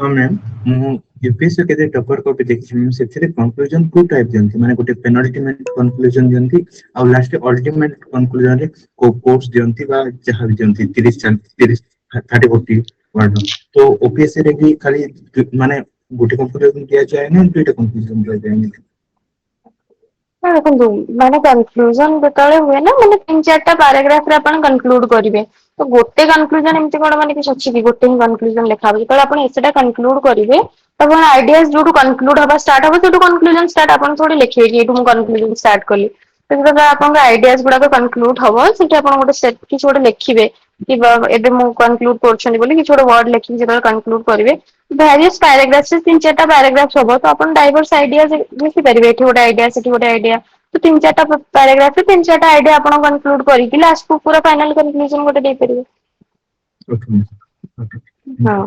ହଁ ମ୍ୟାମ୍, ମୁଁ ୟୁପିଏସସି କେତେ ପେପର କପି ଦେଖିଛି ମ୍ୟାମ୍, ସେଥିରେ କନକ୍ଲୁଜନ ଟୁ ଟାଇପ ଦିଅନ୍ତି, ମାନେ ଗୋଟେ ପେନଲ୍ଟିମେଣ୍ଟ କନକ୍ଲୁଜନ ଦିଅନ୍ତି, ଆଉ ଲାଷ୍ଟ ଅଲ୍ଟିମେଟ କନକ୍ଲୁଜନରେ କୋଟ୍ସ ଦିଅନ୍ତି ବା ଯାହା ବି ଦିଅନ୍ତି 30 40 ୱାର୍ଡ। ତ ଓପିଏସସି ରେ ବି ଖାଲି ମାନେ ଗୋଟେ କନକ୍ଲୁଜନ ଦିଆଯାଏ ନା ଦୁଇଟା କନକ୍ଲୁଜନ ଦିଆଯାଏ? ହଁ ଦେଖନ୍ତୁ, ମାନେ କନକ୍ଲୁଜନ ଯେତେବେଳେ ହୁଏ ନା, ମାନେ 3-4ଟା ପାରାଗ୍ରାଫରେ ଆପଣ କନକ୍ଲୁଡ କରିବେ। ତ ଗୋଟେ କନକ୍ଲୁଜନ ଏମିତି କଣ ମାନେ କିଛି ଅଛି କି ଗୋଟେ ହିଁ କନକ୍ଲୁଜନ ଲେଖା ହବ? ଯେତେବେଳେ ଆପଣ ଏସେଟା କନକ୍ଲୁଡ କରିବେ, ଆପଣ ଆଇଡିଆସ ଯୋଉଠୁ କନକ୍ଲୁଡ ହବା ଷ୍ଟାର୍ଟ ହବ ସେଇଠୁ କନକ୍ଲୁଜନ ଷ୍ଟାର୍ଟ, ଆପଣ ଥୋଡି ଲେଖିବେ କି ଏଇଠୁ ମୁଁ କନକ୍ଲୁଜନ ଷ୍ଟାର୍ଟ କଲି। ତ ଯେତେବେଳେ ଆପଣଙ୍କ ଆଇଡିଆସ ଗୁଡାକ କନକ୍ଲୁଡ ହବ, ସେଠି ଆପଣ ଗୋଟେ କିଛି ଗୋଟେ ଲେଖିବେ କି ଏବେ ମୁଁ କନକ୍ଲୁଡ କରୁଛନ୍ତି ବୋଲି କିଛି ଗୋଟେ ୱାର୍ଡ ଲେଖିକି ଯେତେବେଳେ କନକ୍ଲୁଡ କରିବେ, ଭ୍ୟାରିୟସ ପାରାଗ୍ରାଫ 3-4ଟା ପାରାଗ୍ରାଫ ହବ, ତ ଆପଣ ଡାଇଭର୍ସ ଆଇଡିଆ ଲେଖିପାରିବେ। ଏଠି ଗୋଟେ ଆଇଡିଆ ସେଠି ଗୋଟେ ଆଇଡିଆ, ତ 3-4ଟା ପାରାଗ୍ରାଫରେ 3-4ଟା ଆଇଡିଆ ଆପଣ କନକ୍ଲୁଡ କରିକି ଲାଷ୍ଟକୁ ପୁରା ଫାଇନାଲ କନକ୍ଲୁଜନ ଗୋଟେ ଦେଇପାରିବେ। ହଁ,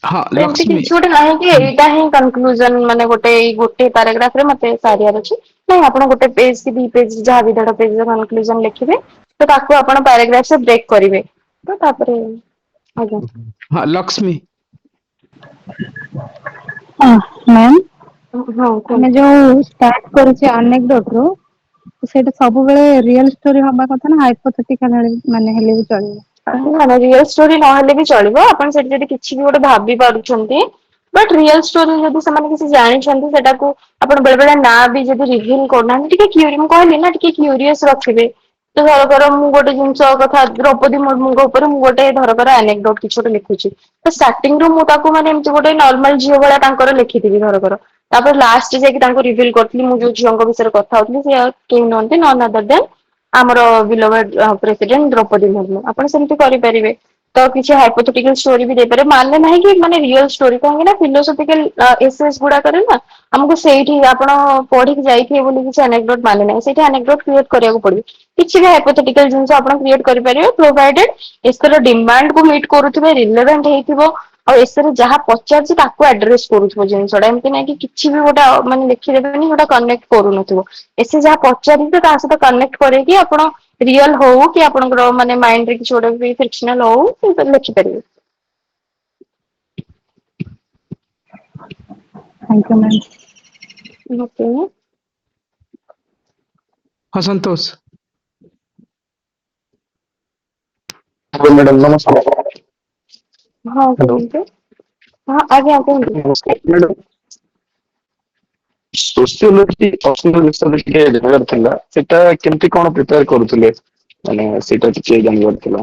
ହଁ ତ ଏମିତି ଲକ୍ଷ୍ମୀ। କିଛି ଗୋଟେ ନାହିଁ କି ଏଇଟା ହିଁ କନକ୍ଲୁଜନ, ମାନେ ଏଇ ଗୋଟେ ପାରାଗ୍ରାଫରେ ମତେ ସାରିବାର ଅଛି। ନାଇଁ, ଆପଣ ଗୋଟେ ପେଜ କି 2 ପେଜ ଯାହା ବି 1.5 ପେଜର କନକ୍ଲୁଜନ ଲେଖିବେ, ତ ତାକୁ ଆପଣ ପାରାଗ୍ରାଫରେ ବ୍ରେକ୍ କରିବେ, ତ ତାପରେ ଆଜ୍ଞା। ହଁ ଲକ୍ଷ୍ମୀ। ମ୍ୟାମ୍, ହଁ ଆମେ କୁହନ୍ତୁ। ଯୋଉ ଷ୍ଟାର୍ଟ କରୁଛେ ଆନେକ୍ଡୋଟରୁ, ସେଇଟା ସବୁବେଳେ ରିଅଲ ଷ୍ଟୋରି ହବା କଥା ନା ହାଇପୋଥେଟିକାଲ ମାନେ ହେଲେ ବି ଚଳିବ? ନା ନା, ରିଅଲ ଷ୍ଟୋରି ନହେଲେ ବି ଚଳିବ। ଆପଣ ସେଠି ଯଦି କିଛି ବି ଗୋଟେ ଭାବି ପାରୁଛନ୍ତି, ବଟ୍ ରିଅଲ ଷ୍ଟୋରି ଯଦି ସେମାନେ କିଛି ଜାଣିଛନ୍ତି, ସେଟାକୁ ଆପଣ ବେଳେ ବେଳେ ନାଁ ବି ଯଦି ରିଭିଲ କରୁନାହାନ୍ତି, ଟିକେ ମୁଁ କହିଲି ନା ଟିକେ କ୍ୟୁରିୟସ ରଖିବେ। ତ ଧରକର ମୁଁ ଗୋଟେ ଜିନିଷ କଥା, ଦ୍ରୌପଦୀ ମୁର୍ମୁଙ୍କ ଉପରେ ମୁଁ ଗୋଟେ ଧରକର ଆନେକ୍ଡୋଟ କିଛି ଗୋଟେ ଲେଖୁଛି, ତ ଷ୍ଟାର୍ଟିଂରୁ ମୁଁ ତାକୁ ମାନେ ଏମିତି ଗୋଟେ ନର୍ମାଲ ଝିଅ ଭଳିଆ ତାଙ୍କର ଲେଖିଥିବି ଧରକର, ତାପରେ ଲାଷ୍ଟ ଯାଇକି ତାଙ୍କୁ ରିଭିଲ କରିଥିଲି ମୁଁ ଯୋଉ ଝିଅଙ୍କ ବିଷୟରେ କଥା ହଉଥିଲି ସେ କେହି ନୁହନ୍ତି, ନନ୍ ଅଦର ଦେନ୍ ଆମର ବିଲୋଭେଡ୍ ପ୍ରେସିଡେଣ୍ଟ ଦ୍ରୌପଦୀ ମୁର୍ମୁ। ଆପଣ ସେମିତି କରିପାରିବେ। तो किसी हाइपोथेटिकल स्टोरी भी देपारे माने नहीं कि माने रियल स्टोरी कहीं ना फिलोसॉफिकल एसेस गुडा करे ना हमको सेठी आपण पढ़ी जाइए बोली किसी एनेक्डोट माने नहीं सेठी एनेक्डोट क्रिएट करने पड़ो किसी भी हाइपोथेटिकल जिनस आपण क्रिएट कर परियो प्रोवाइडेड एसर डिमांड को मीट करूथिबे रिलेवेंट हेतिबो और एसर जहाँ पचार ताको एड्रेस करूथिबो जिनसडा एमती नहीं कि किछि भी गोटा माने लिखि देबेनी गोटा कनेक्ट करू नथिबो एसे जहाँ पचारिबे ता सहित कनेक्ट करैकी आपण रियल हो कि आपनकर माने माइंड रे किछि गोटा भी फिक्शनल हो लिखि परिबे थैंक यू मैम। ओके हाँ संतोष। हेलो मैडम नमस्कार। हाँ हेलो कहते हाँ आगे आगे नमस्कार मैडम। सोशियोलॉजी ऑप्शनल विषय टिके जानवर थिला सेटा केमती कोन प्रिपेयर करूथले माने सेटा टिके जानवर थिला।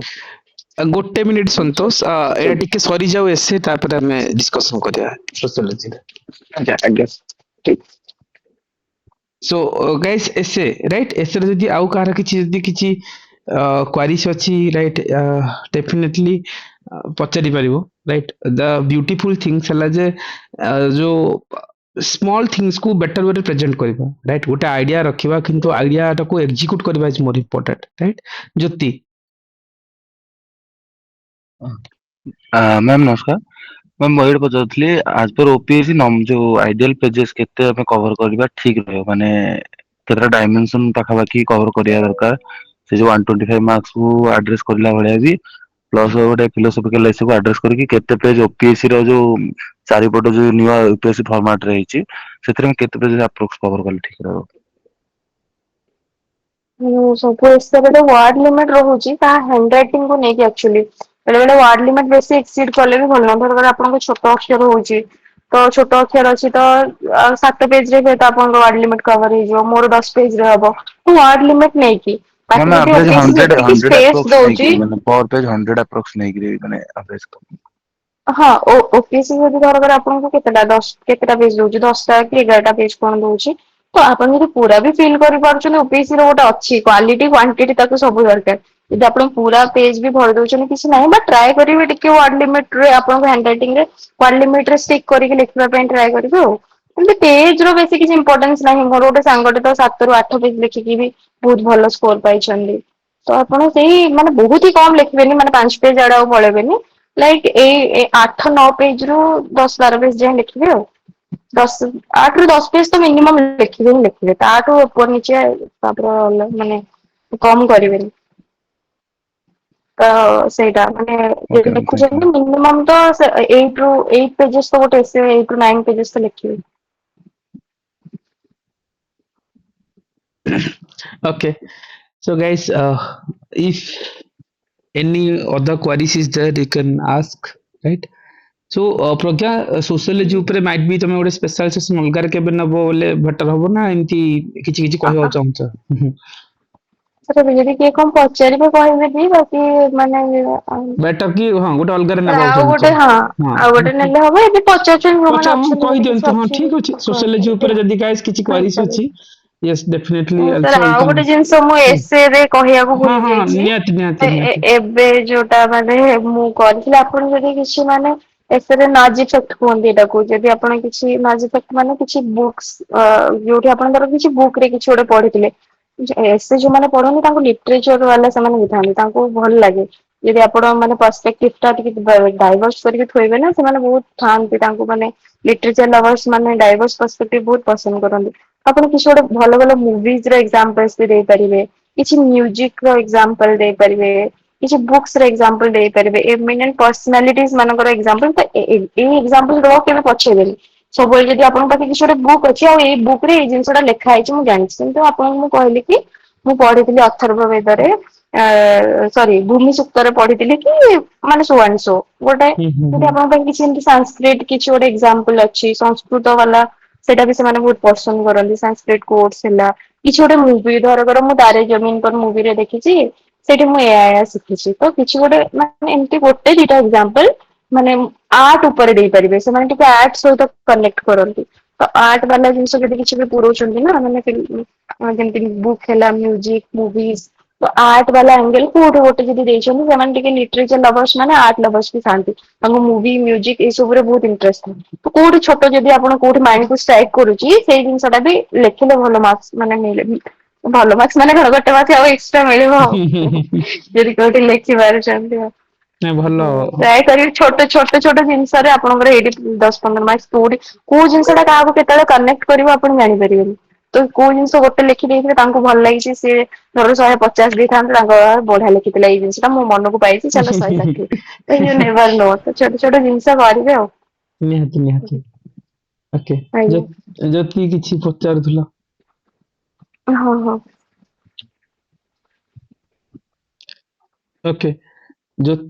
गोटे मिनिट संतोष एटा टिके सरी जाऊ एसे तापर हमें डिस्कशन करिया सोशियोलॉजी। अच्छा आई गेस ठीक। सो गाइस एसे राइट एसे जदी आउ कार किछि क्वारीज अछि राइट डेफिनेटली पचारि परिबो राइट। द ब्यूटीफुल थिंग्स हला जे जो स्मॉल थिंग्स को बेटर वे प्रेजेंट करबा राइट गोटे आइडिया रखिबा किंतु आइडिया को एग्जीक्यूट करबा is more important right. Jyoti ma'am नमस्कार। मैम मैं पचारुଥିଲି आज पर ओपीएससी जो आइडियल पेजेस केते हमें कवर करबा ठीक रहयो माने केतरा डायमेंशन पाखापाखी कवर करिया दरकार से जो 125 मार्क्स को एड्रेस करला भलिया भी प्लस गोटे फिलोसॉफिकल एसे को एड्रेस करके केते पेज ओपीएससी रो जो चारिपट जो न्यू यूपीएससी फॉर्मेट रहिछि सेतरे में केते पेज अप्रोक्स कवर करले ठीक रहयो। सब एसरे वार्ड लिमिट रोची हैंड रैटिंग को नहीं एक्चुअली बेले बेले वार्ड लिमिट बेसी एक्सीड कले भी भल धर आप छोट अक्षर होची तो छोट अक्षर अच्छी तो 7 पेज रे तो आपन वार्ड लिमिट कवर हो मोर 10 पेज रे हबो तो वार्ड लिमिट नहीं की मैम बाकी जदी एवरेज ओपीएससी 100 जेतिकी 100 स्पेस अप्रोक्स नहीं दोची की माने पर पेज 100 अप्रोक्स नहीं की माने एवरेज हाँ ओपीएससी जदी धर आपन को केतेटा 10 केतेटा पेज दोची 10टा कि 11टा पेज कोन दोची तो आपन जदी पूरा भी फिल करि पारछन ओपीएससी रो गोटे अच्छी क्वालिटी क्वांटिटी ताको सब दरकार जदी आपन पूरा पेज भी भर दोचन किसी नहीं बट ट्राई करिवे टिके वर्ड लिमिट रे आपन हैंड राइटिंग रे वर्ड लिमिट रे स्टिक करके लिखबा पे ट्राई करिवे हो 근데 पेज रो बेसी किसी इंपोर्टेंस नहीं मोर गोटे सांगटे तो 7 ରୁ 8 पेज लिखिकी भी बहुत भलो स्कोर पाइछंदी तो आपण सेही माने बहुत ही कम लिखबेनी माने 5 page Ada पळेबेनी like a 8-9 page रू 10-12 पेज जाए लिखिबे हो 8 ରୁ 10 पेज तो मिनिमम लिखिबे ही लिखिबे ताठू ऊपर नीचे तापर माने कम करिवेनी तो सेटा माने जे ओके मैम थैंक लिखुछन मिनिमम तो 8 पेजेस तो गोटे एसे 8 to 9 पेजेस तो लिखिबे। okay so guys if any other queries is there you can ask right। so Pragya sociology ऊपर माइट भी तमे गोटे स्पेशल सेशन अलगार केबे नबो बोले बेटर होबो ना एमती किछि किछि कहबा चाहूछ। सर जदी के कम पचारिबे कहबे दी बाकी माने बेटर की हां गोटे अलगार सर नबा आ चाहूछ। गोटे हाँ हां आ गोटे नेले हबो एबे पचारछन जो माने पचा ऑप्शन कहि किछ दियंतु हां अछि ठीक अछि सोशियोलॉजी ऊपर जदी गाइस किछि क्वेरीज अछि yes definitely sir also you आ can गोटे जिंस मु एसे रे कहिया को हाँ भूली हाँ जाईछि नियति नियति नियति एबे जोटा माने मु करथिले आपण जदी किछि माने एसे रे नाजी फैक्ट कोन देटा को जदी आपण किछि नाजी फैक्ट माने किछि बुक्स जोठी आपण दर किछि बुक रे किछि ओडे पढिथिले एसे जो माने पढोनी ताको लिटरेचर वाला समान बुझानी ताको भल लागे यदि आपण माने पर्सपेक्टिव टा डाइवर्स करके थोइबे ना से माने बहुत थानती ताको माने लिटरेचर लवर्स माने डाइवर्स पर्सपेक्टिव बहुत पसंद करନ୍ତି ଆପଣ କିଛି ଗୋଟେ ଭଲ ଭଲ ମୁଭିଜ ର ଏକ୍ସାମ୍ପଲ୍ସ ବି ଦେଇପାରିବେ କିଛି ମ୍ୟୁଜିକ ର ଏକ୍ସାମ୍ପଲ ଦେଇପାରିବେ କିଛି ବୁକ୍ସ ର ଏକ୍ସାମ୍ପଲ ଦେଇପାରିବେ ଏମିନେଣ୍ଟ ପର୍ସନାଲିଟିଜ ମାନଙ୍କର ଏକ୍ସାମ୍ପଲ ତ ଏଇ ଏକ୍ସାମ୍ପଲ ଦବାକୁ କେବେ ପଛେଇବେନି ସବୁବେଳେ ଯଦି ଆପଣଙ୍କ ପାଖରେ କିଛି ଗୋଟେ ବୁକ୍ ଅଛି ଆଉ ଏଇ ବୁକ୍ ରେ ଏଇ ଜିନିଷଟା ଲେଖା ହେଇଛି ମୁଁ ଜାଣିଛି କିନ୍ତୁ ଆପଣଙ୍କୁ ମୁଁ କହିଲି କି ମୁଁ ପଢିଥିଲି ଅଥର୍ବ ବେଦରେ ସରି ଭୂମି ସୂକ୍ତରେ ପଢିଥିଲି କି ମାନେ ସୋ ଆଣ୍ଡ ସୋ ଗୋଟେ ଯଦି ଆପଣଙ୍କ ପାଇଁ କିଛି ଏମିତି ସାଂସ୍କ୍ରିଟ କିଛି ଗୋଟେ ଏକ୍ସାମ୍ପଲ ଅଛି ସଂସ୍କୃତ ବାଲା ସେଇଟା ବି ସେମାନେ ବହୁତ ପସନ୍ଦ କରନ୍ତି ସାଂସ୍କ୍ରିଟ କୋର୍ସ ହେଲା କିଛି ଗୋଟେ ମୁଭି ଧରକର ମୁଁ ତାରେ ଜମିନ ପର ମୁଭିରେ ଦେଖିଛି ସେଇଠି ମୁଁ ଏଇଆ ଶିଖିଛି ତ କିଛି ଗୋଟେ ମାନେ ଏମିତି ଗୋଟେ ଦିଟା ଏକ୍ସାମ୍ପଲ ମାନେ ଆର୍ଟ ଉପରେ ଦେଇପାରିବେ ସେମାନେ ଟିକେ ଆର୍ଟ ସହିତ କନେକ୍ଟ କରନ୍ତି ତ ଆର୍ଟ ବାଲା ଜିନିଷ ଯଦି କିଛି ବି ପୁରଉଛନ୍ତି ନା ମାନେ ଯେମିତି ବୁକ୍ ହେଲା ମ୍ୟୁଜିକ ମୁଭିଜ तो आर्ट वाला एंगल कोउठी गोटे जदि देइछन्ति सेमाने टिके लिटरेचर लवर्स माने आर्ट लवर्स भी थांती तांको मूवी म्यूजिक ए सब रे बहुत इंटरेस्ट था तो कोउठी छोटो जदि आपण कोउठी माइंड को स्ट्राइक करूची सेई जिंसटा भी लेखिले भलो मार्क्स माने मिले भलो मार्क्स माने घर गोटे मार्क्स आ एक्स्ट्रा मिलिबो जदि कोउठी लेखि पारुछन्ति ନାଇଁ ଭଲ ट्राए करी छोट छोट छोट जिनस रे आपनकर एडी 10-15 मार्क्स कोउठी को जिनसटा काहाको केतले कनेक्ट करिवो आपण जानि परिबेनी तो को जिनस गोटे लेखि देइथिले तांको भल लागिछि से धर 150 ଦେଇଥାନ୍ତେ ତାଙ୍କ ବଢିଆ ଲେଖିଥିଲା ଏଇ ଜିନିଷଟା ମୋ ମନକୁ ପାଇଛି ଚାଲ 160 ତ ୟୁ ନେଭର ନୋ ତ ଛୋଟ ଛୋଟ ଜିନିଷ କରିବେ ଆଉ ନିହାତି ନିହାତି ଓକେ ଆଜ୍ଞା ଯଦି କିଛି ପଚାରୁଥିଲ ହଁ ହଁ ଓକେ ଯଦି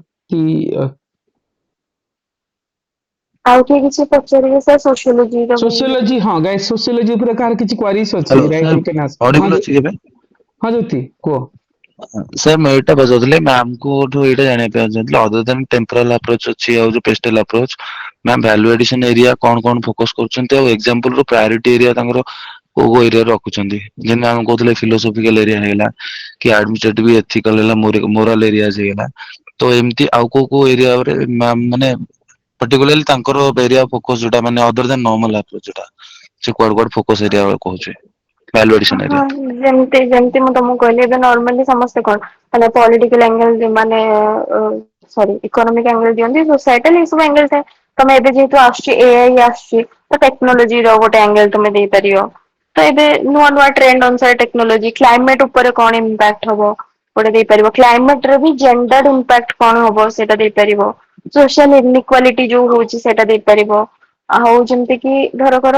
ଆଉ କିଏ କିଛି ପଚାରିବେ ସାର୍ ସୋସିଓଲୋଜି ର ସୋସିଓଲୋଜି ହଁ ଗାଇସ୍ ସୋସିଓଲୋଜି ଉପରେ କାହାର କିଛି କ୍ୱାରିଜ ଅଛି hello right sir, you can ask audible ଅଛି କେବେ? ହଁ ଜ୍ୟୋତି କୁହ ସାର୍ ମୁଁ ଏଇଟା ପଚାରୁଥିଲି ମ୍ୟାମଙ୍କଠୁ ଏଇଟା ଜାଣିବା ପାଇଁ ଚାହୁଁଥିଲି ଅଦର ଦେନ୍ ଟେମ୍ପରାଲ ଆପ୍ରୋଚ୍ ଅଛି ଆଉ ଯୋଉ pestle approach ma'am value addition area କଣ କଣ ଫୋକସ କରୁଛନ୍ତି ଆଉ ଏକ୍ସାମ୍ପଲ ର ପ୍ରାୟୋରିଟି ଏରିଆ ତାଙ୍କର କୋଉ କୋଉ ଏରିଆ ରଖୁଛନ୍ତି ଯେମିତି ଆମେ କହୁଥିଲେ ଫିଲୋସଫିକାଲ ଏରିଆ ହେଇଗଲା କି ଆଡମିନିଷ୍ଟ୍ରେଟିଭ ଏଥିକାଲ ହେଲା ମୋରାଲ ଏରିଆଜ ହେଇଗଲା ତ ଏମିତି ଆଉ କୋଉ କୋଉ ଏରିଆରେ ମ୍ୟାମ ମାନେ ପର୍ଟିକୁଲାରଲି ତାଙ୍କର ଏରିଆ ଫୋକସ ଯୋଉଟା ମାନେ ଅଦର ଦେନ୍ ନର୍ମାଲ ଆପ୍ରୋଚ୍ ଯୋଉଟା ସେ କୁଆଡେ କୁଆଡେ ଫୋକସ ଏରିଆ କହୁଛି ଭ୍ୟାଲୁ ଏଡିସନ ହଁ ଏରିଆ। ଯେମିତି ମୁଁ ତମକୁ କହିଲି ଏବେ ନର୍ମାଲି ସମସ୍ତେ କଣ ମାନେ ପଲିଟିକାଲ ଆଙ୍ଗେଲ ମାନେ ସରି ଇକୋନୋମିକ ଆଙ୍ଗେଲ ଦିଅନ୍ତି ସୋସାଇଟାଲ ଏସବୁ ଆଙ୍ଗେଲ ଥାଏ ତମେ ଏବେ ଯେହେତୁ ଆସୁଛି ଏଆଇ ଆସୁଛି ତ ଟେକ୍ନୋଲୋଜିର ଗୋଟେ ଆଙ୍ଗେଲ ତମେ ଦେଇପାରିବ ତ ଏବେ ନୂଆ ନୂଆ ଟ୍ରେଣ୍ଡ ଅନୁସାରେ ଟେକ୍ନୋଲୋଜି କ୍ଲାଇମେଟ ଉପରେ କଣ ଇମ୍ପାକ୍ଟ ହବ ଗୋଟେ ଦେଇପାରିବ କ୍ଲାଇମେଟ ର ବି ଜେଣ୍ଡର ଇମ୍ପାକ୍ଟ କଣ ହବ ସେଇଟା ଦେଇପାରିବ ସୋସିଆଲ ଇନଇକ୍ୱାଲିଟି ଯୋଉ ହଉଛି ସେଇଟା ଦେଇପାରିବ ଆଉ ଯେମିତି କି ଧରକର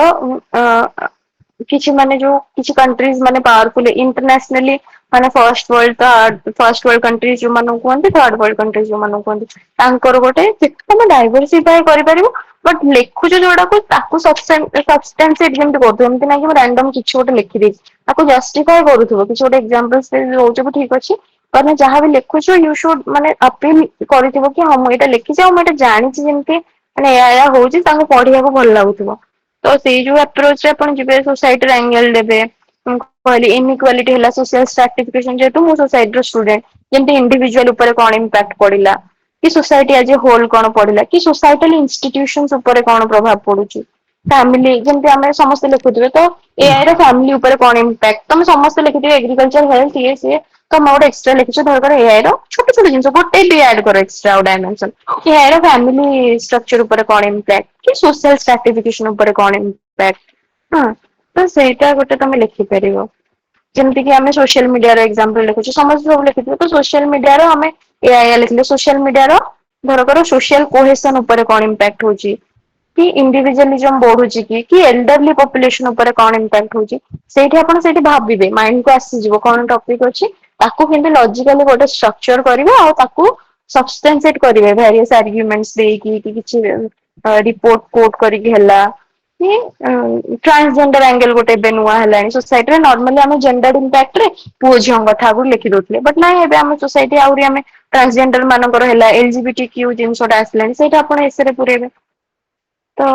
କିଛି ମାନେ ଯୋଉ କିଛି କଣ୍ଟ୍ରିଜ ମାନେ ପାୱାରଫୁଲ ଇଣ୍ଟରନ୍ୟାସନାଲି ମାନେ ଫର୍ଷ୍ଟ ୱାର୍ଲଡ କଣ୍ଟ୍ରିଜ ଯୋଉମାନଙ୍କୁ କୁହନ୍ତି ଥାର୍ଡ ୱାର୍ଲଡ କଣ୍ଟ୍ରିଜ ଯୋଉମାନଙ୍କୁ କୁହନ୍ତି ତାଙ୍କର ଗୋଟେ ତମେ ଡାଇଭରସିଫାଏ କରିପାରିବ ବଟ ଲେଖୁଛ ଯୋଉଟାକୁ ତାକୁ ସବଷ୍ଟାନ୍ସିଏଟ ଯେମିତି କରୁଥିବ ଏମିତି ନାଇଁ କି ମୁଁ ରାଣ୍ଡମ କିଛି ଗୋଟେ ଲେଖିଦେଇଛି ତାକୁ ଜଷ୍ଟିଫାଏ କରୁଥିବ କିଛି ଗୋଟେ ଏକ୍ସାମ୍ପଲ ଦଉଛ ଠିକ ଅଛି ତମେ ଯାହା ବି ଲେଖୁଛ ୟୁ ସୁଡ ମାନେ ଅପିଲ କରିଥିବ କି ହଁ ମୁଁ ଏଇଟା ଲେଖିଛି ଆଉ ମୁଁ ଏଇଟା ଜାଣିଛି ଯେମିତି ମାନେ ଏୟା ହଉଛି ତାଙ୍କୁ ପଢିବାକୁ ଭଲ ଲାଗୁଥିବ ତ ସେଇ ଯୋଉ ଆପ୍ରୋଚ ରେ ଆପଣ ଯିବେ ସୋସାଇଟିର ଆଙ୍ଗେଲ ଦେବେ କହିଲି ଇନଇକ୍ୱାଲିଟି ହେଲା ସୋସିଆଲ ସ୍ଟ୍ରାଟିଫିକେସନ ଯେହେତୁ ମୁଁ ସୋସାଇଟିର ଷ୍ଟୁଡେଣ୍ଟ ଯେମିତି ଇଣ୍ଡିଭିଜୁଆଲ ଉପରେ କଣ ଇମ୍ପାକ୍ଟ ପଡିଲା କି ସୋସାଇଟି ଆଜି ହୋଲ କଣ ପଡିଲା କି ସୋସାଇଟାଲ ଇନଷ୍ଟିଟ୍ୟୁସନ ଉପରେ କଣ ପ୍ରଭାବ ପଡୁଛି ଫ୍ୟାମିଲି ଯେମିତି ଆମେ ସମସ୍ତେ ଲେଖୁଥିବେ ତ ଏଆଇ ର ଫ୍ୟାମିଲି ଉପରେ କଣ ଇମ୍ପାକ୍ଟ ତମେ ସମସ୍ତେ ଲେଖିଥିବେ ଏଗ୍ରିକଲଚର ହେଲ୍ଥ ଇଏ ସିଏ ତମେ ଗୋଟେ ଏକ୍ସଟ୍ରା ଲେଖିଛ ଧରକର ଏଆଇ ର ଛୋଟ ଛୋଟ ଜିନିଷ ଗୋଟେ ବି ଆଡ କର ଏକ୍ସଟ୍ରା ଡାଇମେନସନ ଏଆଇ ର ଫ୍ୟାମିଲି ଷ୍ଟ୍ରକ୍ଚର ଉପରେ କଣ ଇମ୍ପାକ୍ଟ କି ସୋସିଆଲ ସ୍ଟ୍ରାଟିଫିକେସନ ଉପରେ କଣ ଇମ୍ପାକ୍ଟ ହଁ ତ ସେଇଟା ଗୋଟେ ତମେ ଲେଖିପାରିବ ଯେମିତିକି ଆମେ ସୋସିଆଲ ମିଡିଆର ଏକ୍ସାମ୍ପଲ ଲେଖୁଛୁ ସମସ୍ତେ ସବୁ ଲେଖିଥିବେ ତ ସୋସିଆଲ ମିଡିଆର ଆମେ ଏଆଇ ଲେଖିଲେ ସୋସିଆଲ ମିଡିଆର ଧରକର ସୋସିଆଲ କୋହେସନ ଉପରେ କଣ ଇମ୍ପାକ୍ଟ ହଉଛି କି ଇଣ୍ଡିଭିଜୁଆଲିଜମ ବଢୁଛି କି ଏଲଡରଲି ପପୁଲେସନ ଉପରେ କଣ ଇମ୍ପାକ୍ଟ ହଉଛି ସେଇଠି ଆପଣ ସେଇଠି ଭାବିବେ ମାଇଣ୍ଡ କୁ ଆସିଯିବ କଣ ଟପିକ ଅଛି ତାକୁ କେମିତି ଲଜିକାଲି ଗୋଟେ ଷ୍ଟ୍ରକ୍ଚର କରିବେ ଆଉ ତାକୁ ସବଷ୍ଟାନ୍ସିଏଟ କରିବେ ଭେରିୟସ ଆର୍ଗୁମେଣ୍ଟସ ଦେଇକି କି କିଛି ରିପୋର୍ଟ କୋଟ କରିକି ହେଲା କି ଟ୍ରାନ୍ସଜେଣ୍ଡର ଆଙ୍ଗେଲ ଗୋଟେ ଏବେ ନୂଆ ହେଲାଣି ସୋସାଇଟିରେ ନର୍ମାଲି ଆମେ ଜେଣ୍ଡର ଇମ୍ପାକ୍ଟରେ ପୁଅ ଝିଅଙ୍କ କଥା ଆଗରୁ ଲେଖି ଦଉଥିଲେ ବଟ ନାଇଁ ଏବେ ଆମ ସୋସାଇଟି ଆହୁରି ଆମେ ଟ୍ରାନ୍ସଜେଣ୍ଡର ମାନଙ୍କର ହେଲା ଏଲଜିବିଟି କ୍ୟୁ ଜିନିଷଟା ଆସିଲାଣି ସେଇଟା ଆପଣ ଏସରେ ପୁରେଇବେ ତ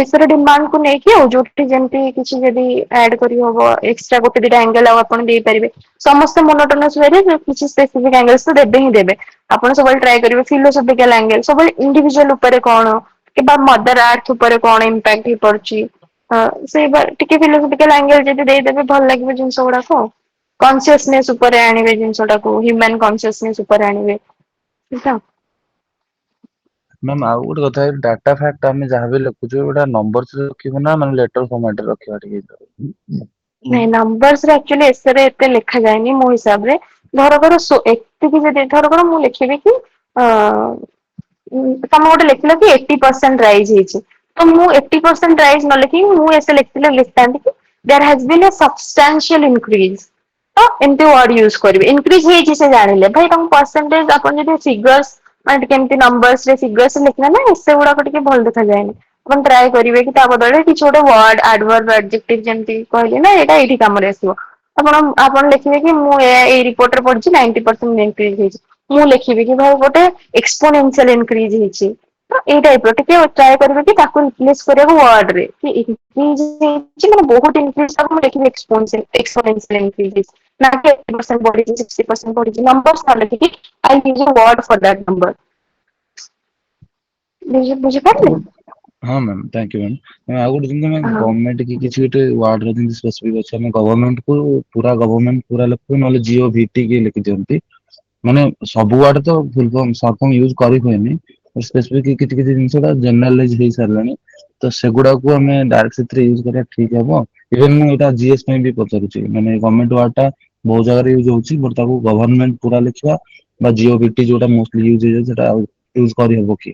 ଏସର ଡିମାଣ୍ଡକୁ ନେଇକି ଆଉ ଯୋଉଠି ଯେମିତି କିଛି ଯଦି ଆଡ କରି ହବ ଏକ୍ସଟ୍ରା ଗୋଟେ ଦିଟା ଆଙ୍ଗେଲ ଆଉ ଆପଣ ଦେଇପାରିବେ ସମସ୍ତେ ମୋନୋଟୋନସ ୱେରେ କିଛି ସ୍ପେସିଫିକ ଆଙ୍ଗେଲସ ତ ଦେବେ ହିଁ ଦେବେ ଆପଣ ସବୁବେଳେ ଟ୍ରାଏ କରିବେ ଫିଲୋସଫିକାଲ ଆଙ୍ଗେଲ ସବୁବେଳେ ଇଣ୍ଡିଭିଜୁଆଲ ଉପରେ କଣ କିମ୍ବା ମଦର ଆର୍ଥ ଉପରେ କଣ ଇମ୍ପାକ୍ଟ ହେଇପାରୁଛି ସେଇ ଟିକେ ଫିଲୋସଫିକାଲ ଆଙ୍ଗେଲ ଯଦି ଦେଇଦେବେ ଭଲ ଲାଗିବ ଜିନିଷ ଗୁଡାକ କନସିୟସନେସ ଉପରେ ଆଣିବେ ଜିନିଷଟାକୁ ହ୍ୟୁମାନ କନସିୟସନେସ ଉପରେ ଆଣିବେ ଠିକ ମ୍ୟାମ୍ ଆଉ ଗୋଟେ କଥା ଡାଟା ଫ୍ୟାକ୍ଟ ଆମେ ଯାହା ବି ଲେଖୁଛୁ ଗୋଟେ ନମ୍ବର ରଖିବୁ ନା ମାନେ ଲେଟର ଫର୍ମାଟରେ ରଖିବା ଟିକେ ନାଇଁ ନମ୍ବର୍ସ ଆକ୍ଚୁଆଲି ଏସରେ ଏତେ ଲେଖା ଯାଏନି ମୋ ହିସାବରେ ଧରକର ଏତିକି ଯଦି ଧରକର ମୁଁ ଲେଖିବି କି ତମେ ଗୋଟେ ଲେଖିଲ କି 80% ରାଇଜ ହେଇଛି ତ ମୁଁ 80% ରାଇଜ ନ ଲେଖିକି ମୁଁ ଏସେ ଲେଖିଥିଲେ ଲେଖିଥାନ୍ତି କି there has been a substantial increase ତ ଏମିତି ୱାର୍ଡ ୟୁଜ କରିବେ ଇନକ୍ରିଜ ହେଇଛି ସେ ଜାଣିଲେ ଭାଇ ତମ ପରସେଣ୍ଟେଜ ଆପଣ ଯଦି ଫିଗର୍ସ ମାନେ କେମିତି ନମ୍ବର୍ସ ରେ ଫିଗର୍ସ ଲେଖିଲେ ନା ଏସେ ଗୁଡାକ ଟିକେ ଭଲ ଦେଖାଯାଏନି ଆପଣ ଟ୍ରାଏ କରିବେ କି ତା ବଦଳରେ କିଛି ଗୋଟେ ୱାର୍ଡ ଆଡଭର୍ବ ଆଡଜେକ୍ଟିଭ ଯେମିତି କହିଲେ ନା ଏଇଟା ଏଇଠି କାମରେ ଆସିବ ଆପଣ ଲେଖିବେ କି ମୁଁ ଏଇ ରିପୋର୍ଟରେ ପଢିଛି 90% ଇନକ୍ରିଜ ହେଇଛି ମୁଁ ଲେଖିବି କି ଭାଇ ଗୋଟେ ଏକ୍ସପୋନେନସିଆଲ ଇନକ୍ରିଜ ହେଇଛି तो ଏଇ ଟାଇପ ର ଟିକେ ଟ୍ରାଏ କରିବେ କି ତାକୁ ରିପ୍ଲେସ କରିବାକୁ ୱାର୍ଡ ରେ କି ଇନକ୍ରିଜ ହେଇଛି ମାନେ ବହୁତ ଇନକ୍ରିଜ ହବ ମୁଁ ଦେଖିବି ଏକ୍ସପୋନେନସିଆଲ ଇନକ୍ରିଜ ନା କି 80% ବଢିଛି 60% ବଢିଛି ନମ୍ବର ନ ଲେଖିକି I use word for that number ବୁଝିପାରିଲେ? ହଁ ମ୍ୟାମ୍ ଥ୍ୟାଙ୍କ ୟୁ ମ୍ୟାମ୍ ଆଉ ଗୋଟେ ଜିନିଷ ମ୍ୟାମ୍ ହଁ ଗଭର୍ଣ୍ଣମେଣ୍ଟ କି କିଛି ଗୋଟେ ୱାର୍ଡ ର ଯେମିତି ସ୍ପେସିଫିକ ଅଛି ଆମେ ଗଭର୍ଣ୍ଣମେଣ୍ଟ କୁ ପୁରା ଲେଖୁ ନହେଲେ ଜିଓ ଭିଟି କି ଲେଖି ଦିଅନ୍ତି ମାନେ ସବୁ ୱାର୍ଡ ତ full form short form use କରି ହୁଏନି ସ୍ପେସିଫିକ କିଛି କିଛି ଜିନିଷ ଟା ଜେନେରାଲାଇଜ ହେଇସାରିଲାଣି ତ ସେଗୁଡାକୁ ଆମେ ଡାଇରେକ୍ଟ ସେଥିରେ ୟୁଜ କରିବା ଠିକ ହବ ଇଭେନ ମୁଁ ଏଇଟା ଜିଏସ୍ ପାଇଁ ବି ପଚାରୁଛି ମାନେ ଗଭର୍ଣ୍ଣମେଣ୍ଟ ୱାର୍ଡ ଟା ବହୁତ ଜାଗାରେ ୟୁଜ ହଉଛି ବଟ ତାକୁ ଗଭର୍ଣ୍ଣମେଣ୍ଟ ପୁରା ଲେଖିବା ବା ଜିଓ ଭିଟି ଯୋଉଟା ମୋଷ୍ଟଲି ୟୁଜ ହେଇଯାଉଛି ସେଟା ୟୁଜ କରିହବ କି?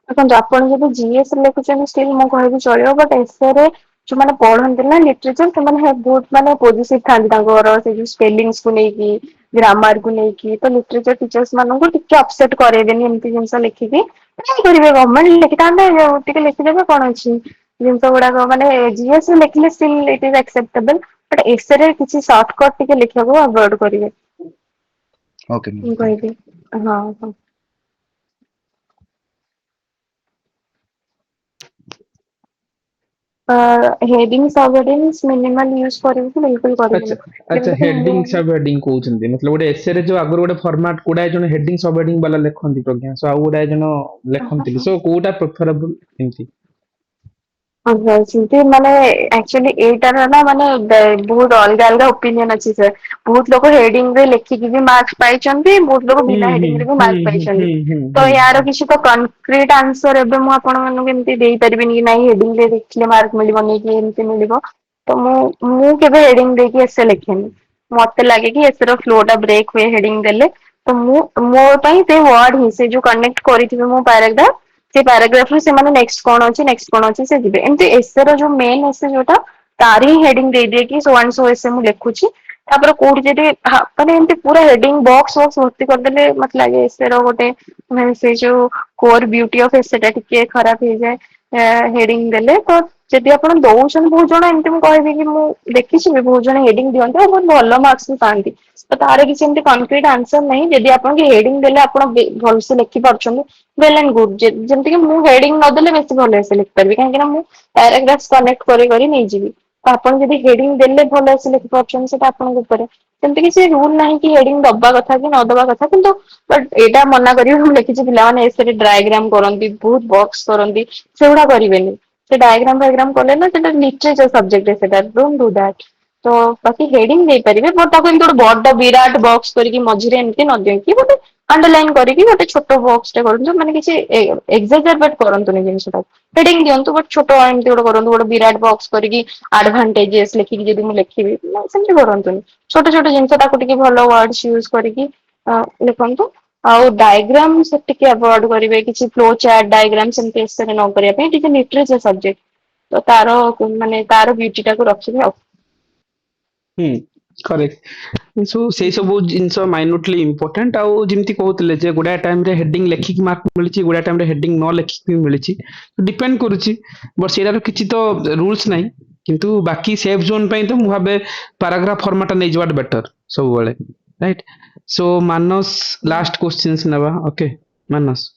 ଦେଖନ୍ତୁ ଆପଣ ଯଦି ଜିଏସ୍ ଲେଖୁଛନ୍ତି ଷ୍ଟିଲ୍ ମୁଁ କହିବି ଚଳିବ ବଟ୍ ଏସେରେ ଯୋଉମାନେ ପଢନ୍ତି ନା ଲିଟରେଚର ସେମାନେ ବହୁତ ମାନେ ପୋଜିସିଭ ଥାନ୍ତି ତାଙ୍କର ସେ ଯୋଉ ସ୍ପେଲିଂସ୍ କୁ ନେଇକି ଗ୍ରାମାର କୁ ନେଇକି ତ ଲିଟରେଚର ଟିଚର୍ସ ମାନଙ୍କୁ ଟିକେ ଅପସେଟ କରେଇବେନି ଏମିତି ଜିନିଷ ଲେଖିକି କଣ କରିବେ ଗଭର୍ଣ୍ଣମେଣ୍ଟ ଲେଖିଥାନ୍ତେ ଟିକେ ଲେଖିଦେବେ କଣ ଅଛି ଜିନିଷ ଗୁଡାକ ମାନେ ଜିଏସ୍ ଲେଖିଲେ ଷ୍ଟିଲ୍ ଇଟ୍ ଇଜ ଆକ୍ସେପ୍ଟେବଲ ବଟ୍ ଏସେରେ କିଛି ସର୍ଟକଟ ଟିକେ ଲେଖିବାକୁ ଆଭଏଡ୍ କରିବେ ଓକେ ମ୍ୟାମ୍ ମୁଁ ଥ୍ୟାଙ୍କ କହିବି ହଁ ହଁ ହେଡିଙ୍ଗ ସବ ହେଡିଙ୍ଗ ମିନିମଲ ୟୁଜ କରିବୁ କି ବିଲକୁଲ ଆଚ୍ଛା କରିବୁନି ଆଚ୍ଛା ଯେମିତି କି ହେଡିଙ୍ଗ ସବ ହେଡିଙ୍ଗ କହୁଛନ୍ତି ମତଲବ ଗୋଟେ ଏସେରେ ଯୋଉ ଆଗରୁ ଗୋଟେ ଫର୍ମାଟ ଗୁଡାଏ ଜଣ ହେଡିଙ୍ଗ ସବ ହେଡିଙ୍ଗ ବାଲା ଲେଖନ୍ତି ପ୍ରଜ୍ଞା ସୋ ଆଉ ଗୁଡାଏ ଜଣ ଲେଖନ୍ତିନି ସୋ କୋଉଟା ପ୍ରିଫରେବଲ ଏମିତି ସେମିତି ମାନେ ଆକ୍ଚୁଆଲି ଏଇଟାର ନା ମାନେ ବହୁତ ଅଲଗା ଅଲଗା ଓପିନିଅନ ଅଛି ସାର୍ ବହୁତ ଲୋକ ହେଡିଙ୍ଗ ରେ ଲେଖିକି ବି ମାର୍କ ପାଇଛନ୍ତି ବହୁତ ଲୋକ ହୁଁ ବିନା ହୁଁ ହେଡିଙ୍ଗ ରେ ବି ହୁଁ ମାର୍କ ହୁଁ ହୁଁ ପାଇଛନ୍ତି ହୁଁ ତ ହୁଁ ୟାର କିଛି ତ କନକ୍ରିଟ ଆନ୍ସର ଏବେ ମୁଁ ଆପଣ ମାନଙ୍କୁ ଏମିତି ଦେଇପାରିବିନି କି ନାଇଁ ହେଡିଙ୍ଗ ରେ ଦେଖିଲେ ମାର୍କ ମିଳିବନି କି ଏମିତି ମିଳିବ ତ ମୁଁ କେବେ ହେଡିଙ୍ଗ ଦେଇକି ଏସେ ଲେଖେନି ମତେ ଲାଗେ କି ଏସେ ର ଫ୍ଲୋ ଟା ବ୍ରେକ୍ ହୁଏ ହେଡିଙ୍ଗ ଦେଲେ ତ ମୁଁ ମୋ ପାଇଁ ସେ ୱାର୍ଡ ହିଁ ସେ ଯୋଉ କନେକ୍ଟ କରିଥିବେ ମୋ ପାରାଗ୍ରାଫ ସେ ପାରାଗ୍ରାଫ ରୁ ସେମାନେ ନେକ୍ସଟ କଣ ଅଛି ନେକ୍ସଟ କଣ ଅଛି ସେ ଯିବେ ଏମିତି ଏସେ ର ଯୋଉ ମେନ୍ ଏସେ ଯୋଉଟା ତାର ହିଁ ହେଡିଙ୍ଗ ଦେଇଦେଇକି ସୋ ଆଣ୍ଡ ସୋ ଏସେ ମୁଁ ଲେଖୁଛି ତାପରେ କୋଉଠି ଯଦି ମାନେ ଏମିତି ପୁରା ହେଡିଙ୍ଗ ବକ୍ସ ବକ୍ସ ଭର୍ତ୍ତି କରିଦେଲେ ମତେ ଲାଗେ ଏସେ ର ଗୋଟେ ମାନେ ସେ ଯୋଉ କୋର ବିୟୁଟି ଅଫ ଏସେ ଟା ଟିକେ ଖରାପ ହେଇଯାଏ ହେଡିଙ୍ଗ ଦେଲେ ତ ଯଦି ଆପଣ ଦଉଛନ୍ତି ବହୁତ ଜଣ ଏମିତି ମୁଁ କହିବି କି ମୁଁ ଦେଖିଛି ବି ବହୁତ ଜଣ ହେଡିଙ୍ଗ ଦିଅନ୍ତି ଆଉ ବହୁତ ଭଲ ମାର୍କସ ବି ପାଆନ୍ତି ତ ତାର କିଛି ଏମିତି କନକ୍ରିଟ ଆନ୍ସର ନାହିଁ ଯଦି ଆପଣଙ୍କୁ ହେଡିଙ୍ଗ ଦେଲେ ଆପଣ ଭଲସେ ଲେଖି ପାରୁଛନ୍ତି ୱେଲ୍ ଆଣ୍ଡ ଗୁଡ୍ ଯେମିତିକି ମୁଁ ହେଡିଙ୍ଗ ନଦେଲେ ବେଶୀ ଭଲ ସେ ଲେଖିପାରିବି କାହିଁକି ନା ମୁଁ ପାରାଗ୍ରାଫ କନେକ୍ଟ କରି କରି ନେଇଯିବି ତ ଆପଣ ଯଦି ହେଡିଙ୍ଗ ଦେଲେ ଭଲସେ ଲେଖି ପାରୁଛନ୍ତି ସେଇଟା ଆପଣଙ୍କ ଉପରେ ସେମିତି କିଛି ରୁଲ ନାହିଁ କି ହେଡିଙ୍ଗ ଦବା କଥା କି ନ ଦବା କଥା କିନ୍ତୁ ବଟ ଏଇଟା ମନା କରିବି ମୁଁ ଦେଖିଛି ପିଲାମାନେ ଏସେରେ ଡାଏଗ୍ରାମ କରନ୍ତି ବହୁତ ବକ୍ସ କରନ୍ତି ସେଗୁଡା କରିବେନି ସେ ଡାଇଗ୍ରାମ ଫାଇଗ୍ରାମ କଲେ ନା ସେଟା ଲିଟରେଚର ସବଜେକ୍ଟ ସେଟା ଡୋଣ୍ଟ ଡୁ ଦ୍ୟାଟ ତ ବାକି ହେଡିଙ୍ଗ ଦେଇପାରିବେ ବଟ ତାକୁ ଏମିତି ଗୋଟେ ବଡ ବିରାଟ ବକ୍ସ କରିକି ମଝିରେ ଏମିତି ନ ଦେଇକି ଗୋଟେ ଅଣ୍ଡରଲାଇନ କରିକି ଗୋଟେ ଛୋଟ ବକ୍ସ ଟେ କରନ୍ତୁ ମାନେ କିଛି ଏକ୍ସାଜରବେଟ କରନ୍ତୁନି ଜିନିଷଟାକୁ ହେଡିଙ୍ଗ ଦିଅନ୍ତୁ ବଟ ଛୋଟ ଏମିତି ଗୋଟେ କରନ୍ତୁ ଗୋଟେ ବିରାଟ ବକ୍ସ କରିକି ଆଡଭାଣ୍ଟେଜେସ ଲେଖିକି ଯଦି ମୁଁ ଲେଖିବି ସେମିତି କରନ୍ତୁନି ଛୋଟ ଛୋଟ ଜିନିଷ ତାକୁ ଟିକେ ଭଲ ୱାର୍ଡସ ୟୁଜ କରିକି ଲେଖନ୍ତୁ ଆଉ ଡାଇଗ୍ରାମ ସେ ଟିକେ ଆଭଏଡ କରିବେ କିଛି ଫ୍ଲୋ ଚାର୍ଟ ଡାଇଗ୍ରାମ ସେମିତି ଏସେରେ ନ କରିବା ପାଇଁ ଟିକେ ଲିଟରେଚର ସବଜେକ୍ଟ ତ ତାର ମାନେ ତାର ବିୟୁଟି ଟାକୁ ରଖିବେ ଆଉ ହୁଁ କରେକ୍ଟ ସେଇ ସବୁ ଜିନିଷ ମାଇନ୍ୟୁଟଲି ଇମ୍ପୋର୍ଟାଣ୍ଟ ଆଉ ଯେମିତି କହୁଥିଲେ ଯେ ଗୁଡାଏ ଟାଇମରେ ହେଡିଙ୍ଗ ଲେଖିକି ମାର୍କ ମିଳିଛି ଗୁଡାଏ ଟାଇମରେ ହେଡିଙ୍ଗ ନ ଲେଖିକି ବି ମିଳିଛି ଡିପେଣ୍ଡ କରୁଛି ବଟ ସେଇଟାର କିଛି ତ ରୁଲସ ନାହିଁ କିନ୍ତୁ ବାକି ସେଫ ଜୋନ ପାଇଁ ତ ମୁଁ ଭାବେ ପାରାଗ୍ରାଫ ଫର୍ମାଟ ନେଇଯିବାଟା ବେଟର ସବୁବେଳେ right so Manas last questions ନେବା ଓକେ ମାନସ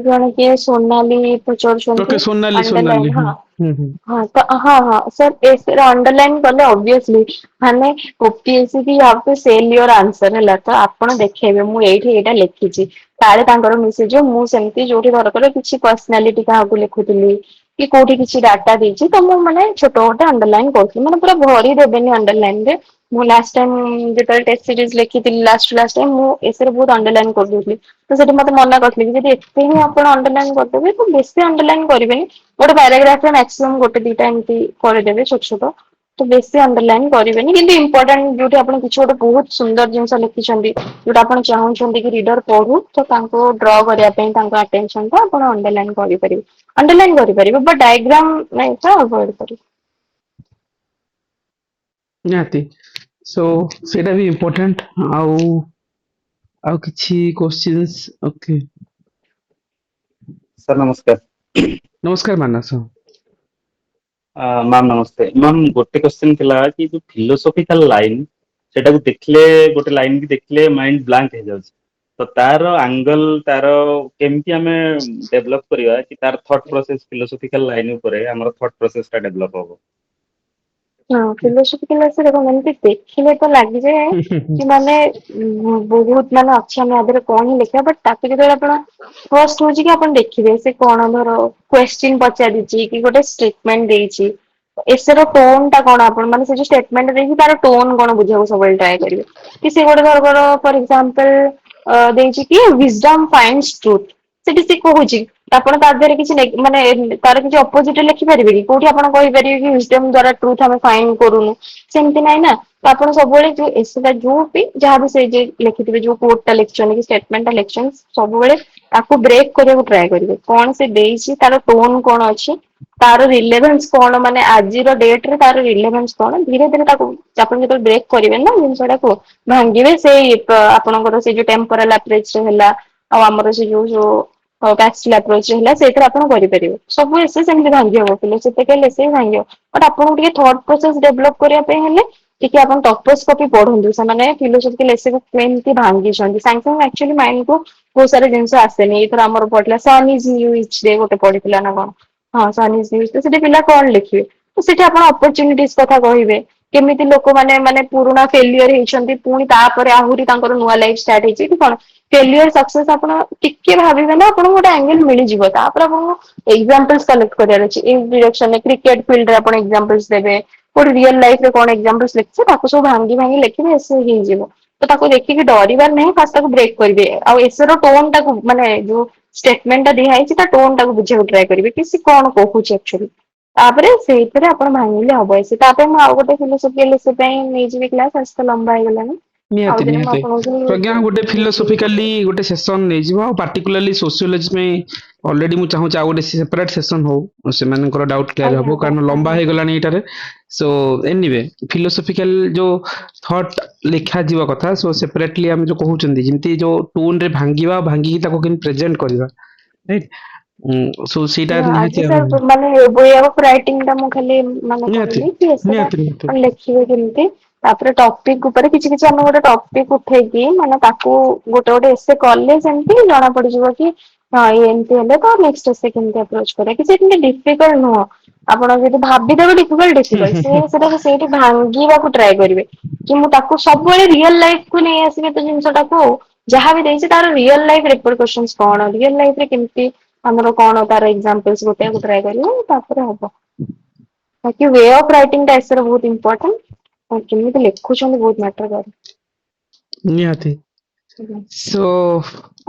ଜଣେ କିଏ ସୋନାଲି ପଚାରୁଛନ୍ତି ଓକେ ସୋନାଲି ସୋନାଲି ଅଣ୍ଡରଲାଇନ ହୁଁ ହଁ ହୁଁ ହୁଁ ହଁ ତ ହଁ ହଁ ସାର୍ ଏସରେ ଅଣ୍ଡରଲାଇନ କଲେ ଅବଭିୟସଲି ମାନେ ଓପିଏସସି କି ହାଭ ସେଲ ୟୋର ଆନ୍ସର ହେଲା ତ ଆପଣ ଦେଖେଇବେ ମୁଁ ଏଇଠି ଏଇଟା ଲେଖିଛି କାଳେ ତାଙ୍କର ମିଶିଯିବ ମୁଁ ସେମିତି ଯୋଉଠି ଧରକର କିଛି ପର୍ସନାଲିଟି କାହାକୁ ଲେଖୁଥିଲି କି କୋଉଠି କିଛି ଡାଟା ଦେଇଛି ତ ମୁଁ ମାନେ ଛୋଟ ଗୋଟେ ଅଣ୍ଡରଲାଇନ କରୁଥିଲି ମାନେ ପୁରା ଭରି ଦେବେନି ଅଣ୍ଡରଲାଇନ ରେ ମୁଁ ଲାଷ୍ଟ ଟାଇମ ଯେତେବେଳେ ଟେଷ୍ଟ ସିରିଜ ଲେଖିଥିଲି ଲାଷ୍ଟ ଟୁ ଲାଷ୍ଟ ମୁଁ ଏସରେ ବହୁତ ଅଣ୍ଡରଲାଇନ କରିଦଉଥିଲି ତ ସେଠି ମତେ ମନା କରିଥିଲେ କି ଯଦି ଏତେ ହିଁ ଆପଣ ଅଣ୍ଡରଲାଇନ କରିଦେବେ ତ ବେଶୀ ଅଣ୍ଡରଲାଇନ କରିବେନି ଗୋଟେ ପାରାଗ୍ରାଫରେ ମାକ୍ସିମମ୍ ଗୋଟେ ଦିଟା ଏମିତି କରିଦେବେ ଛୋଟ ଛୋଟ ତ ବେଶୀ ଅଣ୍ଡରଲାଇନ କରିବେନି କିନ୍ତୁ ଇମ୍ପୋର୍ଟାଣ୍ଟ ଯୋଉଠି ଆପଣ କିଛି ଗୋଟେ ବହୁତ ସୁନ୍ଦର ଜିନିଷ ଲେଖିଛନ୍ତି ଯୋଉଟା ଆପଣ ଚାହୁଁଛନ୍ତି କି ରିଡର ପଢୁ ତ ତାଙ୍କୁ ଡ୍ର କରିବା ପାଇଁ ତାଙ୍କ ଆଟେନସନ ଟା ଆପଣ ଅଣ୍ଡରଲାଇନ କରିପାରିବେ ଅଣ୍ଡରଲାଇନ କରିପାରିବେ ବଟ ଡାଇଗ୍ରାମ ନାଇଁ ଆଭଏଡ କରିବେ ନିହାତି ସୋ ସେଇଟା ବି ଇମ୍ପୋର୍ଟାଣ୍ଟ ଆଉ କିଛି କ୍ୱେଶ୍ଚିନ୍ସ ଓକେ ସାର୍ ନମସ୍କାର ନମସ୍କାର ମାନସ ମ୍ୟାମ୍ ନମସ୍ତେ ମ୍ୟାମ୍ ଗୋଟେ କ୍ୱେଶ୍ଚନ ଥିଲା କି ଯୋଉ ଫିଲୋସଫିକାଲ ଲାଇନ ସେଟାକୁ ଦେଖିଲେ ଗୋଟେ ଲାଇନ କି ଦେଖିଲେ ମାଇଣ୍ଡ ବ୍ଲାଙ୍କ ହେଇଯାଉଛି तो तार एंगल तार केमती आमे डेवलप करिया कि तार थॉट प्रोसेस फिलोसॉफिकल लाइन ऊपर हमर थॉट प्रोसेस टा डेवलप हो। हाँ फिलोसफिकल से देखो एमती देखिले तो लग जाए कि माने बहुत माने अच्छा मैं आदर कौन ही लिखा बट ताके जो आपण फर्स्ट हो कि आपण देखिबे से कौन धर क्वेश्चन पचारि कि गोटे स्टेटमेंट देछि एसर टोन टा कौन आपण माने से जो स्टेटमेंट देछि तार टोन कौन बुझाबो सब ट्राई करिवे कि से गोटे धर फॉर एग्जांपल देछि कि विजडम फाइंड्स ट्रुथ सेठी से कहूछि ଆପଣ ତା ଦେହରେ କିଛି ମାନେ ତାର କିଛି ଅପୋଜିଟ ଲେଖିପାରିବେ କି କୋଉଠି ଆପଣ କହିପାରିବେ କି wisdom ଦ୍ଵାରା ଟ୍ରୁଥ ଆମେ ଫାଇଣ୍ଡ କରୁନୁ ସେମିତି ନାହିଁ ନା ତ ଆପଣ ସବୁବେଳେ ଯୋଉ ଏସଟା ଯୋଉ ବି ଯାହା ବି ସେ ଯେ ଲେଖିଥିବେ ଯୋଉ କୋଡଟା ଲେଖିଛନ୍ତି କି ଷ୍ଟେଟମେଣ୍ଟଟା ଲେଖିଛନ୍ତି ସବୁବେଳେ ତାକୁ ବ୍ରେକ୍ କରିବାକୁ ଟ୍ରାଏ କରିବେ କଣ ସେ ଦେଇଛି ତାର ଟୋନ କଣ ଅଛି ତାର ରିଲେଭେନ୍ସ କଣ ମାନେ ଆଜିର ଡେଟ ରେ ତାର ରିଲେଭେନ୍ସ କଣ ଧୀରେ ଧୀରେ ତାକୁ ଆପଣ ଯେତେବେଳେ ବ୍ରେକ୍ କରିବେ ନା ଜିନିଷଟାକୁ ଭାଙ୍ଗିବେ ସେଇ ଆପଣଙ୍କର ସେଇ ଯୋଉ ଟେମ୍ପୋରାଲ ଆପ୍ରୋଚ ହେଲା ଆଉ ଆମର ସେ ଯୋଉ ପ୍ୟାସିଭ ଆପ୍ରୋଚ ହେଲା ସେଇଥିରେ ଆପଣ କରିପାରିବେ ସବୁ ଏସେ ସେମିତି ଭାଙ୍ଗି ହବ ଫିଲୋସଫିକାଲ ଏସେ ଭାଙ୍ଗି ହବ ବଟ ଆପଣଙ୍କୁ ଟିକେ ଥଟ୍ ପ୍ରୋସେସ ଡେଭଲପ କରିବା ପାଇଁ ହେଲେ ଟିକେ ଆପଣ ଟପର୍ସ କପି ପଢନ୍ତୁ ସେମାନେ ଫିଲୋସଫିକାଲ ଏସେକୁ କେମିତି ଭାଙ୍ଗିଛନ୍ତି ସାଙ୍ଗେ ସାଙ୍ଗେ ଆକ୍ଚୁଆଲି ମାଇଣ୍ଡକୁ ବହୁତ ସାରା ଜିନିଷ ଆସେନି ଏଇଥର ଆମର ପଢିଲା ସନ୍ ଇଜ ନ୍ୟୁ ଇଚ୍ ଡେ ଗୋଟେ ପଢିଥିଲା ନା କଣ ହଁ ସନ୍ ଇଜ ନ୍ୟୁ ଇଚ୍ ଡେ ସେଠି ପିଲା କଣ ଲେଖିବେ ତ ସେଠି ଆପଣ ଅପରଚ୍ୟୁନିଟିଜ କଥା କହିବେ କେମିତି ଲୋକମାନେ ମାନେ ପୁରୁଣା ଫେଲିୟର ହେଇଛନ୍ତି ପୁଣି ତାପରେ ଆହୁରି ତାଙ୍କର ନୂଆ ଲାଇଫ ଷ୍ଟାର୍ଟ ହେଇଛି କି କଣ ଫେଲିୟର ସକ୍ସେସ ଆପଣ ଟିକେ ଭାବିବେ ନା ଆପଣଙ୍କୁ ଗୋଟେ ଆଙ୍ଗେଲ ମିଳିଯିବ ତାପରେ ଆପଣଙ୍କୁ ଏକ୍ସାମ୍ପଲ୍ସ କଲେକ୍ଟ କରିବାର ଅଛି ଏଇ ଡିରେକ୍ସନରେ କ୍ରିକେଟ ଫିଲ୍ଡରେ ଆପଣ ଏକ୍ସାମ୍ପଲ୍ସ ଦେବେ କୋଉଠି ରିଅଲ ଲାଇଫରେ କଣ ଏକ୍ସାମ୍ପଲ୍ସ ଲେଖିছে ତାକୁ ସବୁ ଭାଙ୍ଗି ଭାଙ୍ଗି ଲେଖିବେ ଏସେ ହେଇଯିବ ତ ତାକୁ ଦେଖିକି ଡରିବାର ନାହିଁ ଫାଷ୍ଟ ତାକୁ ବ୍ରେକ୍ କରିବେ ଆଉ ଏସର ଟୋନ ଟାକୁ ମାନେ ଯୋଉ ଷ୍ଟେଟମେଣ୍ଟ ଟା ଦିଆ ହେଇଛି ତା ଟୋନ ଟାକୁ ବୁଝିବାକୁ ଟ୍ରାଏ କରିବେ କି ସେ କଣ କହୁଛି ଆକ୍ଚୁଆଲି ତାପରେ ସେଇଥିରେ ଆପଣ ଭାଙ୍ଗିଲେ ହବ ଏସେ ତାପରେ ମୁଁ ଆଉ ଗୋଟେ ଫିଲୋସଫିକାଲ ଏସେ ପାଇଁ ନେଇଯିବି କ୍ଲାସ ଆଜି ତ ଲମ୍ବା ହେଇଗଲାଣି ଆଉ ନିହାତି ଦିନ ମୁଁ ନିହାତି ପ୍ରଜ୍ଞା ଗୋଟେ ଆପଣଙ୍କୁ ବୁଝେଇବି ଫିଲୋସଫିକାଲି ଗୋଟେ ସେସନ ନେଇଯିବ ଆଉ ପାର୍ଟିକୁଲାରଲି ସୋସିଓଲୋଜି ପାଇଁ ଅଲରେଡି ମୁଁ ଚାହୁଁଛି ଆଉ ଗୋଟେ ସେପାରେଟ ସେସନ ହଉ ସେମାନଙ୍କର ଡାଉଟ କ୍ଲିୟର ଆଜ୍ଞା ହବ ଆଜ୍ଞା କାରଣ ଲମ୍ବା ଆଜ୍ଞା ହେଇଗଲାଣି ଏଇଟାରେ ସୋ ଏନିୱେ ଫିଲୋସଫିକାଲ ଯୋଉ ଥଟ୍ ଲେଖାଯିବା କଥା ସୋ ସେପାରେଟଲି ଆମେ ଯୋଉ କହୁଛନ୍ତି ଯେମିତି ଯୋଉ ଟୋନ ରେ ଭାଙ୍ଗିବା ଭାଙ୍ଗିକି ତାକୁ କେମିତି ପ୍ରେଜେଣ୍ଟ କରିବା ରାଇଟ୍ ସୋ ସେଇଟା ନିହାତି ଆଜି ଆମେ ସାର୍ ମାନେ ୱେ ଅଫ ରାଇଟିଂ ଟା ମୁଁ ଖାଲି ମାନେ ନିହାତି କହିଲି କି ସେଟା ନିହାତି ନିହାତି ଲେଖିବେ କେମିତି ତାପରେ ଟପିକ ଉପରେ କିଛି କିଛି ଆମେ ଗୋଟେ ଟପିକ ଉଠେଇକି ମାନେ ତାକୁ ଗୋଟେ ଗୋଟେ ଏସେ କଲେ ସେମିତି ଜଣା ପଡିଯିବ କି ହଁ ଏମିତି ହେଲେ ତ ନେକ୍ସଟ ଏସେ କେମିତି ଆପ୍ରୋଚ କରିବା କିଛି ଏମିତି ଡିଫିକଲ୍ଟ ନୁହଁ ଆପଣ ଯଦି ଭାବିଦେବେ ଡିଫିକଲ୍ଟ ସେ ସେଟାକୁ ସେଇଠି ଭାଙ୍ଗିବାକୁ ଟ୍ରାଏ କରିବେ କି ମୁଁ ତାକୁ ସବୁବେଳେ ରିଅଲ ଲାଇଫକୁ ନେଇ ଆସିବେ ତ ଜିନିଷଟାକୁ ଆଉ ଯାହା ବି ଦେଇଛି ତାର ରିଅଲ ଲାଇଫ ରେପରକସନ୍ସ କଣ ରିଅଲ ଲାଇଫରେ କେମିତି ଆମର କଣ ତାର ଏକ୍ସାମ୍ପଲ୍ସ ଗୋଟେଇବାକୁ ଟ୍ରାଏ କରିବ ତାପରେ ହବ ବାକି ୱେ ଅଫ ରାଇଟିଂ ଟା ଏସେର ବହୁତ ଇମ୍ପୋର୍ଟାଣ୍ଟ ଆଉ କେମିତି ଲେଖୁଛନ୍ତି ବହୁତ ମ୍ୟାଟର କରେ ନିହାତି ଆଜ୍ଞା ସୋ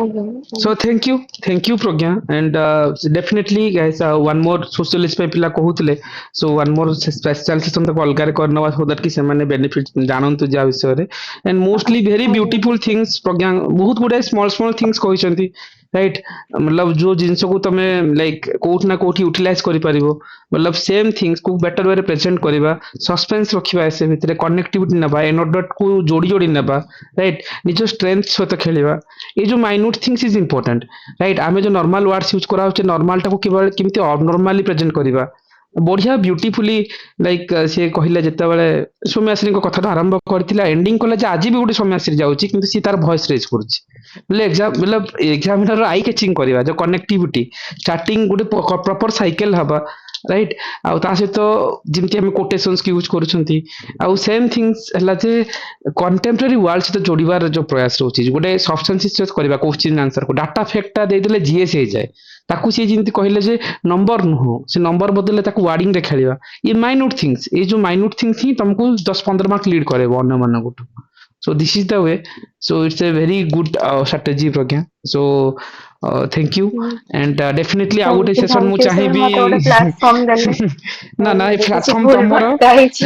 ଆଜ୍ଞା So thank you Pragya, and definitely guys one more socialist ପାଇଁ ପିଲା କହୁଥିଲେ so one more special session ତାକୁ ଅଲଗାରେ କରିନବା so that କି ସେମାନେ benefit ଜାଣନ୍ତୁ ଯାହା ବିଷୟରେ and mostly very ଆଜ୍ଞା beautiful things ପ୍ରଜ୍ଞା ବହୁତ ଗୁଡାଏ small things କହିଛନ୍ତି ରାଇଟ୍ मतलब ଯୋଉ ଜିନିଷକୁ ତମେ ଲାଇକ୍ କୋଉଠି ନା କୋଉଠି ୟୁଟିଲାଇଜ କରିପାରିବ मतलब ସେମ୍ ଥିଙ୍ଗସ୍ କୁ ବେଟର ୱେରେ ପ୍ରେଜେଣ୍ଟ କରିବା ସସ୍ପେନ୍ସ ରଖିବା ସେ ଭିତରେ କନେକ୍ଟିଭିଟି ନେବା ଏନୋଡଟ୍ କୁ ଯୋଡି ଯୋଡି ନେବା ରାଇଟ୍ ନିଜ ଷ୍ଟ୍ରେନ୍ଥ ସହିତ ଖେଳିବା ଏଇ ଯୋଉ ମାଇନ୍ୟୁଟ ଥିଙ୍ଗସ୍ ଇଜ ଇମ୍ପୋର୍ଟାଣ୍ଟ ରାଇଟ୍ ଆମେ ଯୋଉ ନର୍ମାଲ ୱାର୍ଡସ୍ ୟୁଜ କରାହଉଛି ନର୍ମାଲଟାକୁ କେମିତି ଅବନର୍ମାଲି ପ୍ରେଜେଣ୍ଟ କରିବା ବଢିଆ ବ୍ୟୁଟିଫୁଲି ଲାଇକ୍ ସେ କହିଲେ ଯେତେବେଳେ ସୌମ୍ୟାଶ୍ରୀଙ୍କ କଥାଟା ଆରମ୍ଭ କରିଥିଲା ଏଣ୍ଡିଂ କଲା ଯେ ଆଜି ବି ଗୋଟେ ସୌମ୍ୟାଶ୍ରୀ ଯାଉଛି କିନ୍ତୁ ସେ ତାର ଭଏସ ରେଜ୍ କରୁଛି ବୋଲେ ଏକ୍ସାମିନର ଆଇ କ୍ୟାଚିଂ କରିବା ଯୋଉ କନେକ୍ଟିଭିଟି ଷ୍ଟାର୍ଟିଂ ଗୋଟେ ପ୍ରପର ସାଇକେଲ ହବା ରାଇଟ୍ ଆଉ ତା ସହିତ ଯେମିତି ଆମେ କୋଟେସନ୍ସ ୟୁଜ କରୁଛନ୍ତି ଆଉ ସେମ୍ ଥିଙ୍ଗସ୍ ହେଲା ଯେ କଣ୍ଟେମ୍ପରାରୀ ୱାର୍ଲଡ ସହିତ ଯୋଡ଼ିବାର ଯୋଉ ପ୍ରୟାସ ରହୁଛି ଗୋଟେ ସବଷ୍ଟାନ୍ସିୟସ୍ କରିବା କୋଶ୍ଚିନ୍ ଆନ୍ସରକୁ ଡାଟା ଫ୍ୟାକ୍ଟଟା ଦେଇଦେଲେ ଜିଏସ୍ ହେଇଯାଏ ତାକୁ ସିଏ ଯେମିତି କହିଲେ ଯେ ନମ୍ବର ନୁହଁ ସେ ନମ୍ବର ବଦଲେ ତାକୁ ୱାର୍ଡିଂରେ ଖେଳିବା ଏ ମାଇନ୍ୟୁଟ ଥିଙ୍ଗସ୍ ଏଇ ଯୋଉ ମାଇନ୍ୟୁଟ ଥିଙ୍ଗସ୍ ହିଁ ତମକୁ 10-15 ମାର୍କ ଲିଡ୍ କରେଇବ ଅନ୍ୟମାନଙ୍କଠୁ so this is the way so it's a very good strategy Pragya so thank you and definitely ଆଉ ଗୋଟେ ସେସନ ମୁଁ ଥ୍ୟାଙ୍କ ୟୁ ସାର୍ ଚାହିଁବି ମତେ ଗୋଟେ ପ୍ଲାଟଫର୍ମ ଦେଲେ ନା ନା ଏ କିଛି ପ୍ଲାଟଫର୍ମ ଭୁଲ ତମର ବାର୍ତ୍ତା ହେଇଛି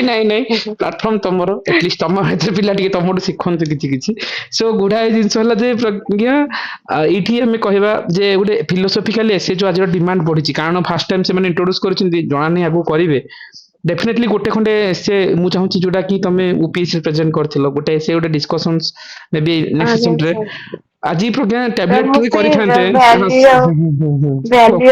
ନାଇଁ ପ୍ଲାଟଫର୍ମ ତମର ଏଟଲିଷ୍ଟ ତମ ଭିତରେ ପିଲା ଟିକେ ତମଠୁ ଶିଖନ୍ତୁ କିଛି କିଛି ସୋ ଗୁଡାଏ ଜିନିଷ ହେଲା ଯେ ପ୍ରଜ୍ଞା ଏଇଠି ଆମେ କହିବା ଯେ ଗୋଟେ ଫିଲୋସଫିକାଲି ଏସେ ଯୋଉ ଆଜିର ଡିମାଣ୍ଡ ବଢିଛି କାରଣ ଫାର୍ଷ୍ଟ ଟାଇମ ସେମାନେ ଇଣ୍ଟ୍ରୋଡ୍ୟୁସ କରିଛନ୍ତି ଜଣା ନାହିଁ ଆଗକୁ କରିବେ ଡେଫିନେଟଲି ଗୋଟେ ଖଣ୍ଡେ ସେ ମୁଁ ଚାହୁଁଛି ଯୋଉଟା କି ତମେ ୟୁପିଏସସି ପ୍ରେଜେଣ୍ଟ କରିଥିଲ ଗୋଟେ ସେ ଗୋଟେ ଡିସ୍କସନ୍ସ ମେ ବି ନେକ୍ସଟ ଆଜ୍ଞା ସେସନରେ ସାର୍ ଆଜି ପ୍ରଜ୍ଞା ତ ଟ୍ୟାବଲେଟ ମୁଁ ବି ସେଇ କରିଥାନ୍ତେ ଭ୍ୟାଲ୍ୟୁ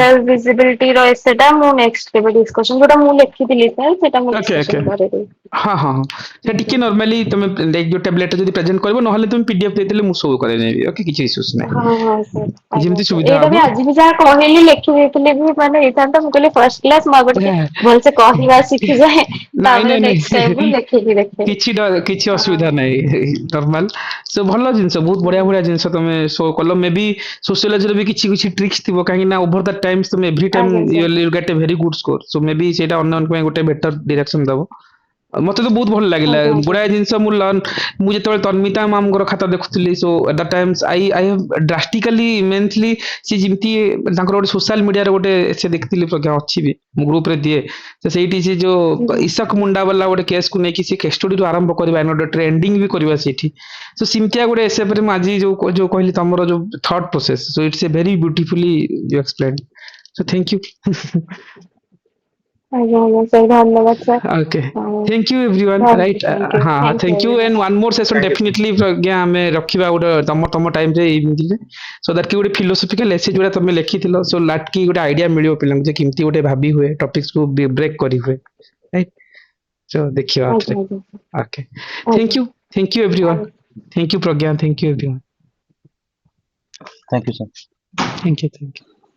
ଆଉ ଭିଜିବିଲିଟିର ଏସେଟା ମୁଁ ନେକ୍ସଟ କେବେ ଡିସ୍କସନ ଯୋଉଟା ମୁଁ ଲେଖିଥିଲି ସାର୍ ସେଟା ମୁଁ ଓକେ ଓକେ ଡିସ୍କସନ କରେଇଦେବି। ହଁ ହଁ ହଁ ସେ ଟିକେ ନର୍ମାଲି ତମେ ଯୋଉ ଟ୍ୟାବଲେଟ ଯଦି ପ୍ରେଜେଣ୍ଟ କରିବ ନହେଲେ ତମେ ପିଡିଏଫ ଦେଇଦେଲେ ମୁଁ ସୋ କରେଇନେବି ଓକେ କିଛି ଇସ୍ୟୁସ୍ ନାହିଁ ହଁ ହଁ ସାର୍ ଆଜ୍ଞା ଯେମିତି ସାର୍ ସୁବିଧା ଏଇଟା ହବ ବି ଆଜି ବି ଯାହା କହିଲି ଲେଖି ଦେଇଥିଲେ ବି ମାନେ ହେଇଥାନ୍ତା ମୁଁ କହିଲି ଫାର୍ଷ୍ଟ କ୍ଲାସ ମୁଁ ଆଗ ଟିକେ ଭଲସେ କହିବା ଶିଖିଯାଏ ନାଇଁ ତାପରେ ନାଇଁ ନେକ୍ସଟ ଟାଇମ ମୁଁ ନାଇଁ ଲେଖିକି ଦେଖେ। କିଛି ଅସୁବିଧା ନାହିଁ ନର୍ମାଲ ସୋ ଭଲ ଜିନିଷ ବହୁତ ବଢିଆ ବଢିଆ ଜିନିଷ ତମେ ସୋ କଲ ମେ ବି ସୋସିଓଲୋଜିର ବି କିଛି କିଛି ଟ୍ରିକ୍ସ ଥିବ କାହିଁକି ନା ଓଭର ଦ ଟାଇମ୍ସ ତମେ ଏଭ୍ରି ଟାଇମ୍ ଆଜ୍ଞା sir you get a very good score so may be ସେଇଟା ଅନ୍ୟମାନଙ୍କ ପାଇଁ ଗୋଟେ ବେଟର ଡିରେକ୍ସନ ଦବ ମତେ ତ ବହୁତ ଭଲ ଲାଗିଲା ଆଜ୍ଞା ଆଜ୍ଞା ଗୁଡାଏ ଜିନିଷ ମୁଁ ଲର୍ନ ମୁଁ ଯେତେବେଳେ ତନ୍ମିତା ମ୍ୟାମଙ୍କର ଖାତା ଦେଖୁଥିଲି so at the times I have drastically immensely ସେ ଯେମିତି ତାଙ୍କର ଗୋଟେ ସୋସିଆଲ ମିଡିଆରେ ଗୋଟେ ସେ ଦେଖିଥିଲି ପ୍ରଜ୍ଞା ଅଛି ବି ମୁଁ ଗ୍ରୁପରେ ଦିଏ ତ ସେଇଠି ସେ ଯୋଉ ଆଜ୍ଞା ଇଶକ ମୁଣ୍ଡା ବାଲା ଗୋଟେ କେସକୁ ନେଇକି ସେ କେସ୍ ଷ୍ଟଡିରୁ ଆରମ୍ଭ କରିବା ଗୋଟେ ଟ୍ରେଣ୍ଡିଂ ବି କରିବା ସେଇଠି ସୋ ସେମିତିଆ ଗୋଟେ ଏସେପରେ ମୁଁ ଆଜି ଯୋଉ କହିଲି ତମର ଯୋଉ thought process so it's a very beautifully you explain so thank you ଆଜ୍ଞା ସାର୍ ଧନ୍ୟବାଦ ସାର୍। Okay. ହଉ Thank you everyone. Thank Right. You thank you ହଁ thank you thank you very and much. one more session Thank you. definitely Pragya ଆମେ ରଖିବା ଗୋଟେ ତମ time ରେ ଏଇ so that କି ଗୋଟେ philosophical essay ଯୋଉଟା ତମେ ଲେଖିଥିଲ so that କି ଗୋଟେ ଆଇଡିଆ ମିଳିବ ପିଲାଙ୍କୁ ଯେ କେମିତି ଗୋଟେ ଭାବି ହୁଏ ଟପିକ୍ସ କୁ ବ୍ରେକ୍ କରି ହୁଏ right so ଦେଖିବା ଆଉଥରେ ଆଜ୍ଞା ଆଜ୍ଞା okay ଆଜ୍ଞା thank you everyone ଆଜ୍ଞା thank you Pragya thank you everyone thank you sir. thank you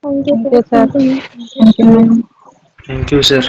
Thank you, sir. Thank you, ma'am. Thank you, sir.